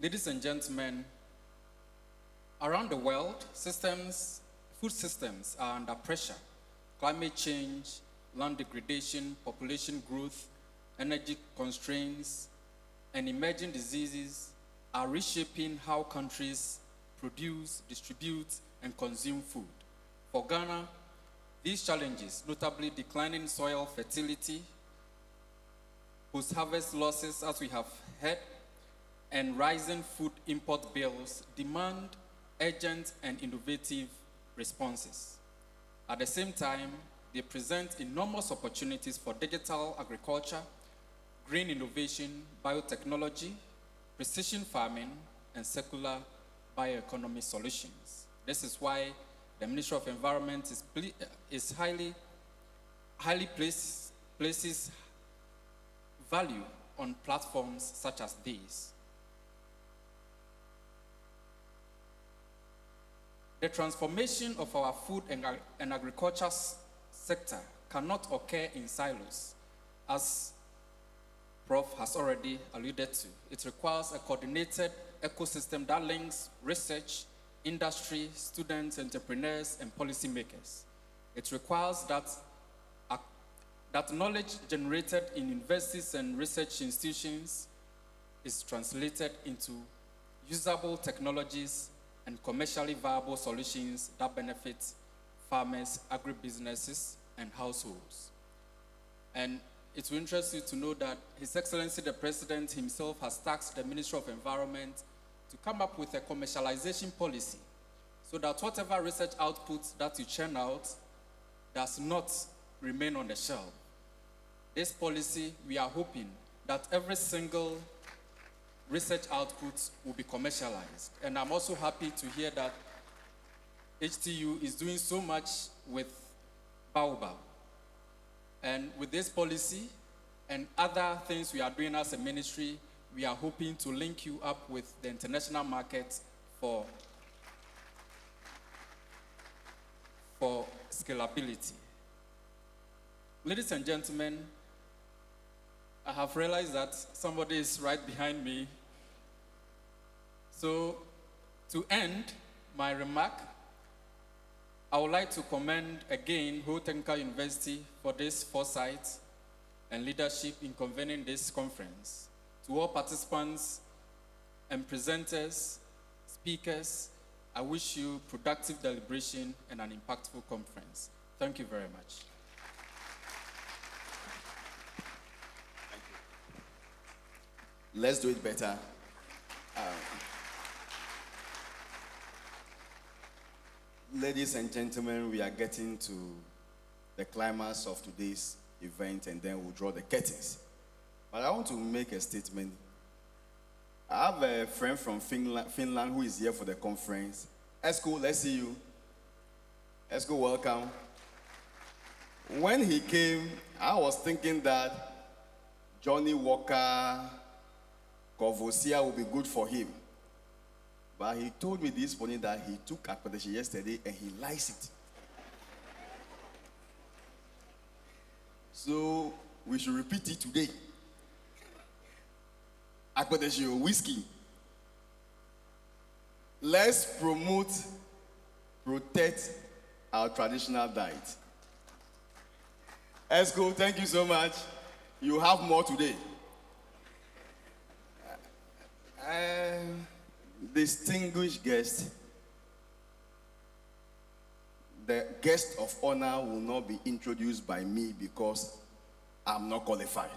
Ladies and gentlemen, around the world, food systems are under pressure. Climate change, land degradation, population growth, energy constraints, and emerging diseases are reshaping how countries produce, distribute, and consume food. For Ghana, these challenges, notably declining soil fertility, post-harvest losses, as we have heard, and rising food import bills, demand urgent and innovative responses. At the same time, they present enormous opportunities for digital agriculture, green innovation, biotechnology, precision farming, and circular bioeconomy solutions. This is why the Ministry of Environment places value on platforms such as these. The transformation of our food and agriculture sector cannot occur in silos, as Prof has already alluded to. It requires a coordinated ecosystem that links research, industry, students, entrepreneurs, and policymakers. It requires that knowledge generated in universities and research institutions is translated into usable technologies and commercially viable solutions that benefit farmers, agribusinesses, and households. And it will interest you to know that His Excellency the President himself has tasked the Ministry of Environment to come up with a commercialization policy so that whatever research output that you churn out does not remain on the shelf. This policy, we are hoping that every single research output will be commercialized. And I'm also happy to hear that HTU is doing so much with Baobab. And with this policy and other things we are doing as a ministry, we are hoping to link you up with the international market for scalability. Ladies and gentlemen, I have realized that somebody is right behind me. So, to end my remark, I would like to commend again Ho Technical University for this foresight and leadership in convening this conference. To all participants and presenters, speakers, I wish you productive deliberation and an impactful conference. Thank you very much. Let's do it better. Ladies and gentlemen, we are getting to the climax of today's event, and then we'll draw the curtains. But I want to make a statement. I have a friend from Finland who is here for the conference. Esko, let's see you. Esko, welcome. When he came, I was thinking that Johnny Walker, Kovosia would be good for him. But he told me this morning that he took akpedeshe yesterday and he likes it. So we should repeat it today. Akpedeshe whiskey. Let's protect our traditional diet. Esko, thank you so much. You have more today. Distinguished guest, the guest of honor will not be introduced by me because I'm not qualified.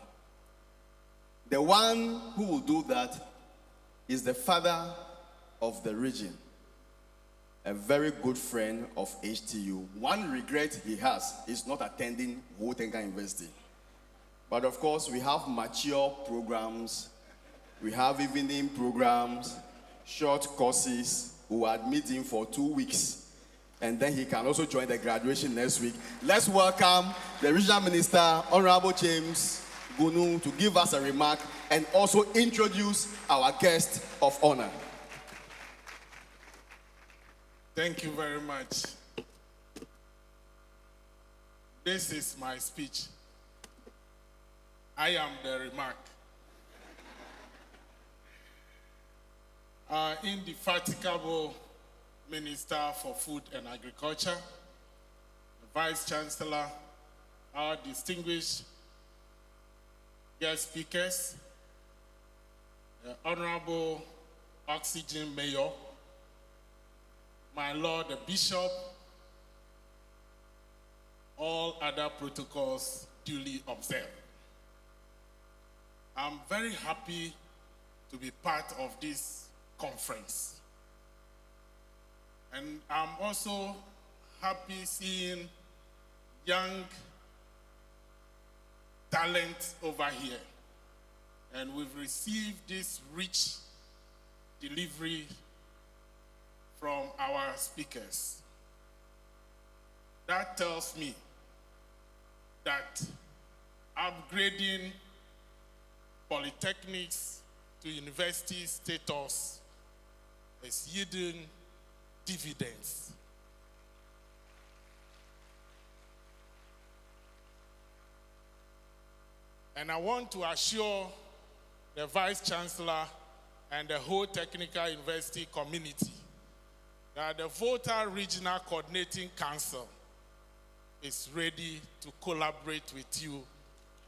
The one who will do that is the father of the region, a very good friend of HTU. One regret he has is not attending Ho Technical University. But of course, we have mature programs, we have evening programs, short courses. We will admit him for 2 weeks. And then he can also join the graduation next week. Let's welcome the Regional Minister, Honorable James Gunu, to give us a remark and also introduce our guest of honor. Thank you very much. This is my speech. I am the remark. Indefatigable Minister for Food and Agriculture, the Vice Chancellor, our distinguished guest speakers, the Honorable Oxygen Mayor, my Lord the Bishop, all other protocols duly observed. I'm very happy to be part of this conference. And I'm also happy seeing young talent over here. And we've received this rich delivery from our speakers. That tells me that upgrading polytechnics to university status is yielding dividends. And I want to assure the Vice Chancellor and the whole Technical University community that the Volta Regional Coordinating Council is ready to collaborate with you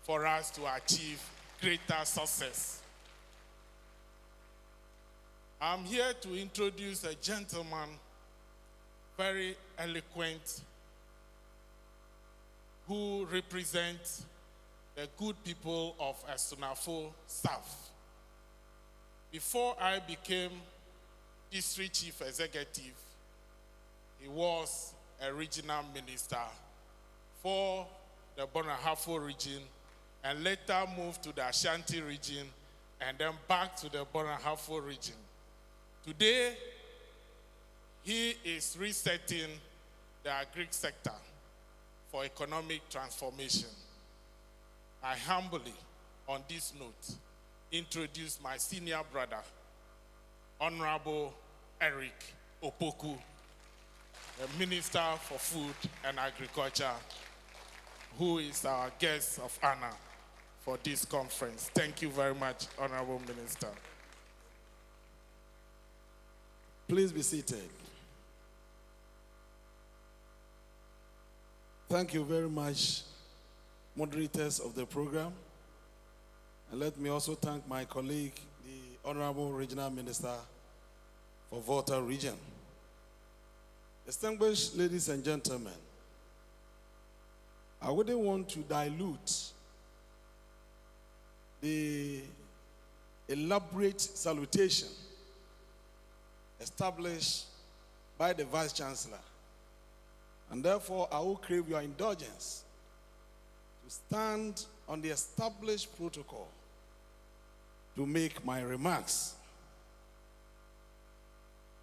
for us to achieve greater success. I'm here to introduce a gentleman, very eloquent, who represent the good people of Estunafo South. Before I became district chief executive, he was a regional minister for the Bonahafo region and later moved to the Ashanti region and then back to the Bonahafo region. Today, he is resetting the agri sector for economic transformation. I humbly, on this note, introduce my senior brother, Honorable Eric Opoku, the Minister for Food and Agriculture, who is our guest of honor for this conference. Thank you very much, Honorable Minister. Please be seated. Thank you very much, moderators of the program. And let me also thank my colleague, the Honorable Regional Minister for Volta Region. Distinguished ladies and gentlemen, I wouldn't want to dilute the elaborate salutation established by the Vice Chancellor. And therefore, I will crave your indulgence to stand on the established protocol to make my remarks.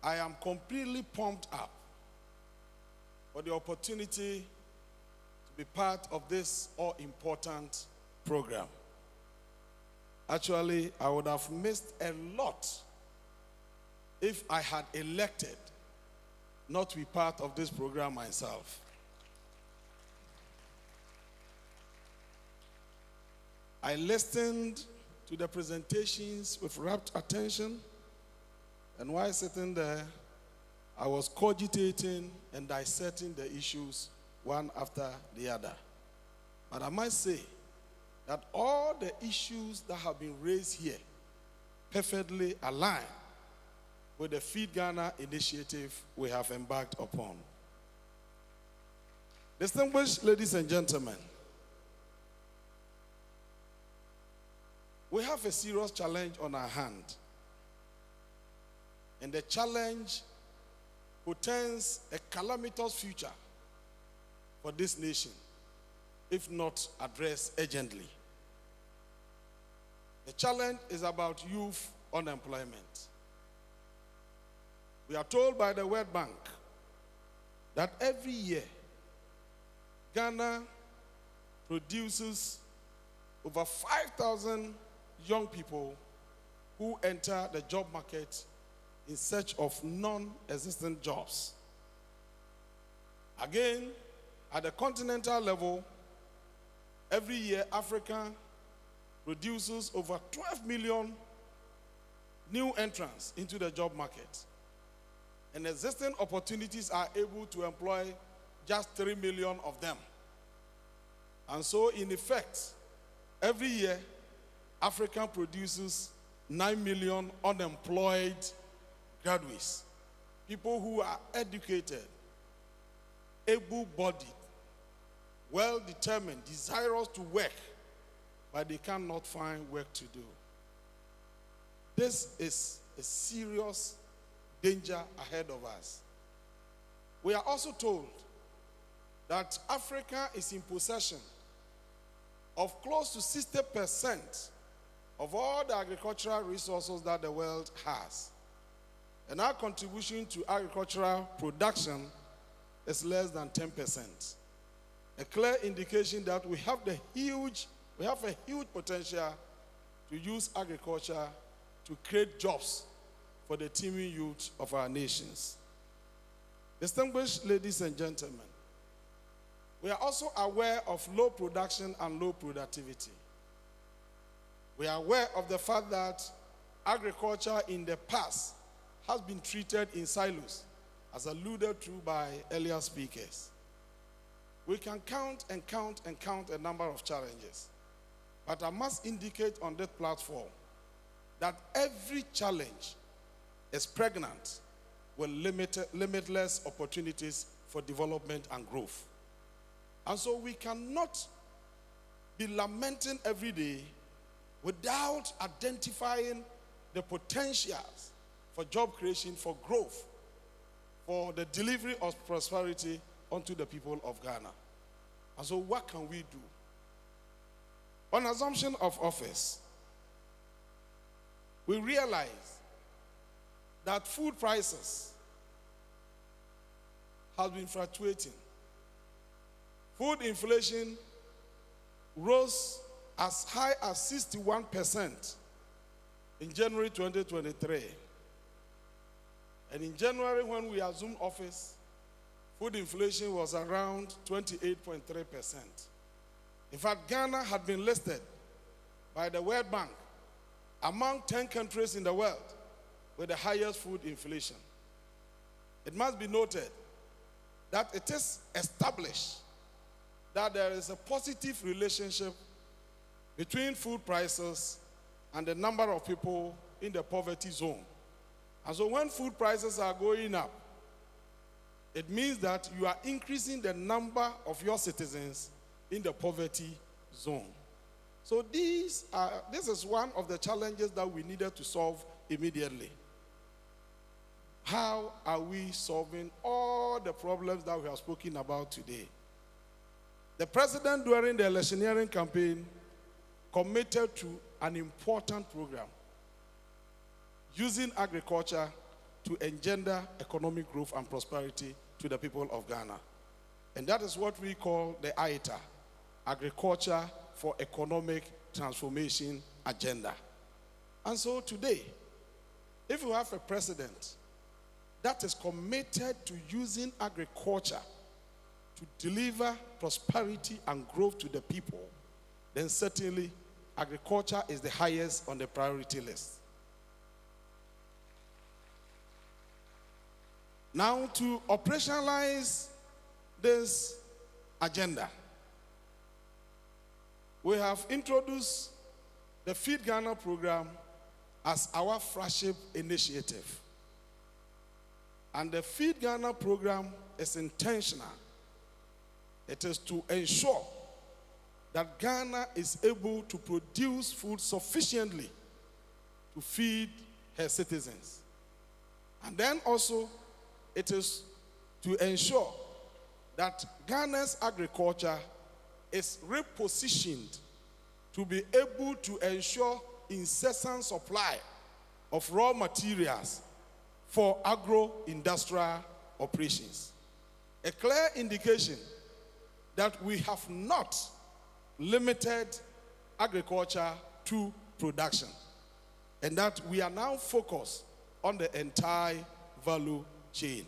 I am completely pumped up for the opportunity to be part of this all-important program. Actually, I would have missed a lot if I had elected not to be part of this program myself. I listened to the presentations with rapt attention, and while sitting there, I was cogitating and dissecting the issues one after the other. But I must say that all the issues that have been raised here perfectly align with the Feed Ghana initiative we have embarked upon. Distinguished ladies and gentlemen, we have a serious challenge on our hand. And the challenge portends a calamitous future for this nation if not addressed urgently. The challenge is about youth unemployment. We are told by the World Bank that every year Ghana produces over 5,000 young people who enter the job market in search of non-existent jobs. Again, at the continental level, every year Africa produces over 12 million new entrants into the job market. And existing opportunities are able to employ just 3 million of them. And so, in effect, every year, Africa produces 9 million unemployed graduates, people who are educated, able-bodied, well-determined, desirous to work, but they cannot find work to do. This is a serious danger ahead of us. We are also told that Africa is in possession of close to 60% of all the agricultural resources that the world has. And our contribution to agricultural production is less than 10%. A clear indication that we have a huge potential to use agriculture to create jobs for the teeming youth of our nations. Distinguished ladies and gentlemen, we are also aware of low production and low productivity. We are aware of the fact that agriculture in the past has been treated in silos, as alluded to by earlier speakers. We can count a number of challenges. But I must indicate on this platform that every challenge is pregnant with limitless opportunities for development and growth. And so we cannot be lamenting every day without identifying the potentials for job creation, for growth, for the delivery of prosperity unto the people of Ghana. And so what can we do? On assumption of office, we realize that food prices have been fluctuating. Food inflation rose as high as 61% in January 2023. And in January, when we assumed office, food inflation was around 28.3%. In fact, Ghana had been listed by the World Bank among 10 countries in the world with the highest food inflation. It must be noted that it is established that there is a positive relationship between food prices and the number of people in the poverty zone. And so when food prices are going up, it means that you are increasing the number of your citizens in the poverty zone. So this is one of the challenges that we needed to solve immediately. How are we solving all the problems that we have spoken about today? The president, during the electioneering campaign, committed to an important program using agriculture to engender economic growth and prosperity to the people of Ghana. And that is what we call the AITA, Agriculture for Economic Transformation Agenda. And so today, if you have a president that is committed to using agriculture to deliver prosperity and growth to the people, then certainly agriculture is the highest on the priority list. Now, to operationalize this agenda, we have introduced the Feed Ghana program as our flagship initiative. And the Feed Ghana program is intentional. It is to ensure that Ghana is able to produce food sufficiently to feed her citizens. And then also, it is to ensure that Ghana's agriculture is repositioned to be able to ensure incessant supply of raw materials for agro-industrial operations. A clear indication that we have not limited agriculture to production, and that we are now focused on the entire value chain.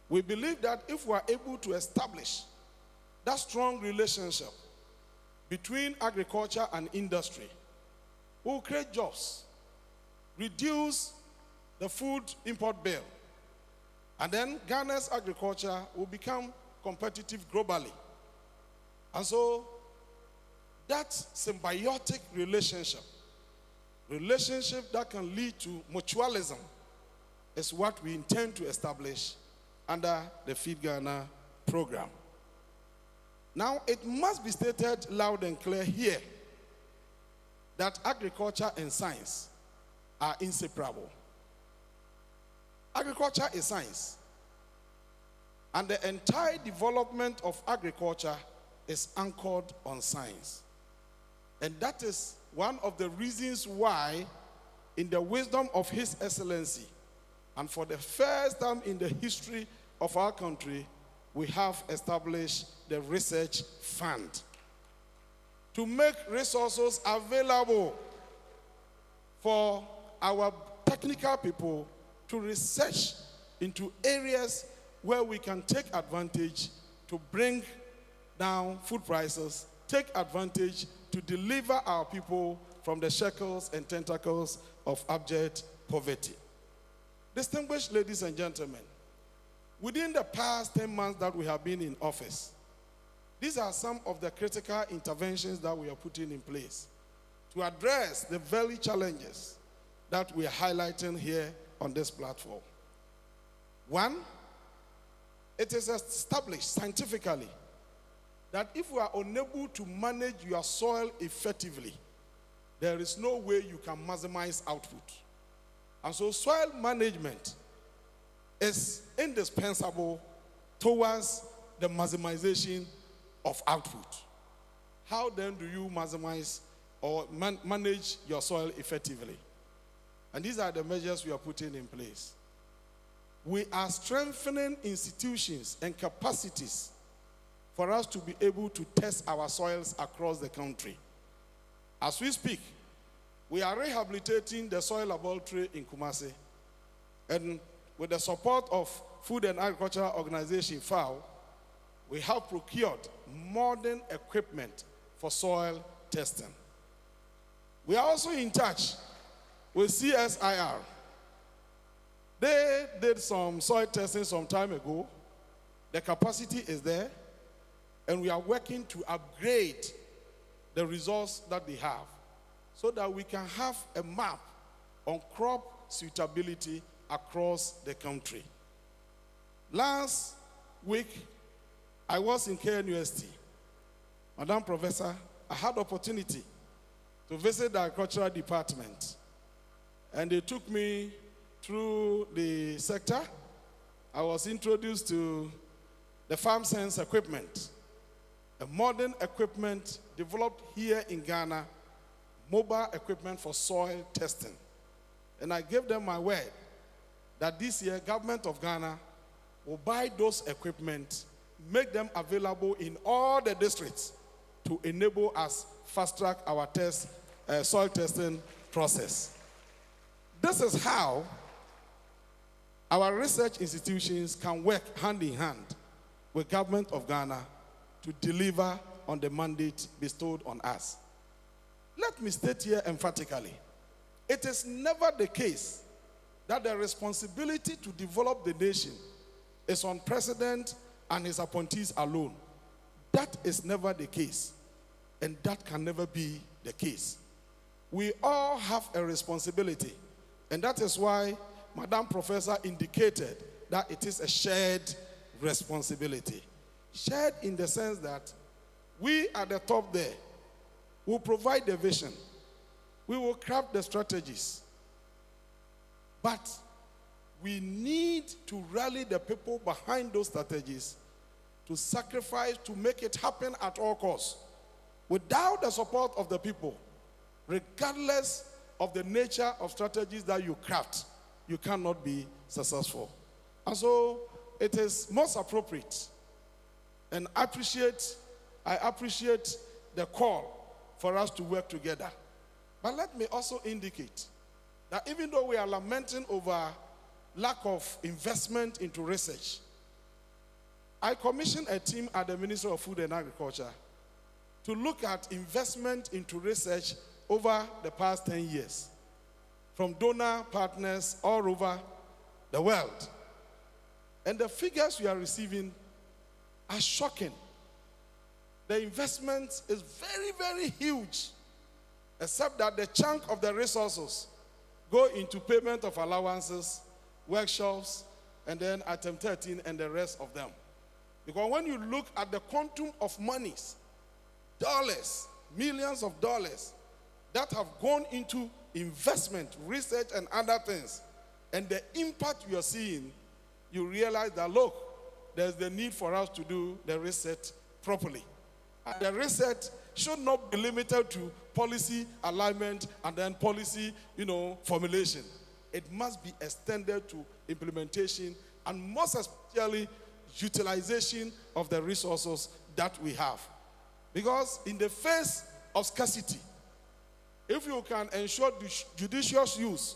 We believe that if we are able to establish that strong relationship between agriculture and industry, we will create jobs, reduce the food import bill, and then Ghana's agriculture will become competitive globally. And so that symbiotic relationship that can lead to mutualism, is what we intend to establish under the Feed Ghana program. Now, it must be stated loud and clear here that agriculture and science are inseparable. Agriculture is science, and the entire development of agriculture is anchored on science. And that is one of the reasons why, in the wisdom of His Excellency, and for the first time in the history of our country, we have established the research fund to make resources available for our technical people to research into areas where we can take advantage to bring down food prices, take advantage to deliver our people from the shackles and tentacles of abject poverty. Distinguished ladies and gentlemen, within the past 10 months that we have been in office, these are some of the critical interventions that we are putting in place to address the very challenges that we are highlighting here on this platform. One, it is established scientifically that if we are unable to manage your soil effectively, there is no way you can maximize output. And so soil management is indispensable towards the maximization of output. How then do you maximize or manage your soil effectively? And these are the measures we are putting in place. We are strengthening institutions and capacities for us to be able to test our soils across the country. As we speak, we are rehabilitating the soil laboratory in Kumasi, and with the support of Food and Agriculture Organization, FAO, we have procured modern equipment for soil testing. We are also in touch with CSIR. They did some soil testing some time ago. The capacity is there, and we are working to upgrade the results that they have so that we can have a map on crop suitability across the country. Last week, I was in KNUST. Madam Professor, I had opportunity to visit the agricultural department, and they took me through the sector. I was introduced to the farm sense equipment, a modern equipment developed here in Ghana, mobile equipment for soil testing. And I gave them my word that this year, government of Ghana will buy those equipment, make them available in all the districts to enable us fast-track our soil testing process. This is how our research institutions can work hand in hand with government of Ghana to deliver on the mandate bestowed on us. Let me state here emphatically, it is never the case that the responsibility to develop the nation is on president and his appointees alone. That is never the case, and that can never be the case. We all have a responsibility, and that is why Madam Professor indicated that it is a shared responsibility. Shared in the sense that we at the top there will provide the vision. We will craft the strategies. But we need to rally the people behind those strategies to sacrifice, to make it happen at all costs. Without the support of the people, regardless of the nature of strategies that you craft, you cannot be successful. And so it is most appropriate, and I appreciate the call for us to work together. But let me also indicate that even though we are lamenting over lack of investment into research, I commissioned a team at the Ministry of Food and Agriculture to look at investment into research over the past 10 years from donor partners all over the world. And the figures we are receiving are shocking. The investment is very, very huge, except that the chunk of the resources go into payment of allowances, workshops, and then item 13 and the rest of them. Because when you look at the quantum of monies, dollars, millions of dollars that have gone into investment, research, and other things, and the impact you are seeing, you realize that, look, there's the need for us to do the research properly. And the research should not be limited to policy alignment and then policy, formulation. It must be extended to implementation and most especially utilization of the resources that we have. Because in the face of scarcity, if you can ensure the judicious use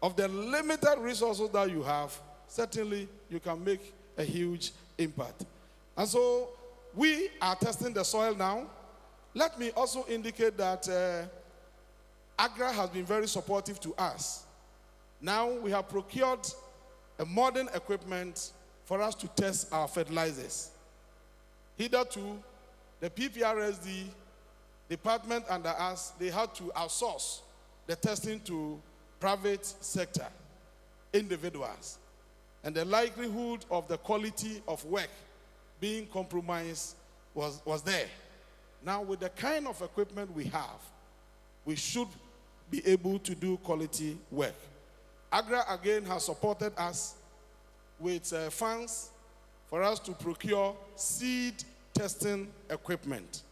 of the limited resources that you have, certainly you can make a huge impact. And so we are testing the soil now. Let me also indicate that AGRA has been very supportive to us. Now we have procured a modern equipment for us to test our fertilizers. Hitherto, the PPRSD department under us, they had to outsource the testing to private sector individuals. And the likelihood of the quality of work being compromised was there. Now, with the kind of equipment we have, we should be able to do quality work. AGRA again has supported us with funds for us to procure seed testing equipment.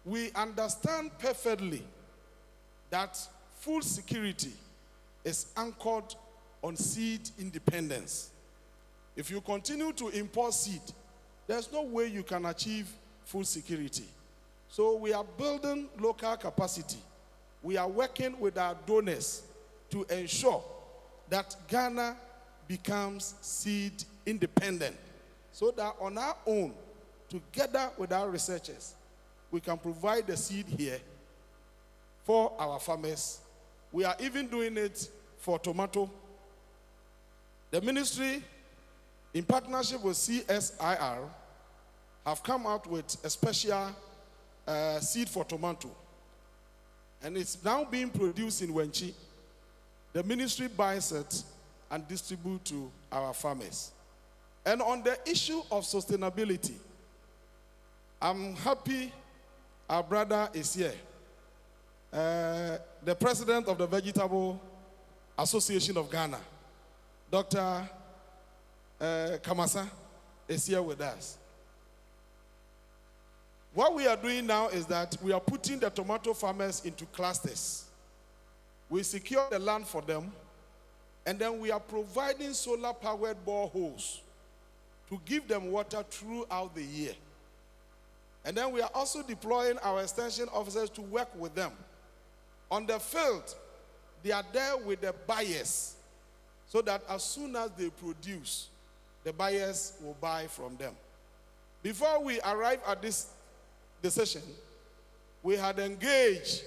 We understand perfectly that food security is anchored on seed independence. If you continue to import seed, there's no way you can achieve food security. So we are building local capacity. We are working with our donors to ensure that Ghana becomes seed independent, so that on our own, together with our researchers, we can provide the seed here for our farmers. We are even doing it for tomato. The ministry, in partnership with CSIR, have come out with a special seed for tomato. And it's now being produced in Wenchi. The ministry buys it and distributes to our farmers. And on the issue of sustainability, I'm happy our brother is here. The president of the Vegetable Association of Ghana, Dr. Kamasa, is here with us. What we are doing now is that we are putting the tomato farmers into clusters. We secure the land for them, and then we are providing solar-powered boreholes to give them water throughout the year. And then we are also deploying our extension officers to work with them. On the field, they are there with the buyers, so that as soon as they produce, the buyers will buy from them. Before we arrive at this decision, we had engaged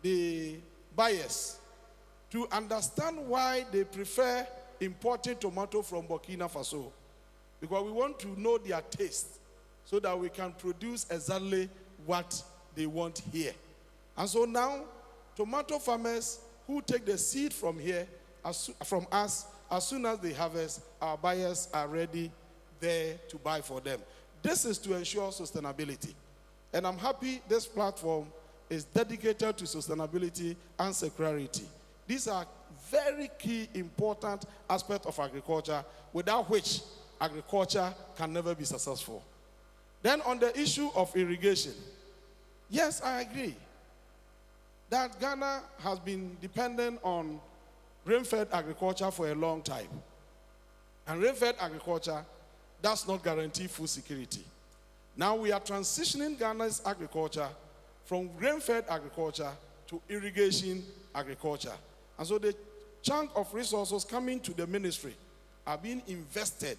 the buyers to understand why they prefer importing tomato from Burkina Faso, because we want to know their taste so that we can produce exactly what they want here. And so now, tomato farmers who take the seed from here, from us, as soon as they harvest, our buyers are ready there to buy for them. This is to ensure sustainability. And I'm happy this platform is dedicated to sustainability and security. These are very key, important aspects of agriculture, without which agriculture can never be successful. Then on the issue of irrigation, yes, I agree that Ghana has been dependent on rain-fed agriculture for a long time. And rain-fed agriculture does not guarantee food security. Now we are transitioning Ghana's agriculture from rain-fed agriculture to irrigation agriculture. And so the chunk of resources coming to the ministry are being invested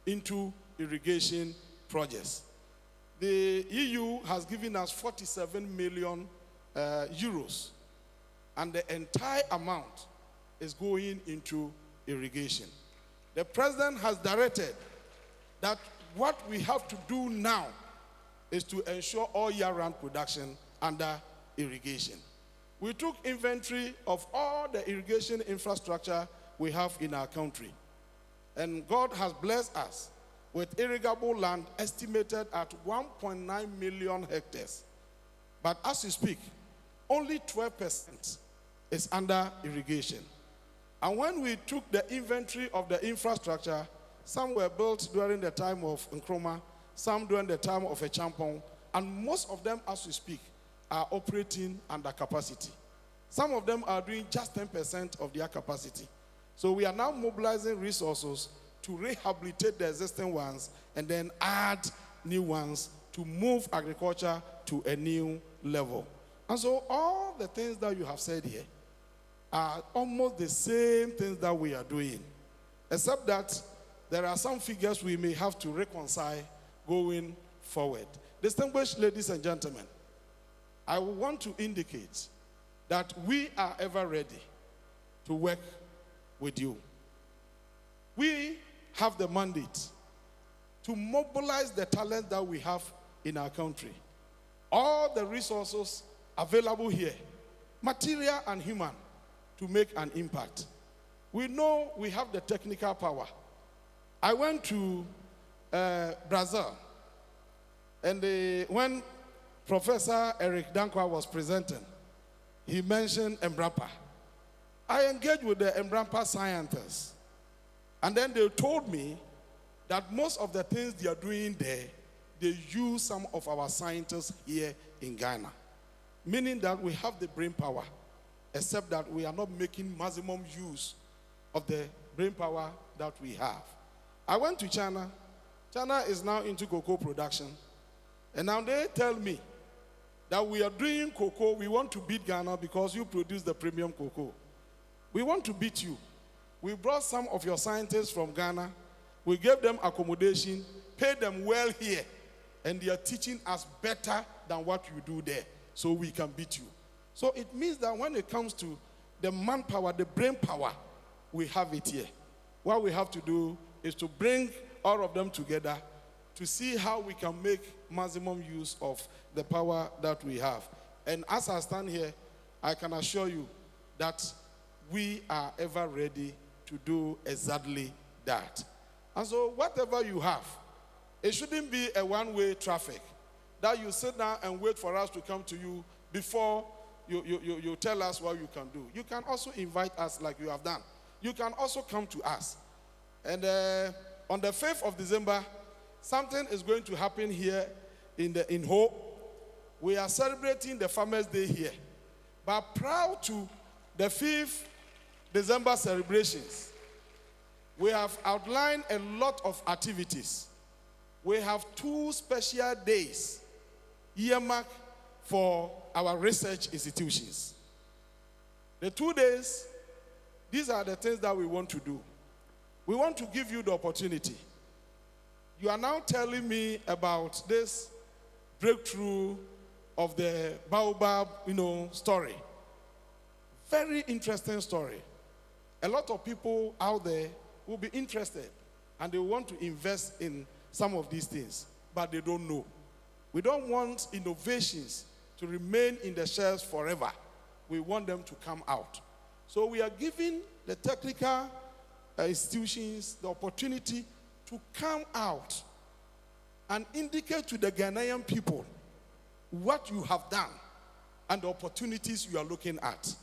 into irrigation projects. The EU has given us 47 million euros, and the entire amount is going into irrigation. The president has directed that what we have to do now is to ensure all year-round production under irrigation. We took inventory of all the irrigation infrastructure we have in our country. And God has blessed us with irrigable land estimated at 1.9 million hectares. But as we speak, only 12% is under irrigation. And when we took the inventory of the infrastructure, some were built during the time of Nkrumah, some during the time of Echampong, and most of them, as we speak, are operating under capacity. Some of them are doing just 10% of their capacity. So we are now mobilizing resources to rehabilitate the existing ones and then add new ones to move agriculture to a new level. And so all the things that you have said here are almost the same things that we are doing, except that there are some figures we may have to reconcile going forward. Distinguished ladies and gentlemen, I want to indicate that we are ever ready to work with you. We have the mandate to mobilize the talent that we have in our country. All the resources available here, material and human, to make an impact. We know we have the technical power. I went to Brazil And when Professor Eric Dankwa was presenting, he mentioned Embrapa. I engaged with the Embrapa scientists, and then they told me that most of the things they are doing there, they use some of our scientists here in Ghana, meaning that we have the brain power, except that we are not making maximum use of the brain power that we have. I went to China. China is now into cocoa production, and now they tell me that we are doing cocoa. We want to beat Ghana because you produce the premium cocoa. We want to beat you. We brought some of your scientists from Ghana. We gave them accommodation, paid them well here, and they are teaching us better than what you do there, so we can beat you. So it means that when it comes to the manpower, the brain power, we have it here. What we have to do is to bring all of them together to see how we can make maximum use of the power that we have. And as I stand here, I can assure you that we are ever ready to do exactly that. And so whatever you have, it shouldn't be a one-way traffic that you sit down and wait for us to come to you before you tell us what you can do. You can also invite us like you have done. You can also come to us. And on the 5th of December, something is going to happen here in Ho. We are celebrating the Farmers' Day here. But prior to the 5th December celebrations, we have outlined a lot of activities. We have 2 special days earmarked for our research institutions. The 2 days, these are the things that we want to do. We want to give you the opportunity. You are now telling me about this breakthrough of the baobab, story. Very interesting story. A lot of people out there will be interested and they want to invest in some of these things, but they don't know. We don't want innovations to remain in the shelves forever. We want them to come out. So we are giving the technical institutions the opportunity to come out and indicate to the Ghanaian people what you have done and the opportunities you are looking at.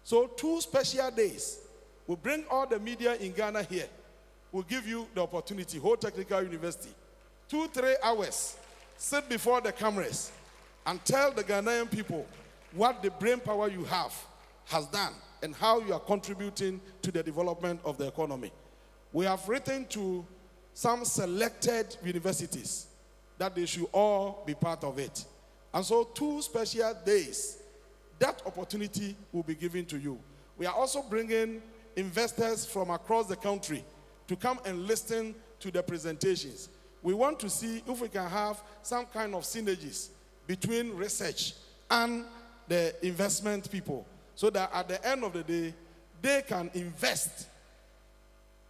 So 2 special days. We'll bring all the media in Ghana here. We'll give you the opportunity, whole technical university. 2-3 hours, sit before the cameras and tell the Ghanaian people what the brain power you have has done and how you are contributing to the development of the economy. We have written to some selected universities that they should all be part of it. And so 2 special days, that opportunity will be given to you. We are also bringing investors from across the country to come and listen to the presentations. We want to see if we can have some kind of synergies between research and the investment people, so that at the end of the day, they can invest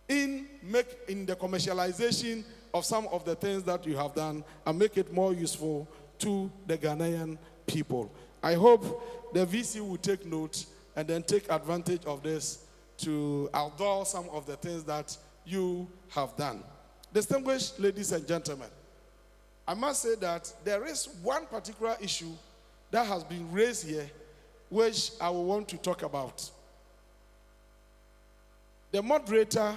in the commercialization of some of the things that you have done and make it more useful to the Ghanaian people. I hope the VC will take note and then take advantage of this to outdoor some of the things that you have done. Distinguished ladies and gentlemen, I must say that there is one particular issue that has been raised here which I will want to talk about. The moderator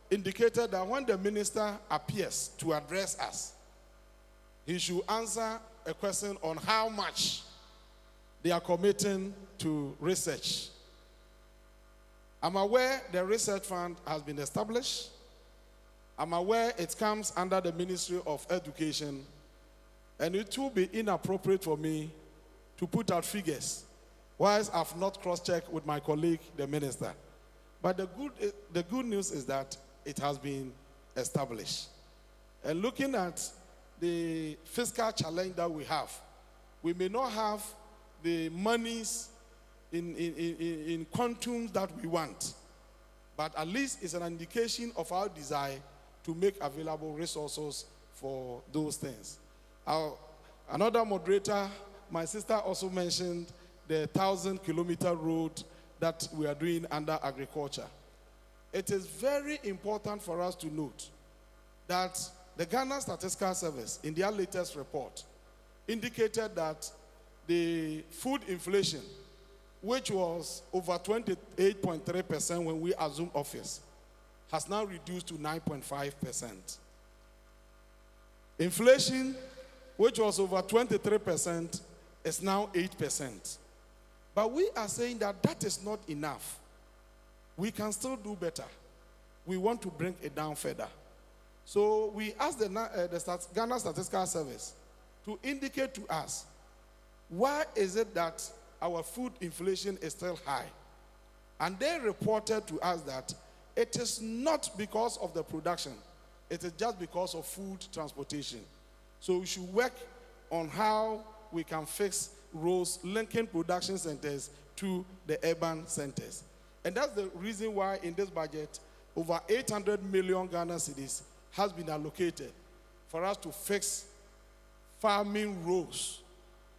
indicated that when the minister appears to address us, he should answer a question on how much they are committing to research. I'm aware the research fund has been established. I'm aware it comes under the Ministry of Education, and it will be inappropriate for me to put out figures whilst I've not cross-checked with my colleague, the minister. But the good news is that it has been established. And looking at the fiscal challenge that we have, we may not have the monies in quantums that we want, but at least it's an indication of our desire to make available resources for those things. Another moderator, my sister, also mentioned the 1,000-kilometer road that we are doing under agriculture. It is very important for us to note that the Ghana Statistical Service, in their latest report, indicated that the food inflation, which was over 28.3% when we assumed office, has now reduced to 9.5%. Inflation, which was over 23%, is now 8%. But we are saying that that is not enough. We can still do better. We want to bring it down further. So we asked the Ghana Statistical Service to indicate to us, why is it that our food inflation is still high? And they reported to us that it is not because of the production. It is just because of food transportation. So we should work on how we can fix roads linking production centers to the urban centers. And that's the reason why in this budget, over 800 million Ghana cedis has been allocated for us to fix farming roads.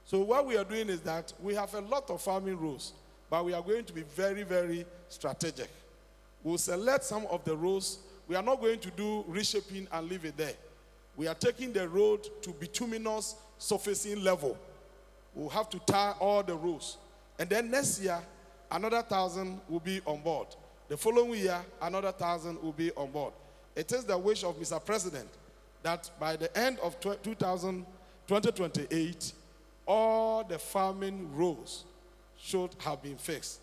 So what we are doing is that we have a lot of farming roads, but we are going to be very, very strategic. We'll select some of the roads. We are not going to do reshaping and leave it there. We are taking the road to bituminous surfacing level. We'll have to tar all the roads. And then next year, another 1,000 will be on board. The following year, another 1,000 will be on board. It is the wish of Mr. President that by the end of 2028, all the farming roads should have been fixed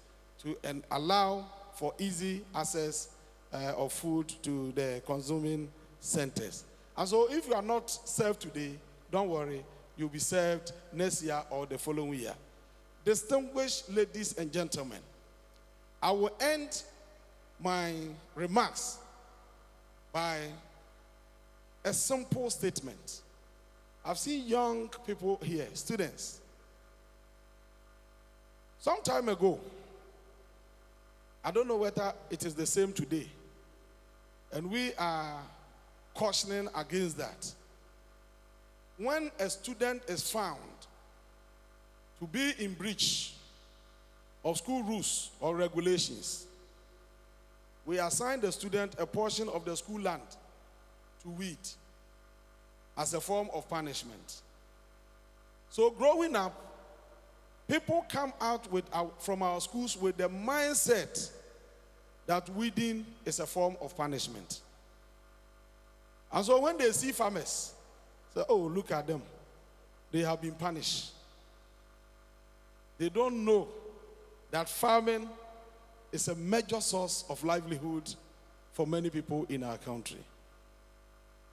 and allow for easy access of food to the consuming centers. And so if you are not served today, don't worry, you'll be served next year or the following year. Distinguished ladies and gentlemen, I will end my remarks by a simple statement. I've seen young people here, students. Some time ago, I don't know whether it is the same today, and we are cautioning against that. When a student is found to be in breach of school rules or regulations, we assign the student a portion of the school land to weed as a form of punishment. So growing up, people come out from our schools with the mindset that weeding is a form of punishment. And so when they see farmers, say, oh, look at them. They have been punished. They don't know that farming is a major source of livelihood for many people in our country.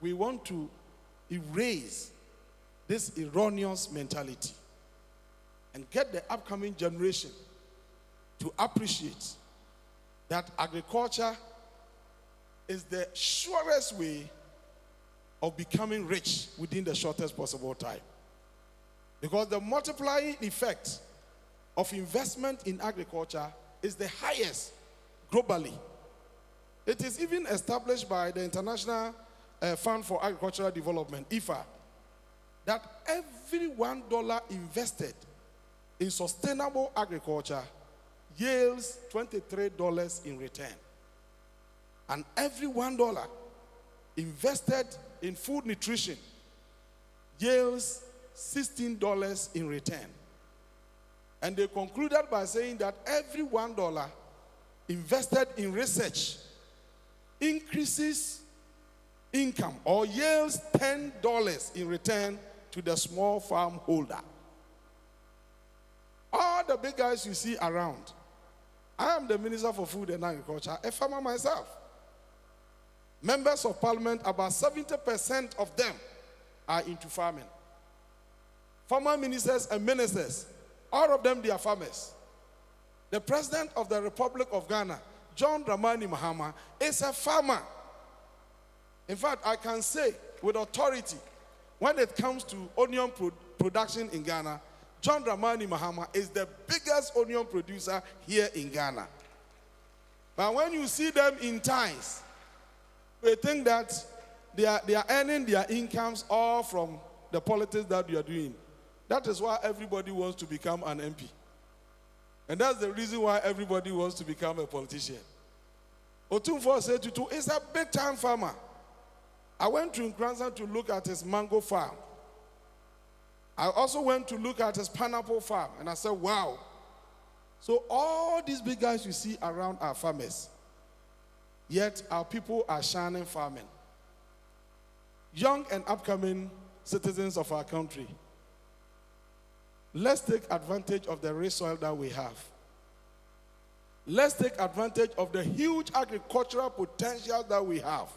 We want to erase this erroneous mentality and get the upcoming generation to appreciate that agriculture is the surest way of becoming rich within the shortest possible time. Because the multiplying effect of investment in agriculture is the highest globally. It is even established by the International Fund for Agricultural Development, IFA, that every $1 invested in sustainable agriculture yields $23 in return. And every $1 invested in food nutrition yields $16 in return. And they concluded by saying that every $1 invested in research increases income or yields $10 in return to the small farm holder. All the big guys you see around, I am the Minister for Food and Agriculture, a farmer myself. Members of Parliament, about 70% of them are into farming. Former ministers and ministers, all of them, they are farmers. The President of the Republic of Ghana, John Dramani Mahama, is a farmer. In fact, I can say with authority, when it comes to onion production in Ghana, John Dramani Mahama is the biggest onion producer here in Ghana. But when you see them in ties, they think that they are earning their incomes all from the politics that you are doing. That is why everybody wants to become an MP. And that's the reason why everybody wants to become a politician. Otumfuo Setutu is a big-time farmer. I went to Nkranza to look at his mango farm. I also went to look at his pineapple farm, and I said, wow. So all these big guys you see around are farmers. Yet our people are shining farming. Young and upcoming citizens of our country, let's take advantage of the rich soil that we have. Let's take advantage of the huge agricultural potential that we have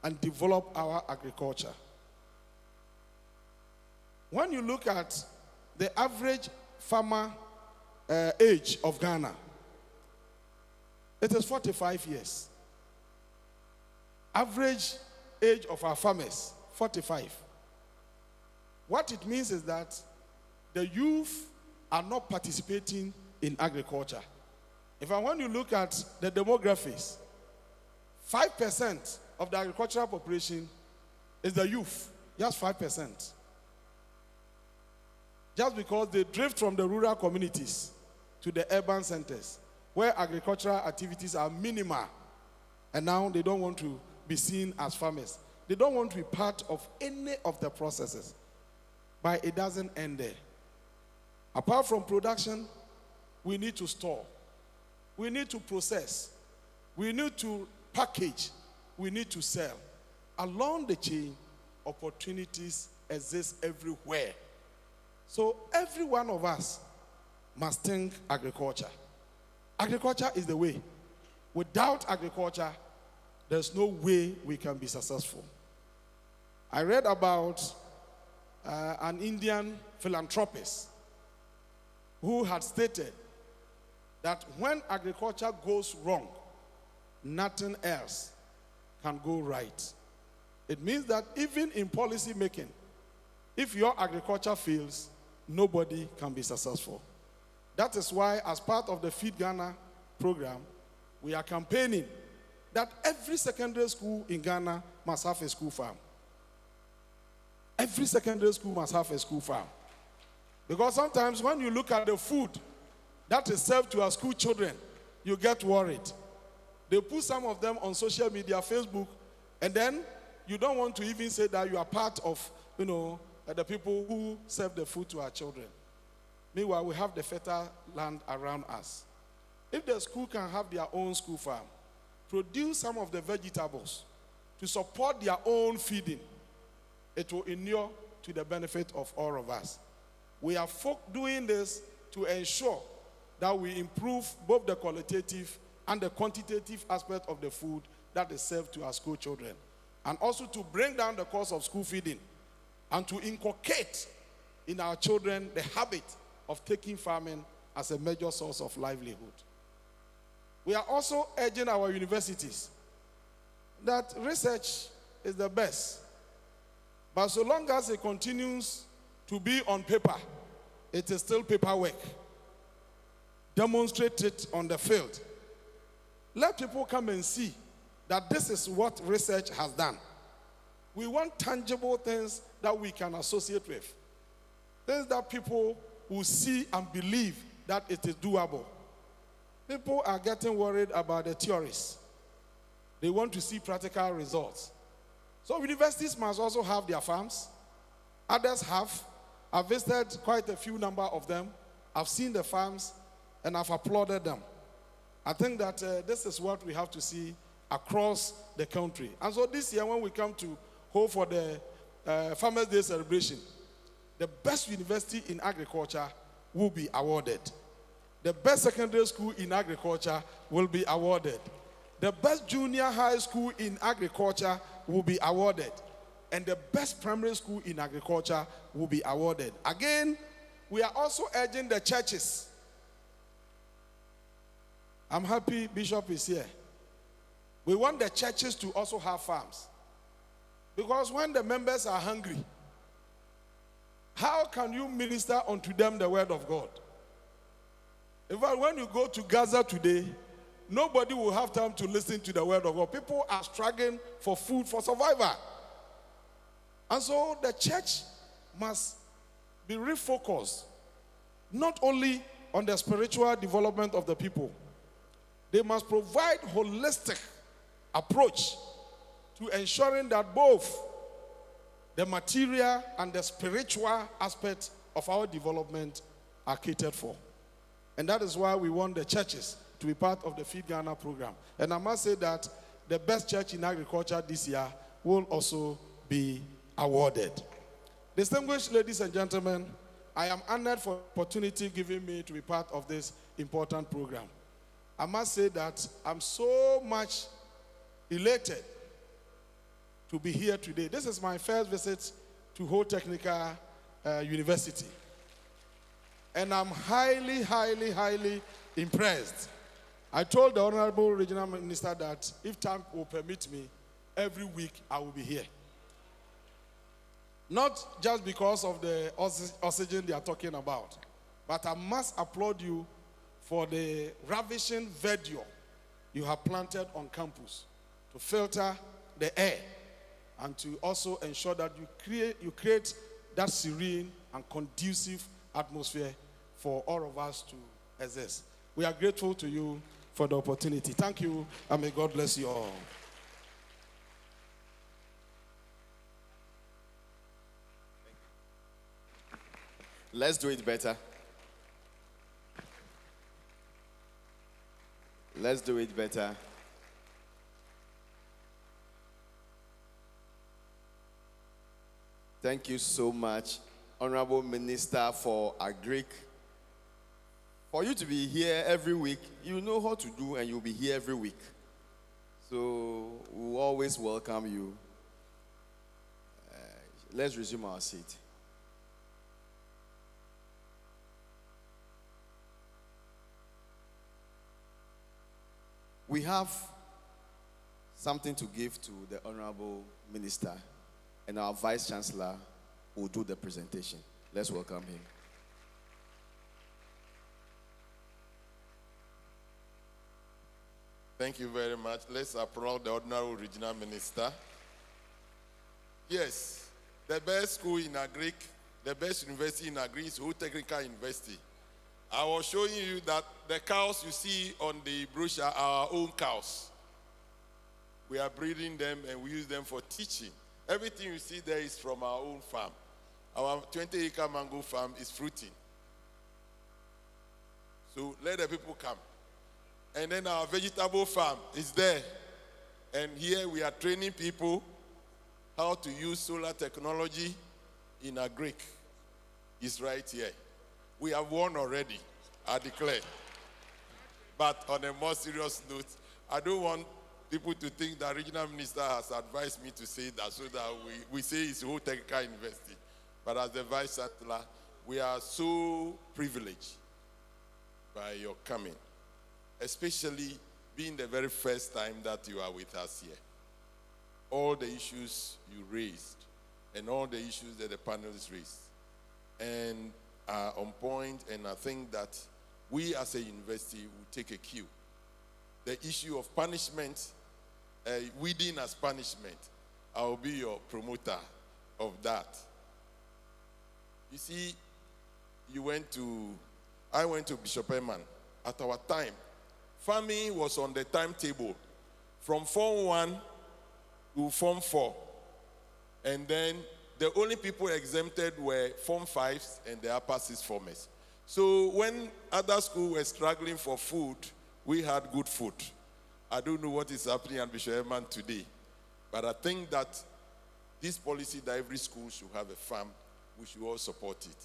and develop our agriculture. When you look at the average farmer age of Ghana, it is 45 years. Average age of our farmers, 45. What it means is that the youth are not participating in agriculture. If I want to look at the demographics, 5% of the agricultural population is the youth, just 5%. Just because they drift from the rural communities to the urban centers, where agricultural activities are minimal, and now they don't want to be seen as farmers. They don't want to be part of any of the processes. But it doesn't end there. Apart from production, we need to store. We need to process. We need to package. We need to sell. Along the chain, opportunities exist everywhere. So every one of us must think agriculture. Agriculture is the way. Without agriculture, there's no way we can be successful. I read about an Indian philanthropist who had stated that when agriculture goes wrong, nothing else can go right. It means that even in policy making, if your agriculture fails, nobody can be successful. That is why, as part of the Feed Ghana program, we are campaigning that every secondary school in Ghana must have a school farm. Every secondary school must have a school farm. Because sometimes when you look at the food that is served to our school children, you get worried. They put some of them on social media, Facebook, and then you don't want to even say that you are part of, the people who serve the food to our children. Meanwhile, we have the fertile land around us. If the school can have their own school farm, produce some of the vegetables to support their own feeding, it will inure to the benefit of all of us. We are doing this to ensure that we improve both the qualitative and the quantitative aspect of the food that is served to our school children, and also to bring down the cost of school feeding and to inculcate in our children the habit of taking farming as a major source of livelihood. We are also urging our universities that research is the best, but so long as it continues to be on paper, it is still paperwork. Demonstrate it on the field. Let people come and see that this is what research has done. We want tangible things that we can associate with. Things that people will see and believe that it is doable. People are getting worried about the theories. They want to see practical results. So universities must also have their farms. Others have. I've visited quite a few number of them. I've seen the farms and I've applauded them. I think that this is what we have to see across the country. And so this year when we come to hold for the Farmers' Day celebration, the best university in agriculture will be awarded. The best secondary school in agriculture will be awarded. The best junior high school in agriculture will be awarded. And the best primary school in agriculture will be awarded. Again, we are also urging the churches. I'm happy Bishop is here. We want the churches to also have farms. Because when the members are hungry, how can you minister unto them the word of God? In fact, when you go to Gaza today, nobody will have time to listen to the word of God. People are struggling for food, for survival. And so the church must be refocused, not only on the spiritual development of the people. They must provide holistic approach to ensuring that both the material and the spiritual aspect of our development are catered for. And that is why we want the churches to be part of the Feed Ghana program. And I must say that the best church in agriculture this year will also be awarded. Distinguished ladies and gentlemen, I am honored for the opportunity given me to be part of this important program. I must say that I'm so much elated to be here today. This is my first visit to Ho Technical University. And I'm highly, highly, highly impressed. I told the Honorable Regional Minister that if time will permit me, every week I will be here. Not just because of the oxygen they are talking about, but I must applaud you for the ravishing verdure you have planted on campus to filter the air and to also ensure that you create that serene and conducive atmosphere for all of us to exist. We are grateful to you for the opportunity. Thank you, and may God bless you all. Let's do it better. Let's do it better. Thank you so much, Honorable Minister for Agric. For you to be here every week, you know how to do, and you'll be here every week. So we'll always welcome you. Let's resume our seat. We have something to give to the Honorable Minister, and our Vice Chancellor will do the presentation. Let's welcome him. Thank you very much. Let's applaud the Honorable Regional Minister. Yes, the best school in Agric, the best university in Agric is Ho Technical University. I was showing you that the cows you see on the brochure are our own cows. We are breeding them and we use them for teaching. Everything you see there is from our own farm. Our 20-acre mango farm is fruiting. So let the people come. And then our vegetable farm is there. And here we are training people how to use solar technology in Agric. It's right here. We have won already, I declare. But on a more serious note, I don't want people to think that regional minister has advised me to say that so that we say it's Ho Technical University. But as the Vice Chancellor, we are so privileged by your coming, especially being the very first time that you are with us here. All the issues you raised and all the issues that the panelists raised and are on point, and I think that we as a university will take a cue. The issue of punishment, weeding as punishment, I will be your promoter of that. You see, I went to Bishop Eman. At our time, farming was on the timetable from Form 1 to Form 4. And then the only people exempted were Form 5s and the upper 6 formers. So when other schools were struggling for food, we had good food. I don't know what is happening at Bishop Eman today, but I think that this policy that every school should have a farm, we should all support it.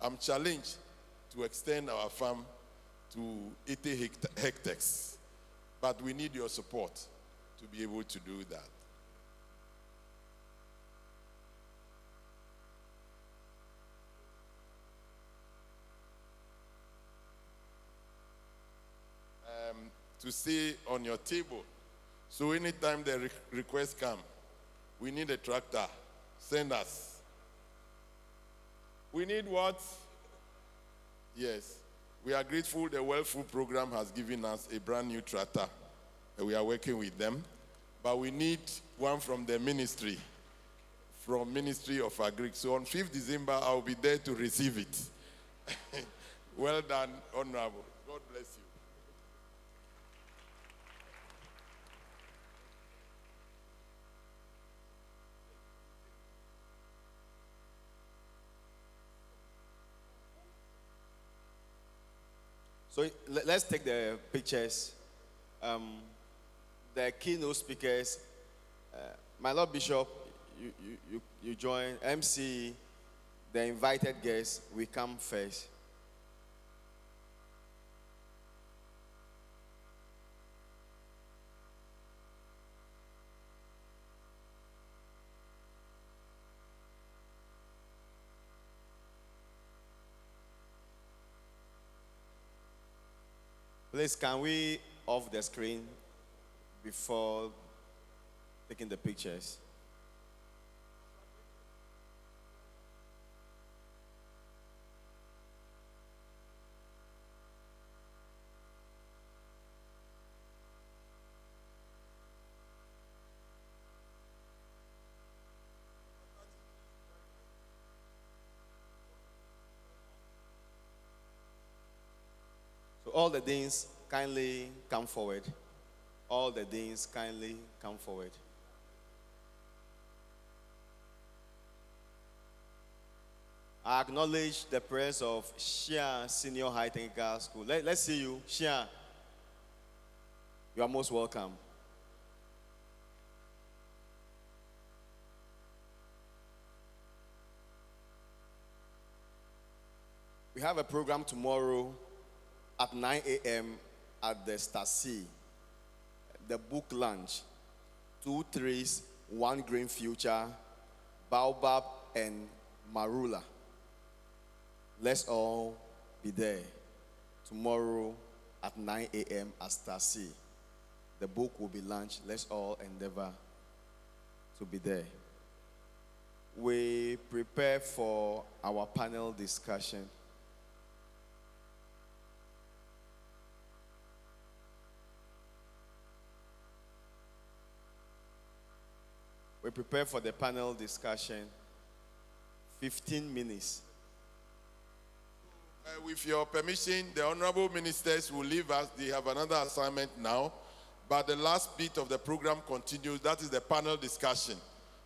I'm challenged to extend our farm to 80 hectares, but we need your support to be able to do that. To stay on your table. So anytime the requests come, we need a tractor. Send us. We need what? Yes. We are grateful the Well Food Program has given us a brand new tractor. And we are working with them. But we need one from the ministry, from Ministry of Agric. So on 5th December, I'll be there to receive it. Well done, Honorable. God bless you. So let's take the pictures. The keynote speakers, my Lord Bishop, you join. MC, the invited guests, we come first. Please, can we off the screen before taking the pictures? So all the deans kindly come forward. All the deans kindly come forward. I acknowledge the presence of Shia Senior High Technical School. Let's see you. Shia, you are most welcome. We have a program tomorrow at 9 a.m. at the Stasi. The book launch. 2 trees, 1 green future, Baobab and Marula. Let's all be there tomorrow at 9 a.m. at Stasi. The book will be launched. Let's all endeavor to be there. We prepare for our panel discussion. We prepare for the panel discussion. 15 minutes. With your permission, the honorable ministers will leave us. They have another assignment now. But the last bit of the program continues. That is the panel discussion.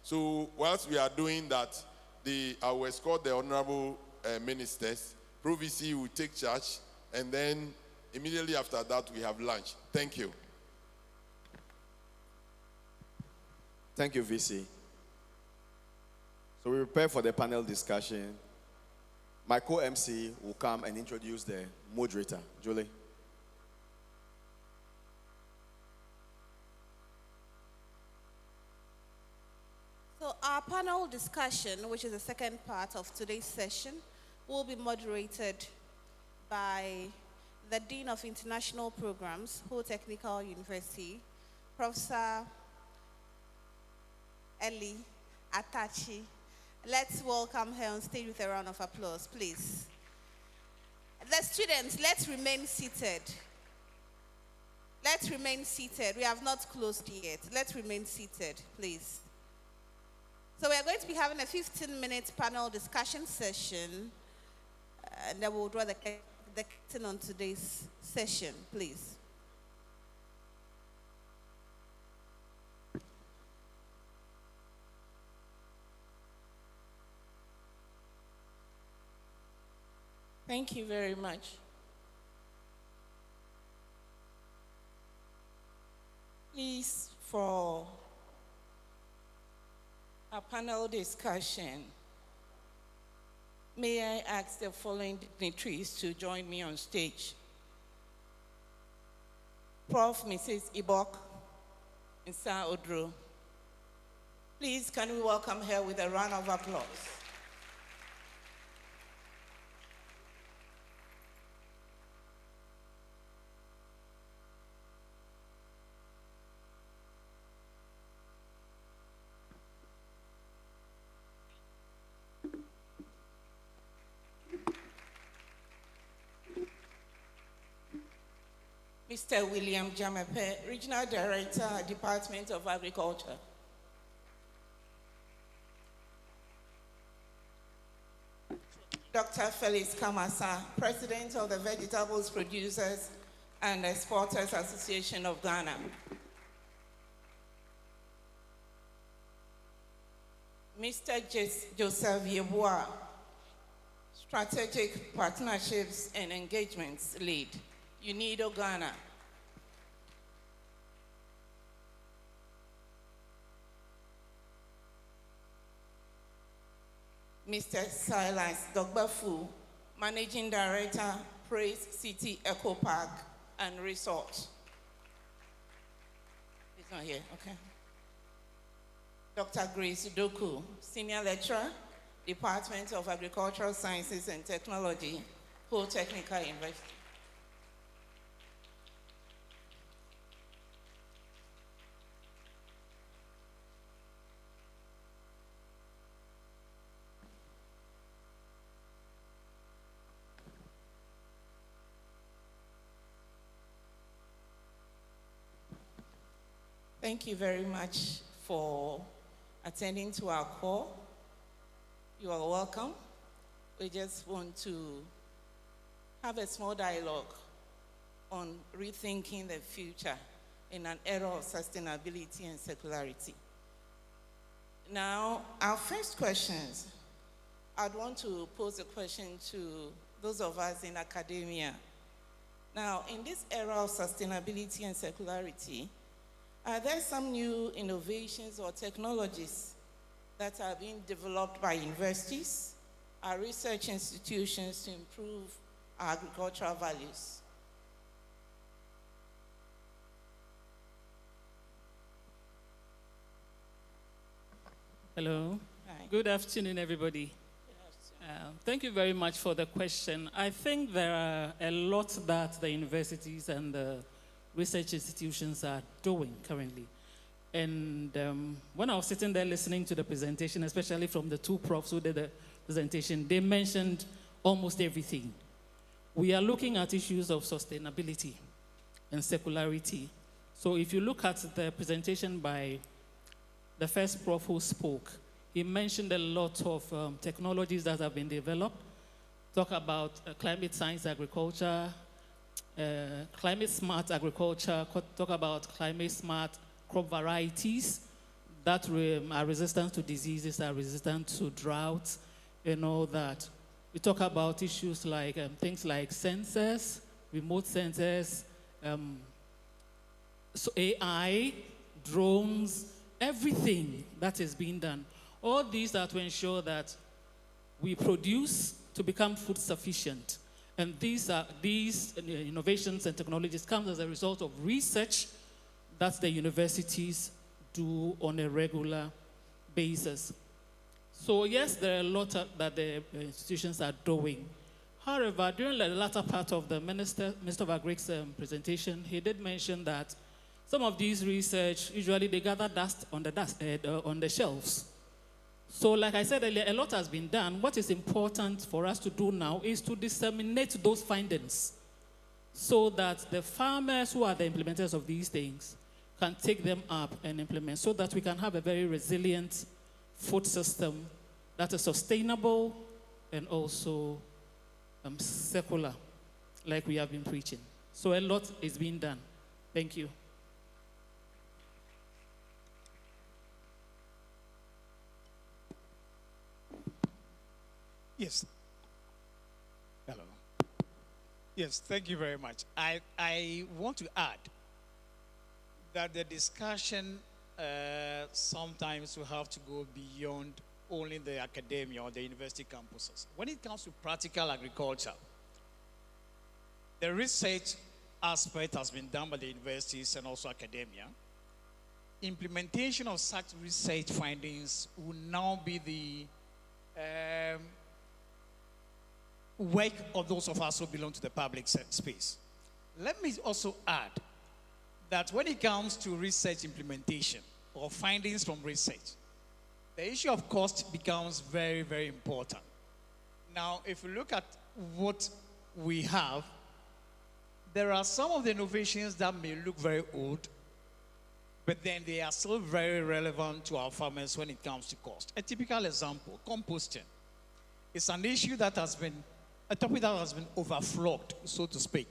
So whilst we are doing that, I will escort the honorable ministers. Provici will take charge. And then immediately after that, we have lunch. Thank you. Thank you, VC. So we prepare for the panel discussion. My co-MC will come and introduce the moderator. Julie. So our panel discussion, which is the second part of today's session, will be moderated by the Dean of International Programs, Ho Technical University, Professor Ellie Atachi. Let's welcome her on stage with a round of applause, please. The students, let's remain seated. Let's remain seated. We have not closed yet. Let's remain seated, please. So we are going to be having a 15-minute panel discussion session, and then we'll draw the curtain on today's session, please. Thank you very much. Please, for our panel discussion, may I ask the following dignitaries to join me on stage? Prof. Mrs. Ibok Nsa Odro. Please, can we welcome her with a round of applause? Mr. William Jamepe, Regional Director, Department of Agriculture. Dr. Felix Kamasa, President of the Vegetables Producers and Exporters Association of Ghana. Mr. Joseph Yeboah, Strategic Partnerships and Engagements Lead. Unido, Ghana. Mr. Silas Dogbafu, Managing Director, Praise City Eco Park and Resort. He's not here, okay. Dr. Grace Doku, Senior Lecturer, Department of Agricultural Sciences and Technology, Technical University. Thank you very much for attending to our call. You are welcome. We just want to have a small dialogue on rethinking the future in an era of sustainability and circularity. Now, our first questions, I'd want to pose a question to those of us in academia. Now, in this era of sustainability and circularity, are there some new innovations or technologies that are being developed by universities, our research institutions to improve our agricultural values? Hello. Hi. Good afternoon, everybody. Thank you very much for the question. I think there are a lot that the universities and the research institutions are doing currently. And when I was sitting there listening to the presentation, especially from the two profs who did the presentation, they mentioned almost everything. We are looking at issues of sustainability and circularity. So if you look at the presentation by the first prof who spoke, he mentioned a lot of technologies that have been developed, talk about climate science agriculture, climate smart agriculture, talk about climate smart crop varieties that are resistant to diseases, are resistant to droughts, and all that. We talk about issues like things like sensors, remote sensors, so AI, drones, everything that is being done. All these are to ensure that we produce to become food sufficient. And these innovations and technologies come as a result of research that the universities do on a regular basis. So yes, there are a lot that the institutions are doing. However, during the latter part of the Minister of Agric's presentation, he did mention that some of these research, usually they gather dust on the shelves. So like I said earlier, a lot has been done. What is important for us to do now is to disseminate those findings so that the farmers who are the implementers of these things can take them up and implement so that we can have a very resilient food system that is sustainable and also circular, like we have been preaching. So a lot is being done. Thank you. Yes. Hello. Yes, thank you very much. I want to add that the discussion sometimes will have to go beyond only the academia or the university campuses. When it comes to practical agriculture, the research aspect has been done by the universities and also academia. Implementation of such research findings will now be the work of those of us who belong to the public space. Let me also add that when it comes to research implementation or findings from research, the issue of cost becomes very, very important. Now, if you look at what we have, there are some of the innovations that may look very old, but then they are still very relevant to our farmers when it comes to cost. A typical example, composting. It's an issue that has been, a topic that has been overflogged, so to speak.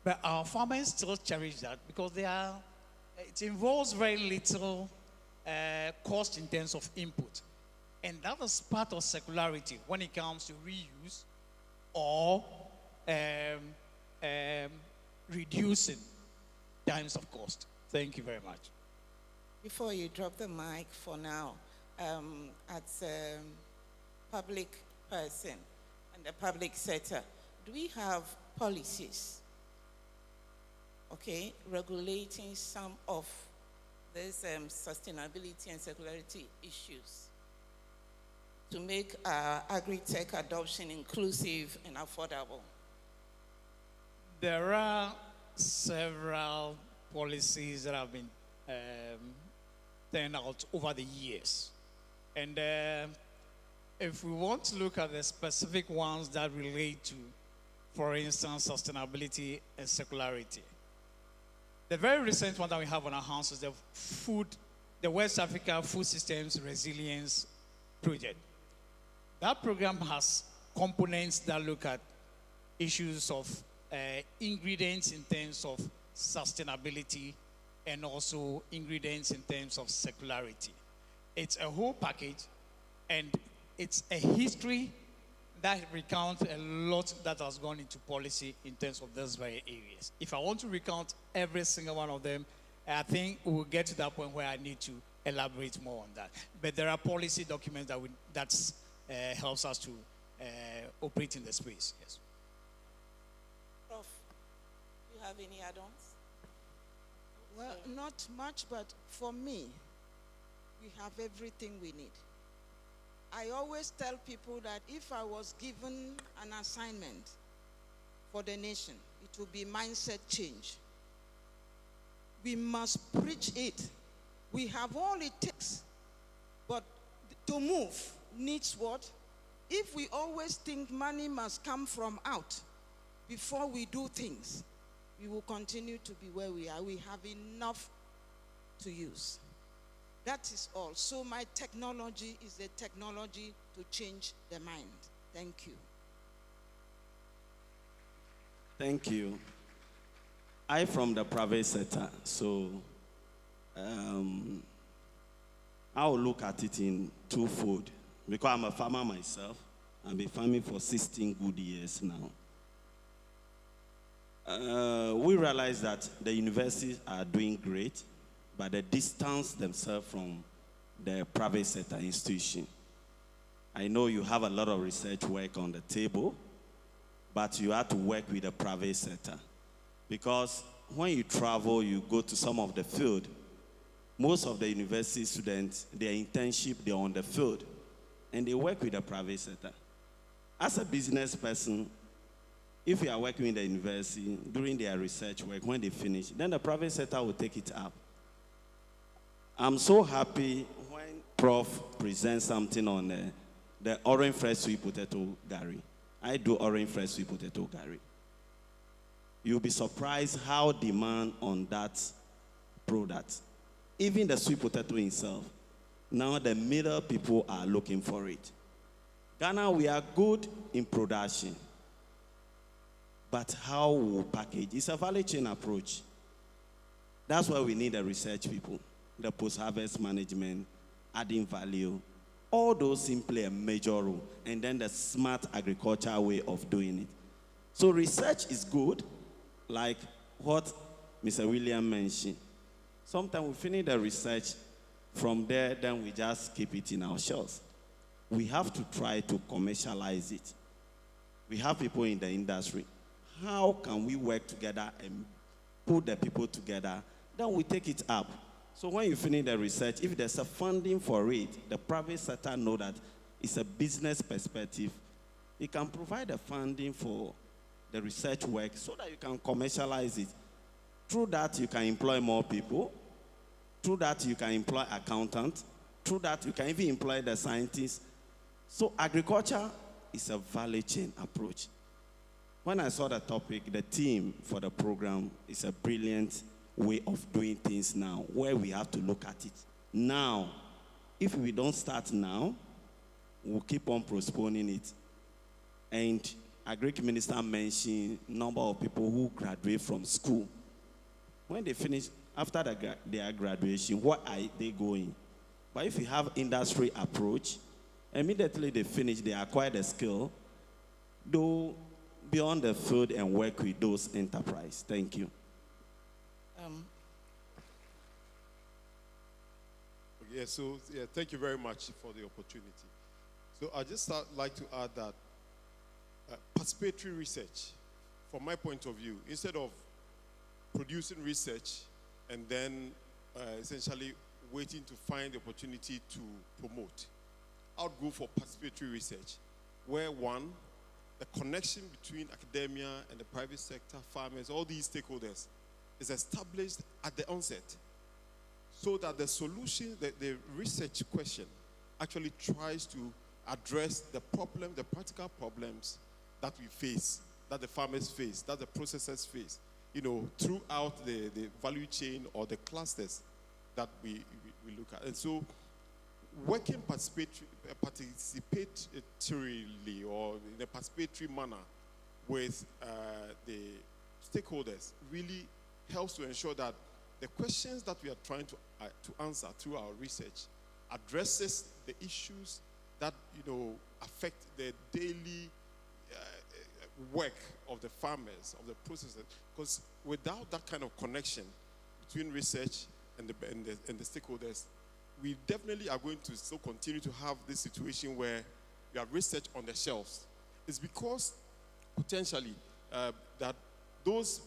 But our farmers still cherish that because it involves very little cost in terms of input. And that is part of circularity when it comes to reuse or reducing times of cost. Thank you very much. Before you drop the mic for now, as a public person and the public sector, do we have policies, okay, regulating some of these sustainability and circularity issues to make agri-tech adoption inclusive and affordable? There are several policies that have been turned out over the years. And if we want to look at the specific ones that relate to, for instance, sustainability and circularity, the very recent one that we have on our hands is the West Africa Food Systems Resilience Project. That program has components that look at issues of ingredients in terms of sustainability and also ingredients in terms of circularity. It's a whole package, and it's a history that recounts a lot that has gone into policy in terms of those very areas. If I want to recount every single one of them, I think we'll get to that point where I need to elaborate more on that. But there are policy documents that helps us to operate in the space. Yes. Prof, do you have any add-ons? Well, not much, but for me, we have everything we need. I always tell people that if I was given an assignment for the nation, it would be mindset change. We must preach it. We have all it takes, but to move needs what? If we always think money must come from out before we do things, we will continue to be where we are. We have enough to use. That is all. So my technology is a technology to change the mind. Thank you. Thank you. I from the private sector, so I'll look at it in twofold. Because I'm a farmer myself. I've been farming for 16 good years now. We realize that the universities are doing great, but the distance themselves from the private sector institution. I know you have a lot of research work on the table, but you have to work with the private sector. Because when you travel, you go to some of the field, most of the university students, their internship, they're on the field, and they work with the private sector. As a business person, if you are working in the university, during their research work, when they finish, then the private sector will take it up. I'm so happy when Prof presents something on the orange fresh sweet potato gari. I do orange fresh sweet potato gari. You'll be surprised how demand on that product. Even the sweet potato itself, now the middle people are looking for it. Ghana, we are good in production. But how we package? It's a value chain approach. That's why we need the research people, the post-harvest management, adding value. All those simply a major role. And then the smart agriculture way of doing it. So research is good, like what Mr. William mentioned. Sometimes we finish the research, from there, then we just keep it in our shelves. We have to try to commercialize it. We have people in the industry. How can we work together and put the people together? Then we take it up. So when you finish the research, if there's a funding for it, the private sector know that it's a business perspective. It can provide the funding for the research work so that you can commercialize it. Through that, you can employ more people. Through that, you can employ accountants. Through that, you can even employ the scientists. So agriculture is a value chain approach. When I saw the topic, the theme for the program is a brilliant way of doing things now, where we have to look at it now. If we don't start now, we'll keep on postponing it. And Agric Minister mentioned number of people who graduate from school. When they finish, after their graduation, where are they going? But if you have industry approach, immediately they finish, they acquire the skill, though beyond the field and work with those enterprises. Thank you. Thank you very much for the opportunity. So I just like to add that participatory research, from my point of view, instead of producing research and then essentially waiting to find the opportunity to promote, I would go for participatory research, where one, the connection between academia and the private sector, farmers, all these stakeholders, is established at the onset, so that the solution, the research question, actually tries to address the problem, the practical problems that we face, that the farmers face, that the processors face, throughout the value chain or the clusters that we look at. And so, working participatorily or in a participatory manner with the stakeholders really helps to ensure that the questions that we are trying to answer through our research addresses the issues that affect the daily work of the farmers, of the processors. Because without that kind of connection between research and the stakeholders, we definitely are going to still continue to have this situation where we have research on the shelves. It's because potentially that those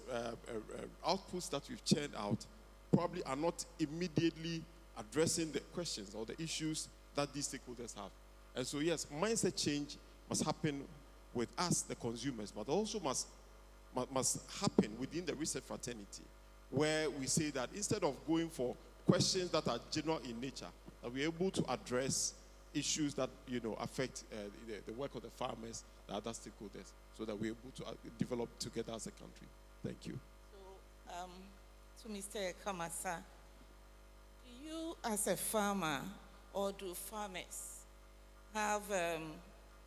outputs that we've churned out probably are not immediately addressing the questions or the issues that these stakeholders have. And so, yes, mindset change must happen with us, the consumers, but also must happen within the research fraternity, where we say that instead of going for questions that are general in nature, that we're able to address issues that affect the work of the farmers, the other stakeholders, so that we're able to develop together as a country. Thank you. So, to Mr. Kamasa, do you as a farmer or do farmers have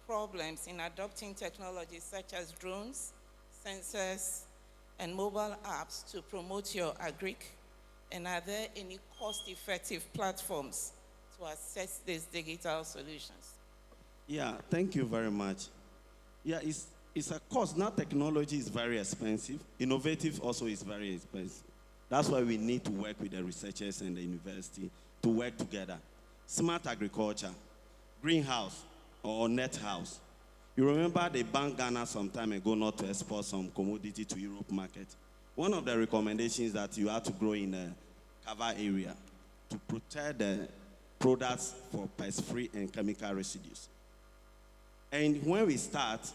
problems in adopting technologies such as drones, sensors, and mobile apps to promote your agric? And are there any cost-effective platforms to access these digital solutions? Yeah, thank you very much. Yeah, it's a cost. Now technology is very expensive. Innovative also is very expensive. That's why we need to work with the researchers and the university to work together. Smart agriculture, greenhouse or net house. You remember they banned Ghana some time ago not to export some commodity to Europe market. One of the recommendations that you have to grow in a cover area to protect the products for pest-free and chemical residues. And when we start,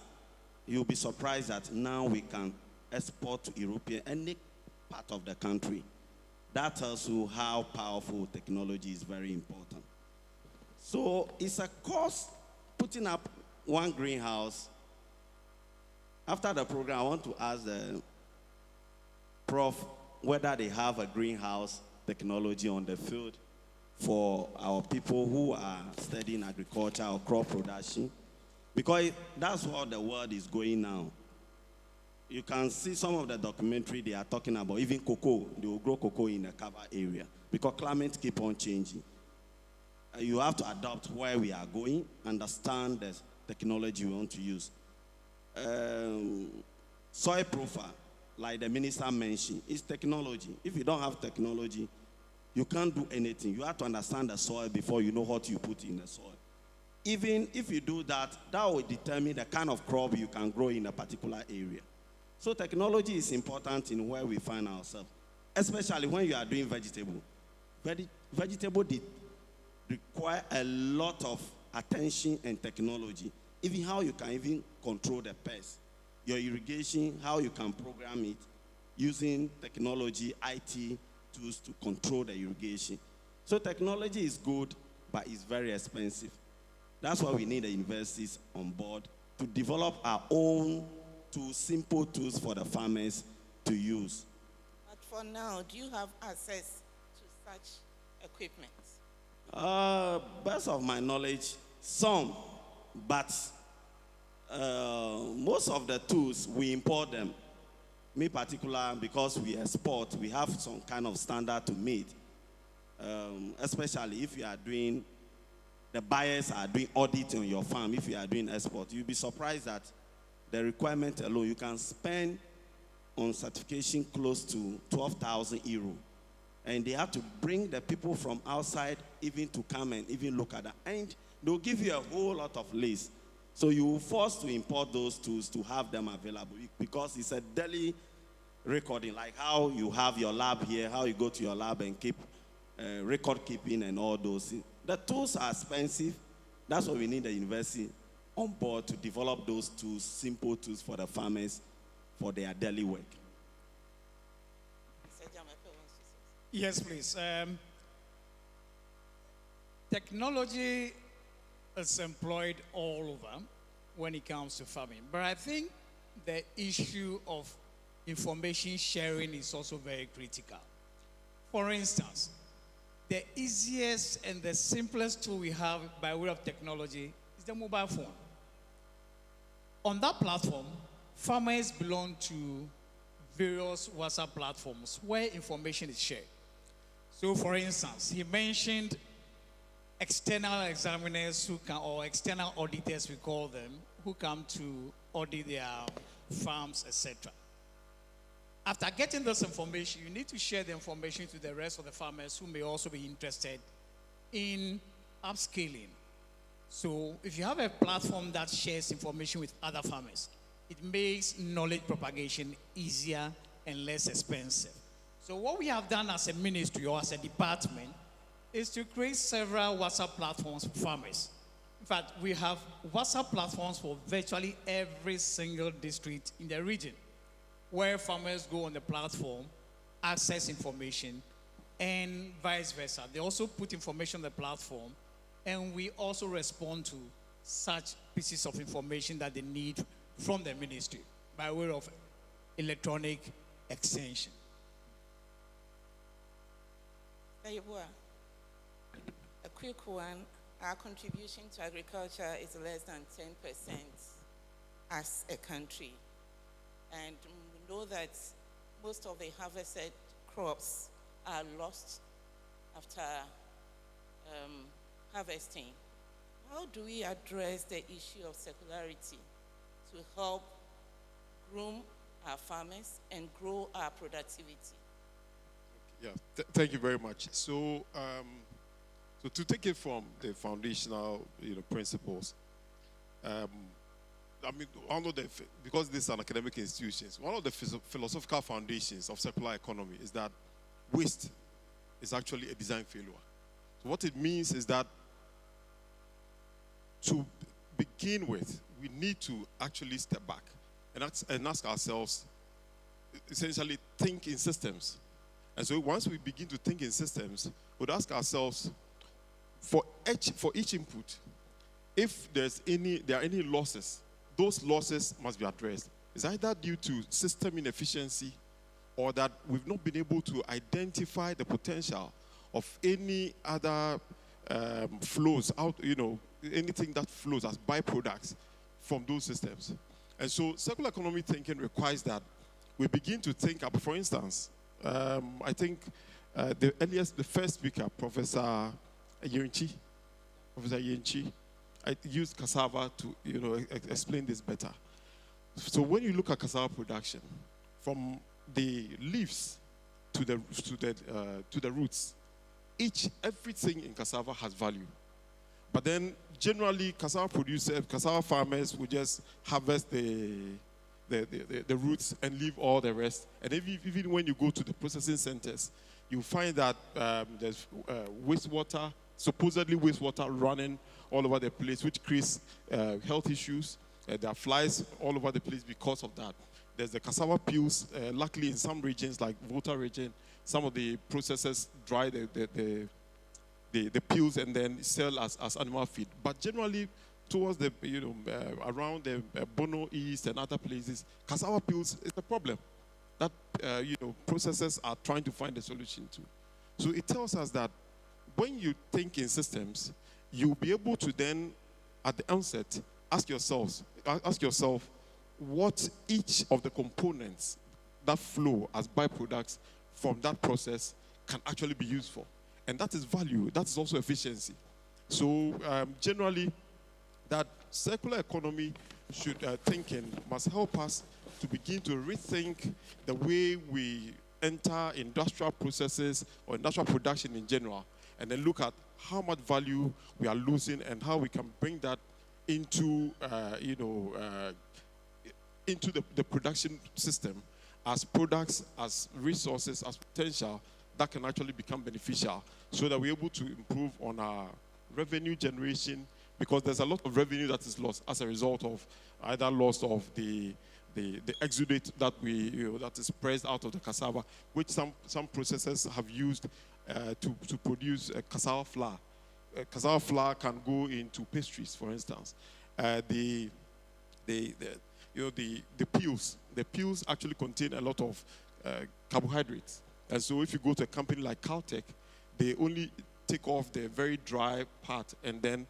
you'll be surprised that now we can export to European, any part of the country. That tells you how powerful technology is very important. So it's a cost putting up one greenhouse. After the program, I want to ask the Prof whether they have a greenhouse technology on the field for our people who are studying agriculture or crop production, because that's what the world is going now. You can see some of the documentary they are talking about, even cocoa. They will grow cocoa in a cover area because climate keep on changing. You have to adopt where we are going, understand the technology we want to use. Soil profile, like the minister mentioned, is technology. If you don't have technology, you can't do anything. You have to understand the soil before you know what you put in the soil. Even if you do that, that will determine the kind of crop you can grow in a particular area. So technology is important in where we find ourselves, especially when you are doing vegetable. Vegetable require a lot of attention and technology. Even how you can even control the pests. Your irrigation, how you can program it using technology, IT tools to control the irrigation. So technology is good, but it's very expensive. That's why we need the universities on board to develop our own tools, simple tools for the farmers to use. But for now, do you have access to such equipment? Best of my knowledge, some, but most of the tools, we import them. Me particular, because we export, we have some kind of standard to meet. Especially if you are doing, the buyers are doing audit on your farm, if you are doing export. You'll be surprised that the requirement alone, you can spend on certification close to 12,000 euro. And they have to bring the people from outside even to come and even look at that. And they'll give you a whole lot of lease. So you're forced to import those tools to have them available because it's a daily recording, like how you have your lab here, how you go to your lab and keep record keeping and all those. The tools are expensive. That's why we need the university on board to develop those tools, simple tools for the farmers for their daily work. Yes, please. Technology is employed all over when it comes to farming. But I think the issue of information sharing is also very critical. For instance, the easiest and the simplest tool we have by way of technology is the mobile phone. On that platform, farmers belong to various WhatsApp platforms where information is shared. So, for instance, he mentioned external examiners who can, or external auditors, we call them, who come to audit their farms, etc. After getting this information, you need to share the information to the rest of the farmers who may also be interested in upscaling. So, if you have a platform that shares information with other farmers, it makes knowledge propagation easier and less expensive. So what we have done as a ministry or as a department is to create several WhatsApp platforms for farmers. In fact, we have WhatsApp platforms for virtually every single district in the region, where farmers go on the platform, access information, and vice versa. They also put information on the platform, and we also respond to such pieces of information that they need from the ministry by way of electronic extension. A quick one, our contribution to agriculture is less than 10% as a country. And we know that most of the harvested crops are lost after harvesting. How do we address the issue of circularity to help groom our farmers and grow our productivity? Yeah, thank you very much. So, so to take it from the foundational, principles, I mean, one of the, because this is an academic institution, one of the philosophical foundations of circular economy is that waste is actually a design failure. So what it means is that to begin with, we need to actually step back and ask ourselves, essentially think in systems. And so once we begin to think in systems, we'd ask ourselves, for each input, if there are any losses, those losses must be addressed. It's either due to system inefficiency or that we've not been able to identify the potential of any other flows out, anything that flows as byproducts from those systems. And so circular economy thinking requires that we begin to think up, for instance, I think the first speaker, Professor Yenchi, I used cassava to, explain this better. So when you look at cassava production, from the leaves to the roots, everything in cassava has value. But then generally, cassava farmers will just harvest the roots and leave all the rest. And even when you go to the processing centers, you find that there's wastewater, supposedly wastewater running all over the place, which creates health issues. There are flies all over the place because of that. There's the cassava peels. Luckily, in some regions, like Volta region, some of the processors dry the peels and then sell as animal feed. But generally, towards the, around the Bono East and other places, cassava peels is a problem that, processors are trying to find a solution to. So it tells us that when you think in systems, you'll be able to then, at the onset, ask yourself what each of the components that flow as byproducts from that process can actually be used for. And that is value. That is also efficiency. So generally, that circular economy thinking must help us to begin to rethink the way we enter industrial processes or industrial production in general, and then look at how much value we are losing and how we can bring that into, into the production system as products, as resources, as potential that can actually become beneficial, so that we're able to improve on our revenue generation, because there's a lot of revenue that is lost as a result of either loss of the exudate that that is pressed out of the cassava, which some processors have used to produce cassava flour. Cassava flour can go into pastries, for instance. The peels actually contain a lot of carbohydrates, and so if you go to a company like Caltech, they only take off the very dry part, and then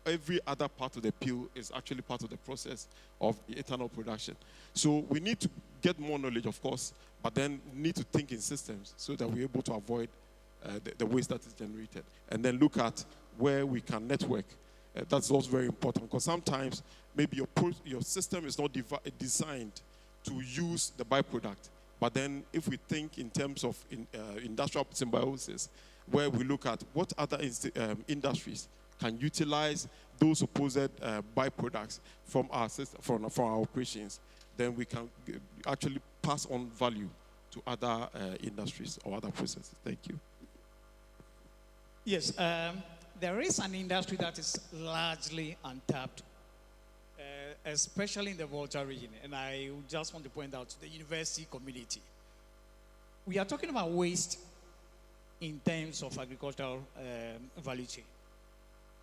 every other part of the peel is actually part of the process of the ethanol production. So we need to get more knowledge, of course, but then need to think in systems so that we're able to avoid the waste that is generated, and then look at where we can network. That's also very important, because sometimes maybe your system is not designed to use the byproduct. But then if we think in terms of industrial symbiosis, where we look at what other industries can utilize those supposed byproducts from our system, from our operations, then we can actually pass on value to other industries or other processes. Thank you. Yes, there is an industry that is largely untapped, especially in the Volta region, and I just want to point out to the university community. We are talking about waste in terms of agricultural value chain.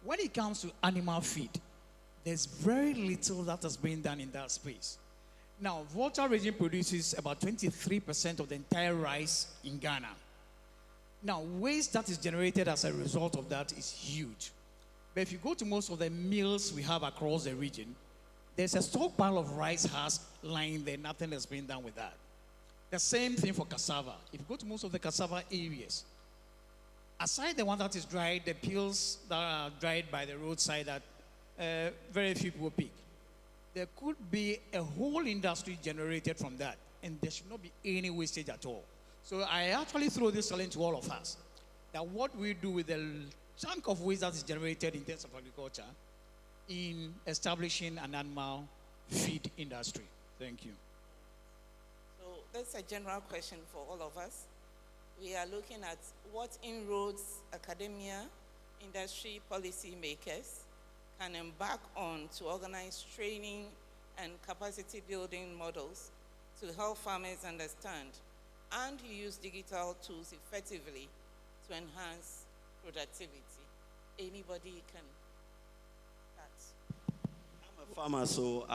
When it comes to animal feed, there's very little that has been done in that space. Now, Volta region produces about 23% of the entire rice in Ghana. Now, waste that is generated as a result of that is huge. But if you go to most of the mills we have across the region, there's a stockpile of rice husk lying there. Nothing has been done with that. The same thing for cassava. If you go to most of the cassava areas, aside the one that is dried, the peels that are dried by the roadside that very few people pick, there could be a whole industry generated from that, and there should not be any wastage at all. So I actually throw this challenge to all of us, that what we do with the chunk of waste that is generated in terms of agriculture in establishing an animal feed industry. Thank you. So that's a general question for all of us. We are looking at what inroads academia, industry, policy makers can embark on to organize training and capacity building models to help farmers understand and use digital tools effectively to enhance productivity. Anybody can start. I'm a farmer, so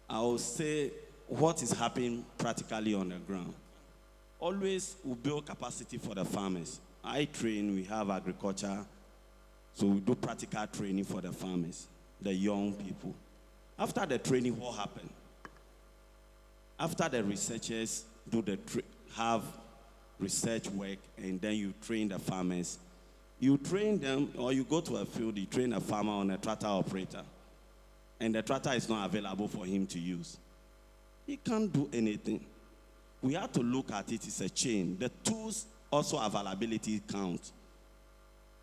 I'll say what is happening practically on the ground. Always we build capacity for the farmers. I train, we have agriculture, so we do practical training for the farmers, the young people. After the training, what happened? After the researchers have research work, and then you train the farmers, you train them, or you go to a field, you train a farmer on a tractor operator, and the tractor is not available for him to use. He can't do anything. We have to look at it as a chain. The tools also availability counts.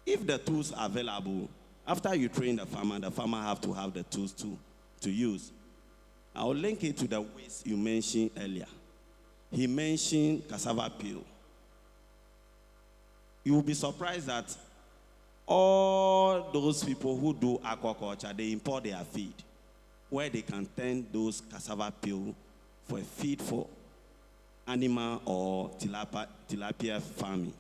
If the tools are available, after you train the farmer have to have the tools to use. I'll link it to the waste you mentioned earlier. He mentioned cassava peel. You will be surprised that all those people who do aquaculture, they import their feed, where they can turn those cassava peel for a feed for animal or tilapia farming.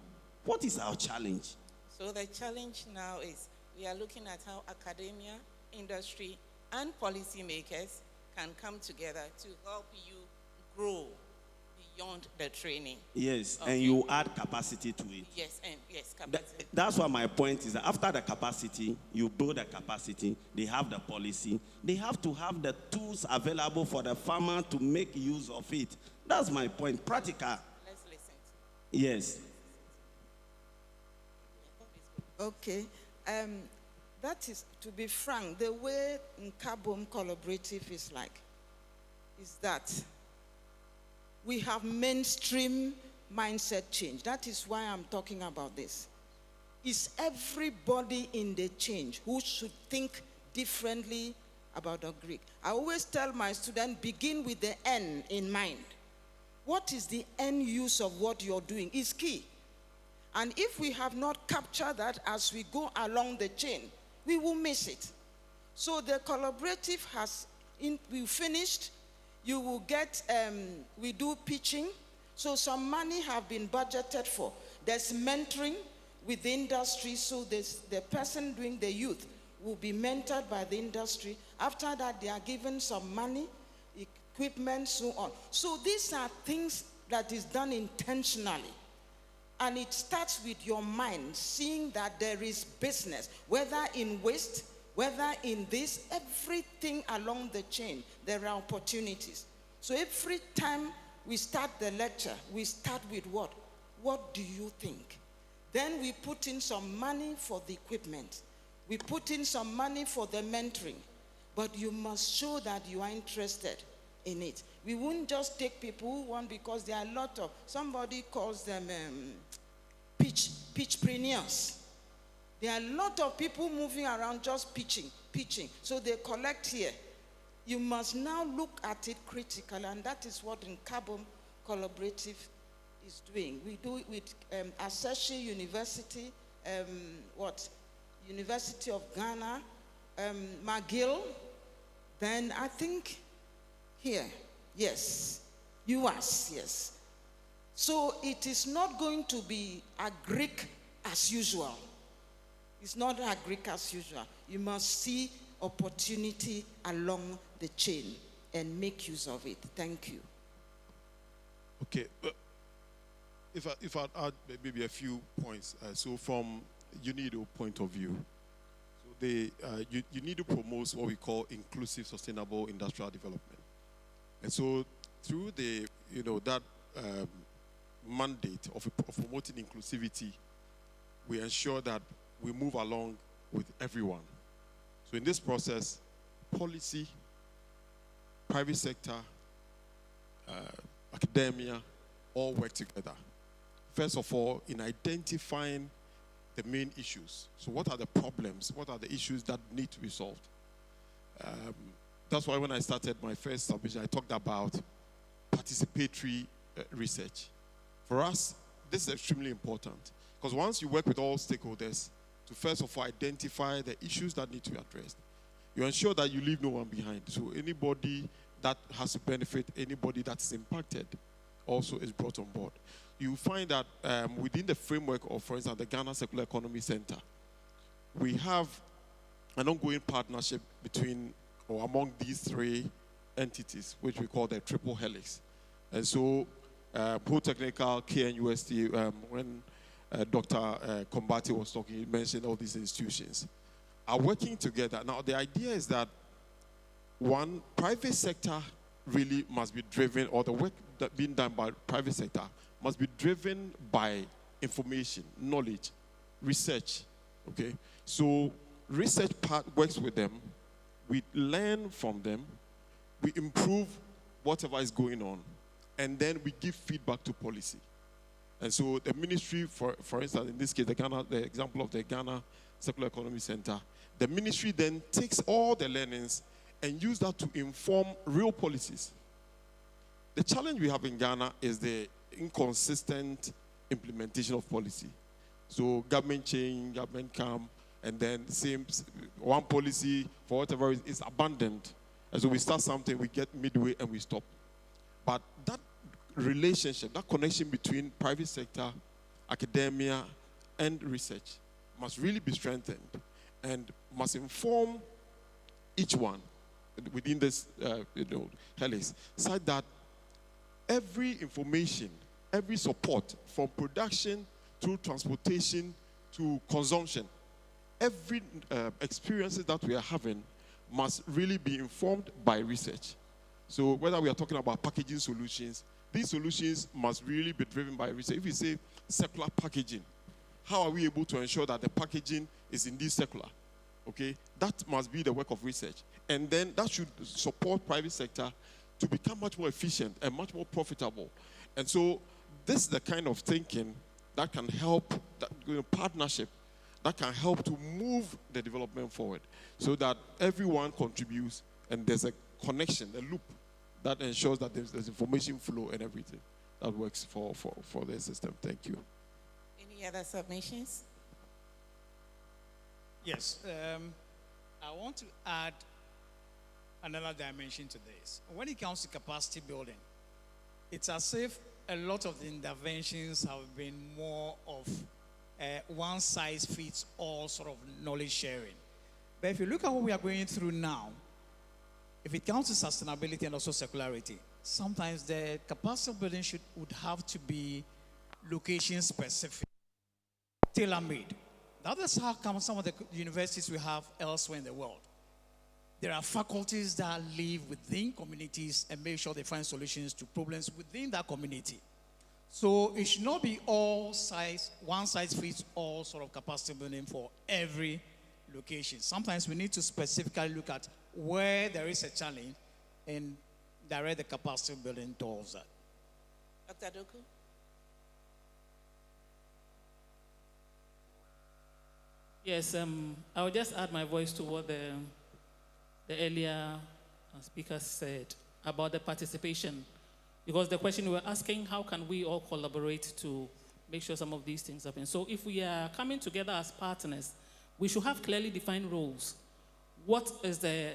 What is our challenge? So the challenge now is we are looking at how academia, industry, and policymakers can come together to help you grow beyond the training. Yes, okay. And you add capacity to it. Yes, capacity. That's what my point is. That after the capacity, you build the capacity, they have the policy, they have to have the tools available for the farmer to make use of it. That's my point. Practical. Let's listen. Yes. Okay. that is, to be frank, the way Nkabom Collaborative is like, is that we have mainstream mindset change. That is why I'm talking about this. Is everybody in the change who should think differently about the Greek? I always tell my students, begin with the end in mind. What is the end use of what you're doing is key. And if we have not captured that as we go along the chain, we will miss it. So the collaborative we finished. You will get, we do pitching. So some money have been budgeted for. There's mentoring with the industry. So the person doing the youth will be mentored by the industry. After that, they are given some money, equipment, so on. So these are things that is done intentionally. And it starts with your mind, seeing that there is business, whether in waste, whether in this, everything along the chain, there are opportunities. So every time we start the lecture, we start with what? What do you think? Then we put in some money for the equipment. We put in some money for the mentoring. But you must show that you are interested in it. We won't just take people who want, because there are a lot of, somebody calls them pitchpreneurs. There are a lot of people moving around just pitching. So they collect here. You must now look at it critically, and that is what Nkabom Collaborative is doing. We do it with Asashi University, University of Ghana, McGill, then I think here, yes, US, yes. So it is not going to be a Greek as usual. It's not a Greek as usual. You must see opportunity along the chain and make use of it. Thank you. Okay. If I add maybe a few points. So from UNIDO point of view, so UNIDO promotes what we call inclusive sustainable industrial development. And so through the, that mandate of promoting inclusivity, we ensure that we move along with everyone. So in this process, policy, private sector, academia, all work together. First of all, in identifying the main issues. So what are the problems? What are the issues that need to be solved? That's why when I started my first submission, I talked about participatory research. For us, this is extremely important, because once you work with all stakeholders to first of all identify the issues that need to be addressed, you ensure that you leave no one behind. So anybody that has to benefit, anybody that's impacted also is brought on board. You find that within the framework of, for instance, the Ghana Circular Economy Center, we have an ongoing partnership between or among these three entities, which we call the triple helix. And so, Technical, KNUST, when Dr. Kombati was talking, he mentioned all these institutions are working together. Now, the idea is that one, private sector really must be driven, or the work that being done by private sector must be driven by information, knowledge, research, okay? So research part works with them, we learn from them, we improve whatever is going on, and then we give feedback to policy. And so the ministry, for instance, in this case, the example of the Ghana Circular Economy Center, the ministry then takes all the learnings and use that to inform real policies. The challenge we have in Ghana is the inconsistent implementation of policy. So government change, government come, and then same one policy for whatever is abandoned. And so we start something, we get midway and we stop. But that relationship, that connection between private sector, academia, and research must really be strengthened and must inform each one within this helix, such that every information, every support from production through transportation to consumption, every experiences that we are having must really be informed by research. So whether we are talking about packaging solutions, these solutions must really be driven by research. If we say circular packaging, how are we able to ensure that the packaging is indeed circular? Okay, that must be the work of research. And then that should support private sector to become much more efficient and much more profitable. And so this is the kind of thinking that can help, that partnership, that can help to move the development forward so that everyone contributes and there's a connection, a loop that ensures that there's information flow and everything that works for the system. Thank you. Any other submissions? Yes, I want to add another dimension to this. When it comes to capacity building, it's as if a lot of the interventions have been more of one size fits all sort of knowledge sharing. But if you look at what we are going through now, if it comes to sustainability and also circularity, sometimes the capacity building would have to be location specific, tailor-made. That is how come some of the universities we have elsewhere in the world. There are faculties that live within communities and make sure they find solutions to problems within that community. So it should not be one size fits all sort of capacity building for every location. Sometimes we need to specifically look at where there is a challenge and direct the capacity building towards that. Dr. Doku? Yes, I will just add my voice to what the earlier speaker said about the participation. Because the question we were asking, how can we all collaborate to make sure some of these things happen? So if we are coming together as partners, we should have clearly defined roles. What is the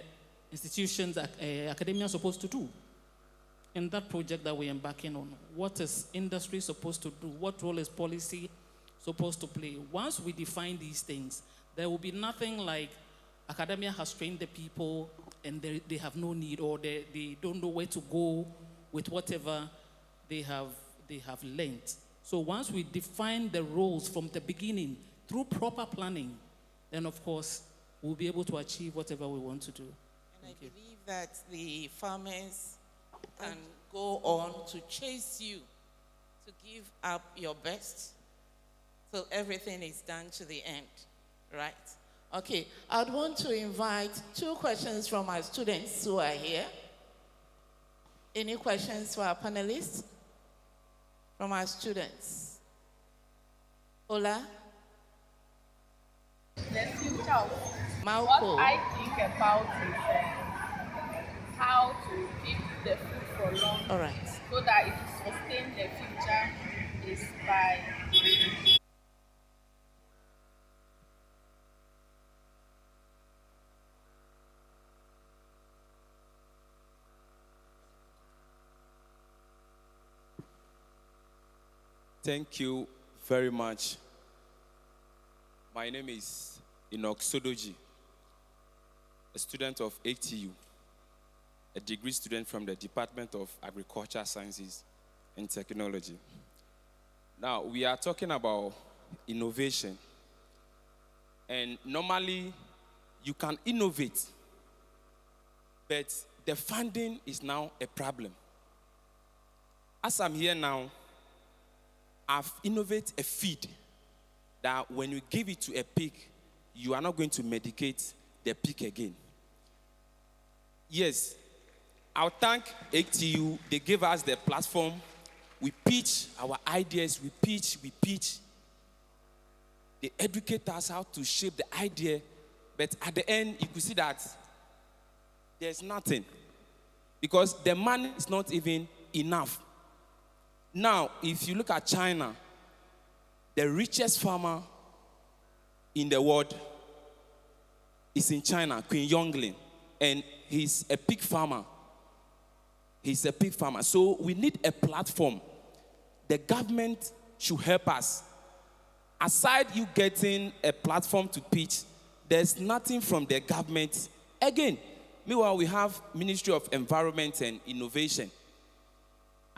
institutions, academia supposed to do in that project that we're embarking on? What is industry supposed to do? What role is policy supposed to play? Once we define these things, there will be nothing like academia has trained the people and they have no need, or they don't know where to go with whatever they have learned. So once we define the roles from the beginning through proper planning, then of course we'll be able to achieve whatever we want to do. And I believe that the farmers can go on to chase you to give up your best. So everything is done to the end, right? Okay, I'd want to invite 2 questions from our students who are here. Any questions for our panelists? From our students? Ola? The future of Malco. what I think about is how to keep the food for long. All right. So that it will sustain the future is by Thank you very much. My name is Enoch Sodoji, a student of ATU, a degree student from the Department of Agriculture Sciences and Technology. Now, we are talking about innovation. And normally, you can innovate, but the funding is now a problem. As I'm here now, I've innovated a feed that when you give it to a pig, you are not going to medicate the pig again. Yes, I'll thank ATU. They gave us the platform. We pitch our ideas. We pitch. They educate us how to shape the idea. But at the end, you could see that there's nothing. Because the money is not even enough. Now, if you look at China, the richest farmer in the world is in China, Qin Yonglin, and he's a pig farmer. So we need a platform. The government should help us. Aside you getting a platform to pitch, there's nothing from the government. Again, meanwhile, we have Ministry of Environment and Innovation.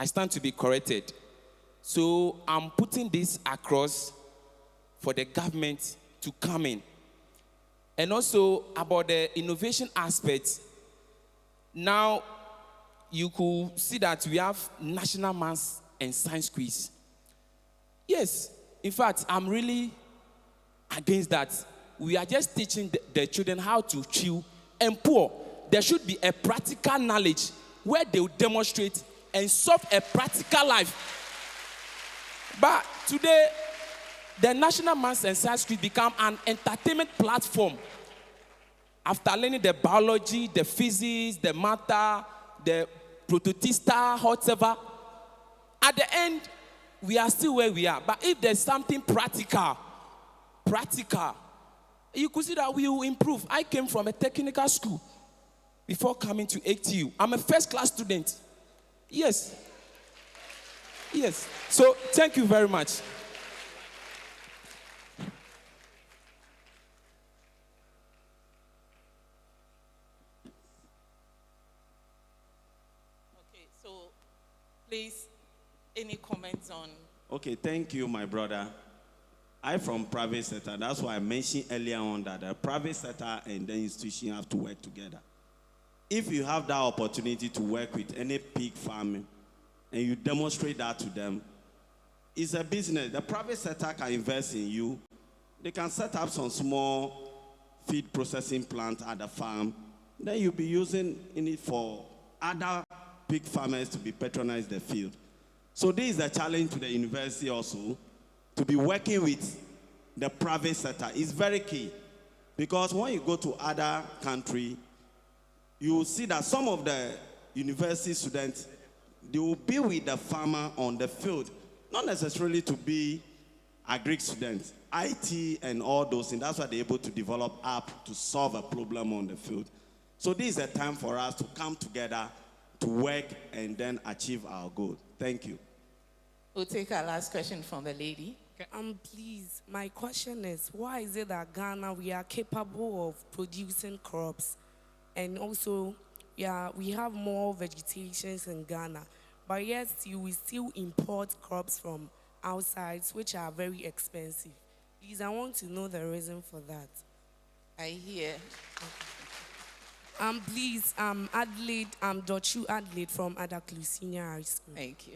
I stand to be corrected. So I'm putting this across for the government to come in. And also about the innovation aspect, now you could see that we have National Maths and Science Quiz. Yes, in fact, I'm really against that. we are just teaching the children how to chew and pour. There should be a practical knowledge where they will demonstrate and solve a practical life. But today, the National Maths and Science Quiz become an entertainment platform. After learning the biology, the physics, the matter, the prototista, whatever, at the end, we are still where we are. But if there's something practical, you could see that we will improve. I came from a technical school before coming to ATU. I'm a first-class student. Yes. So, thank you very much. Okay, so please, any comments on? Okay, thank you, my brother. I'm from private sector. That's why I mentioned earlier on that the private sector and the institution have to work together. If you have that opportunity to work with any pig farming and you demonstrate that to them, it's a business. The private sector can invest in you. They can set up some small feed processing plant at the farm. Then you'll be using it for other pig farmers to be patronize the field. So this is a challenge to the university also, to be working with the private sector. Is very key. Because when you go to other countries, you will see that some of the university students, they will be with the farmer on the field, not necessarily to be agri students, IT and all those things. That's why they're able to develop app to solve a problem on the field. So this is a time for us to come together to work and then achieve our goal. Thank you. We'll take our last question from the lady. Please, my question is, why is it that Ghana, we are capable of producing crops, and also we have more vegetations in Ghana, but yet you will still import crops from outside, which are very expensive? Please, I want to know the reason for that. I hear. Please, Adelaide, Dochu Adelaide from Adaklu Senior High School. Thank you.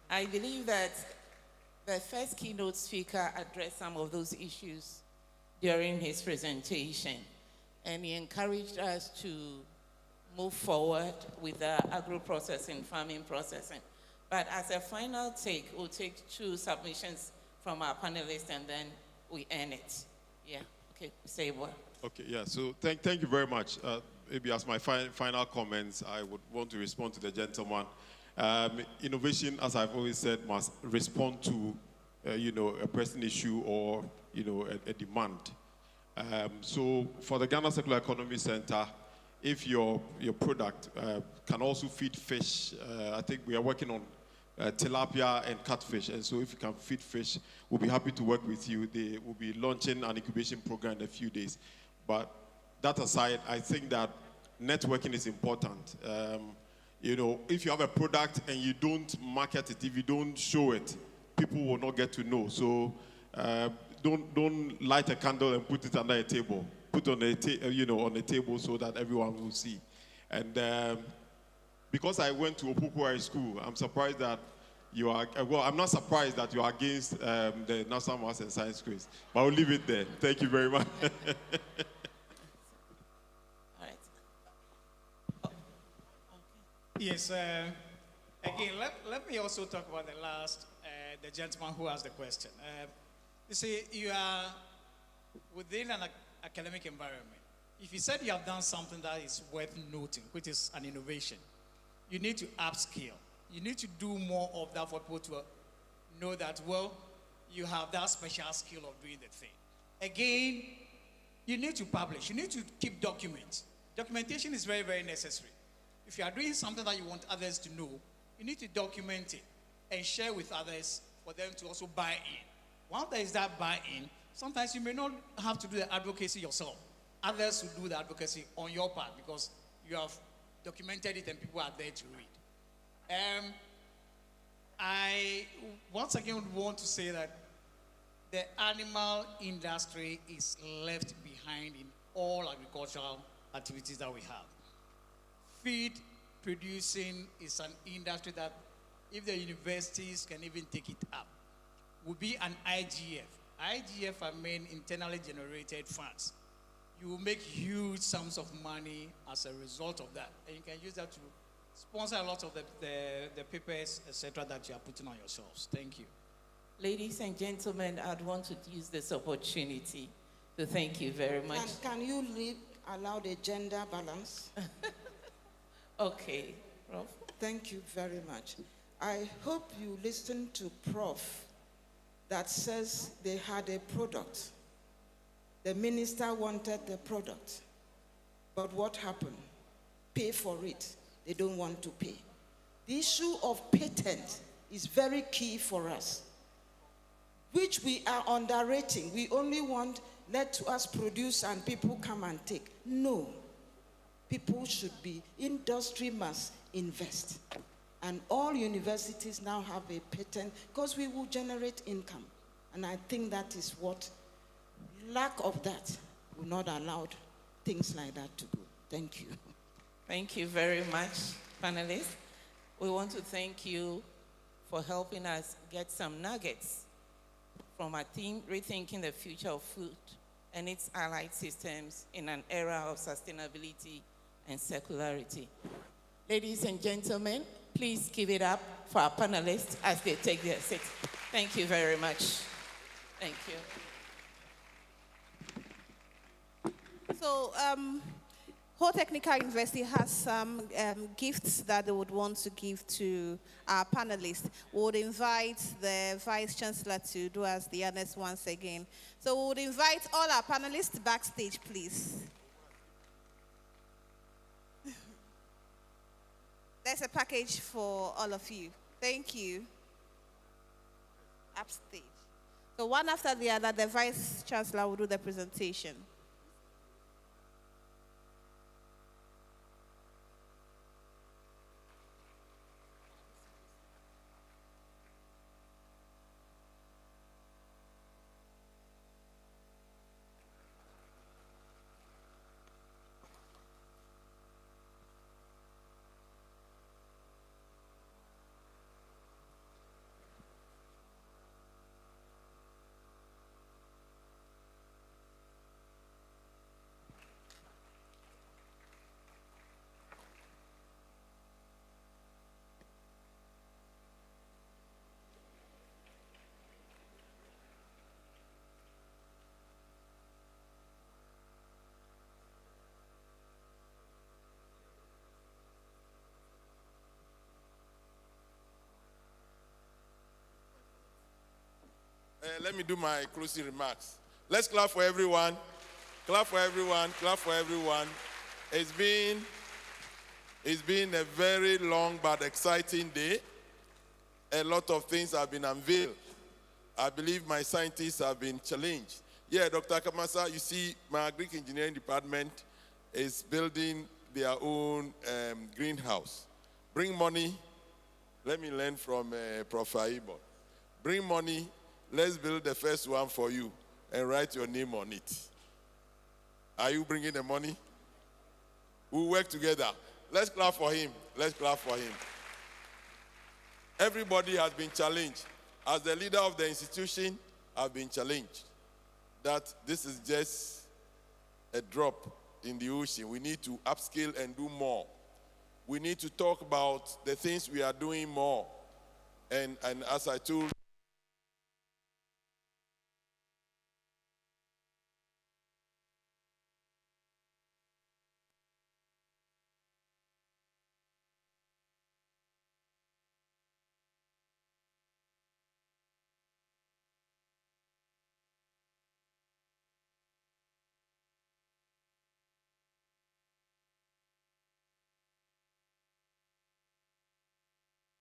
I believe that the first keynote speaker addressed some of those issues during his presentation, and he encouraged us to move forward with the agro-processing, farming processing. But as a final take, we'll take 2 submissions from our panelists, and then we end it. Yeah, okay, say what? Okay, yeah, so thank you very much. Maybe as my final comments, I would want to respond to the gentleman. Innovation, as I've always said, must respond to, a pressing issue or, a demand. So for the Ghana Circular Economy Center, if your product can also feed fish, I think we are working on tilapia and catfish. And so if you can feed fish, we'll be happy to work with you. They will be launching an incubation program in a few days. But that aside, I think that networking is important. If you have a product and you don't market it, if you don't show it, people will not get to know. So don't light a candle and put it under a table. Put on on a table so that everyone will see. And because I went to Opoku High School, I'm surprised that you are. Well, I'm not surprised that you are against the National Maths and Science Quiz. But I'll leave it there. Thank you very much. Yes, again, let me also talk about the gentleman who asked the question. You see, you are within an academic environment. If you said you have done something that is worth noting, which is an innovation, you need to upskill. You need to do more of that for people to know that, well, you have that special skill of doing the thing. Again, you need to publish. You need to keep documents. Documentation is very, very necessary. If you are doing something that you want others to know, you need to document it and share with others for them to also buy in. Once there is that buy-in, sometimes you may not have to do the advocacy yourself. Others will do the advocacy on your part because you have documented it and people are there to read. I once again would want to say that the animal industry is left behind in all agricultural activities that we have. Feed producing is an industry that, if the universities can even take it up, will be an IGF, IGF, I mean internally generated funds. You will make huge sums of money as a result of that. And you can use that to sponsor a lot of the papers, etc., that you are putting on yourselves. Thank you. Ladies and gentlemen, I'd want to use this opportunity to thank you very much. Can you allow the gender balance? Okay, Prof. Thank you very much. I hope you listened to Prof that says they had a product. The minister wanted the product. But what happened? Pay for it. They don't want to pay. The issue of patent is very key for us, which we are underrating. We only want, let us produce and people come and take. No. People should be, industry must invest. And all universities now have a patent because we will generate income. And I think that is what, lack of that will not allow things like that to go. Thank you. Thank you very much, panelists. We want to thank you for helping us get some nuggets from our theme, Rethinking the Future of Food and its Allied Systems in an Era of Sustainability and Circularity. Ladies and gentlemen, please give it up for our panelists as they take their seats. Thank you very much. Thank you. So, Whole Technical University has some gifts that they would want to give to our panelists. We would invite the Vice Chancellor to do us the honors once again. So we would invite all our panelists backstage, please. There's a package for all of you. Thank you. Upstage. So one after the other, the Vice Chancellor will do the presentation. Let me do my closing remarks. Let's clap for everyone. Clap for everyone. Clap for everyone. It's been a very long but exciting day. A lot of things have been unveiled. I believe my scientists have been challenged. Yeah, Dr. Kamasa, you see, my Agric Engineering Department is building their own greenhouse. Bring money. Let me learn from Prof. Aibo. Bring money. Let's build the first one for you and write your name on it. Are you bringing the money? We'll work together. Let's clap for him. Let's clap for him. Everybody has been challenged. As the leader of the institution, I've been challenged that this is just a drop in the ocean. We need to upscale and do more. We need to talk about the things we are doing more. And as I told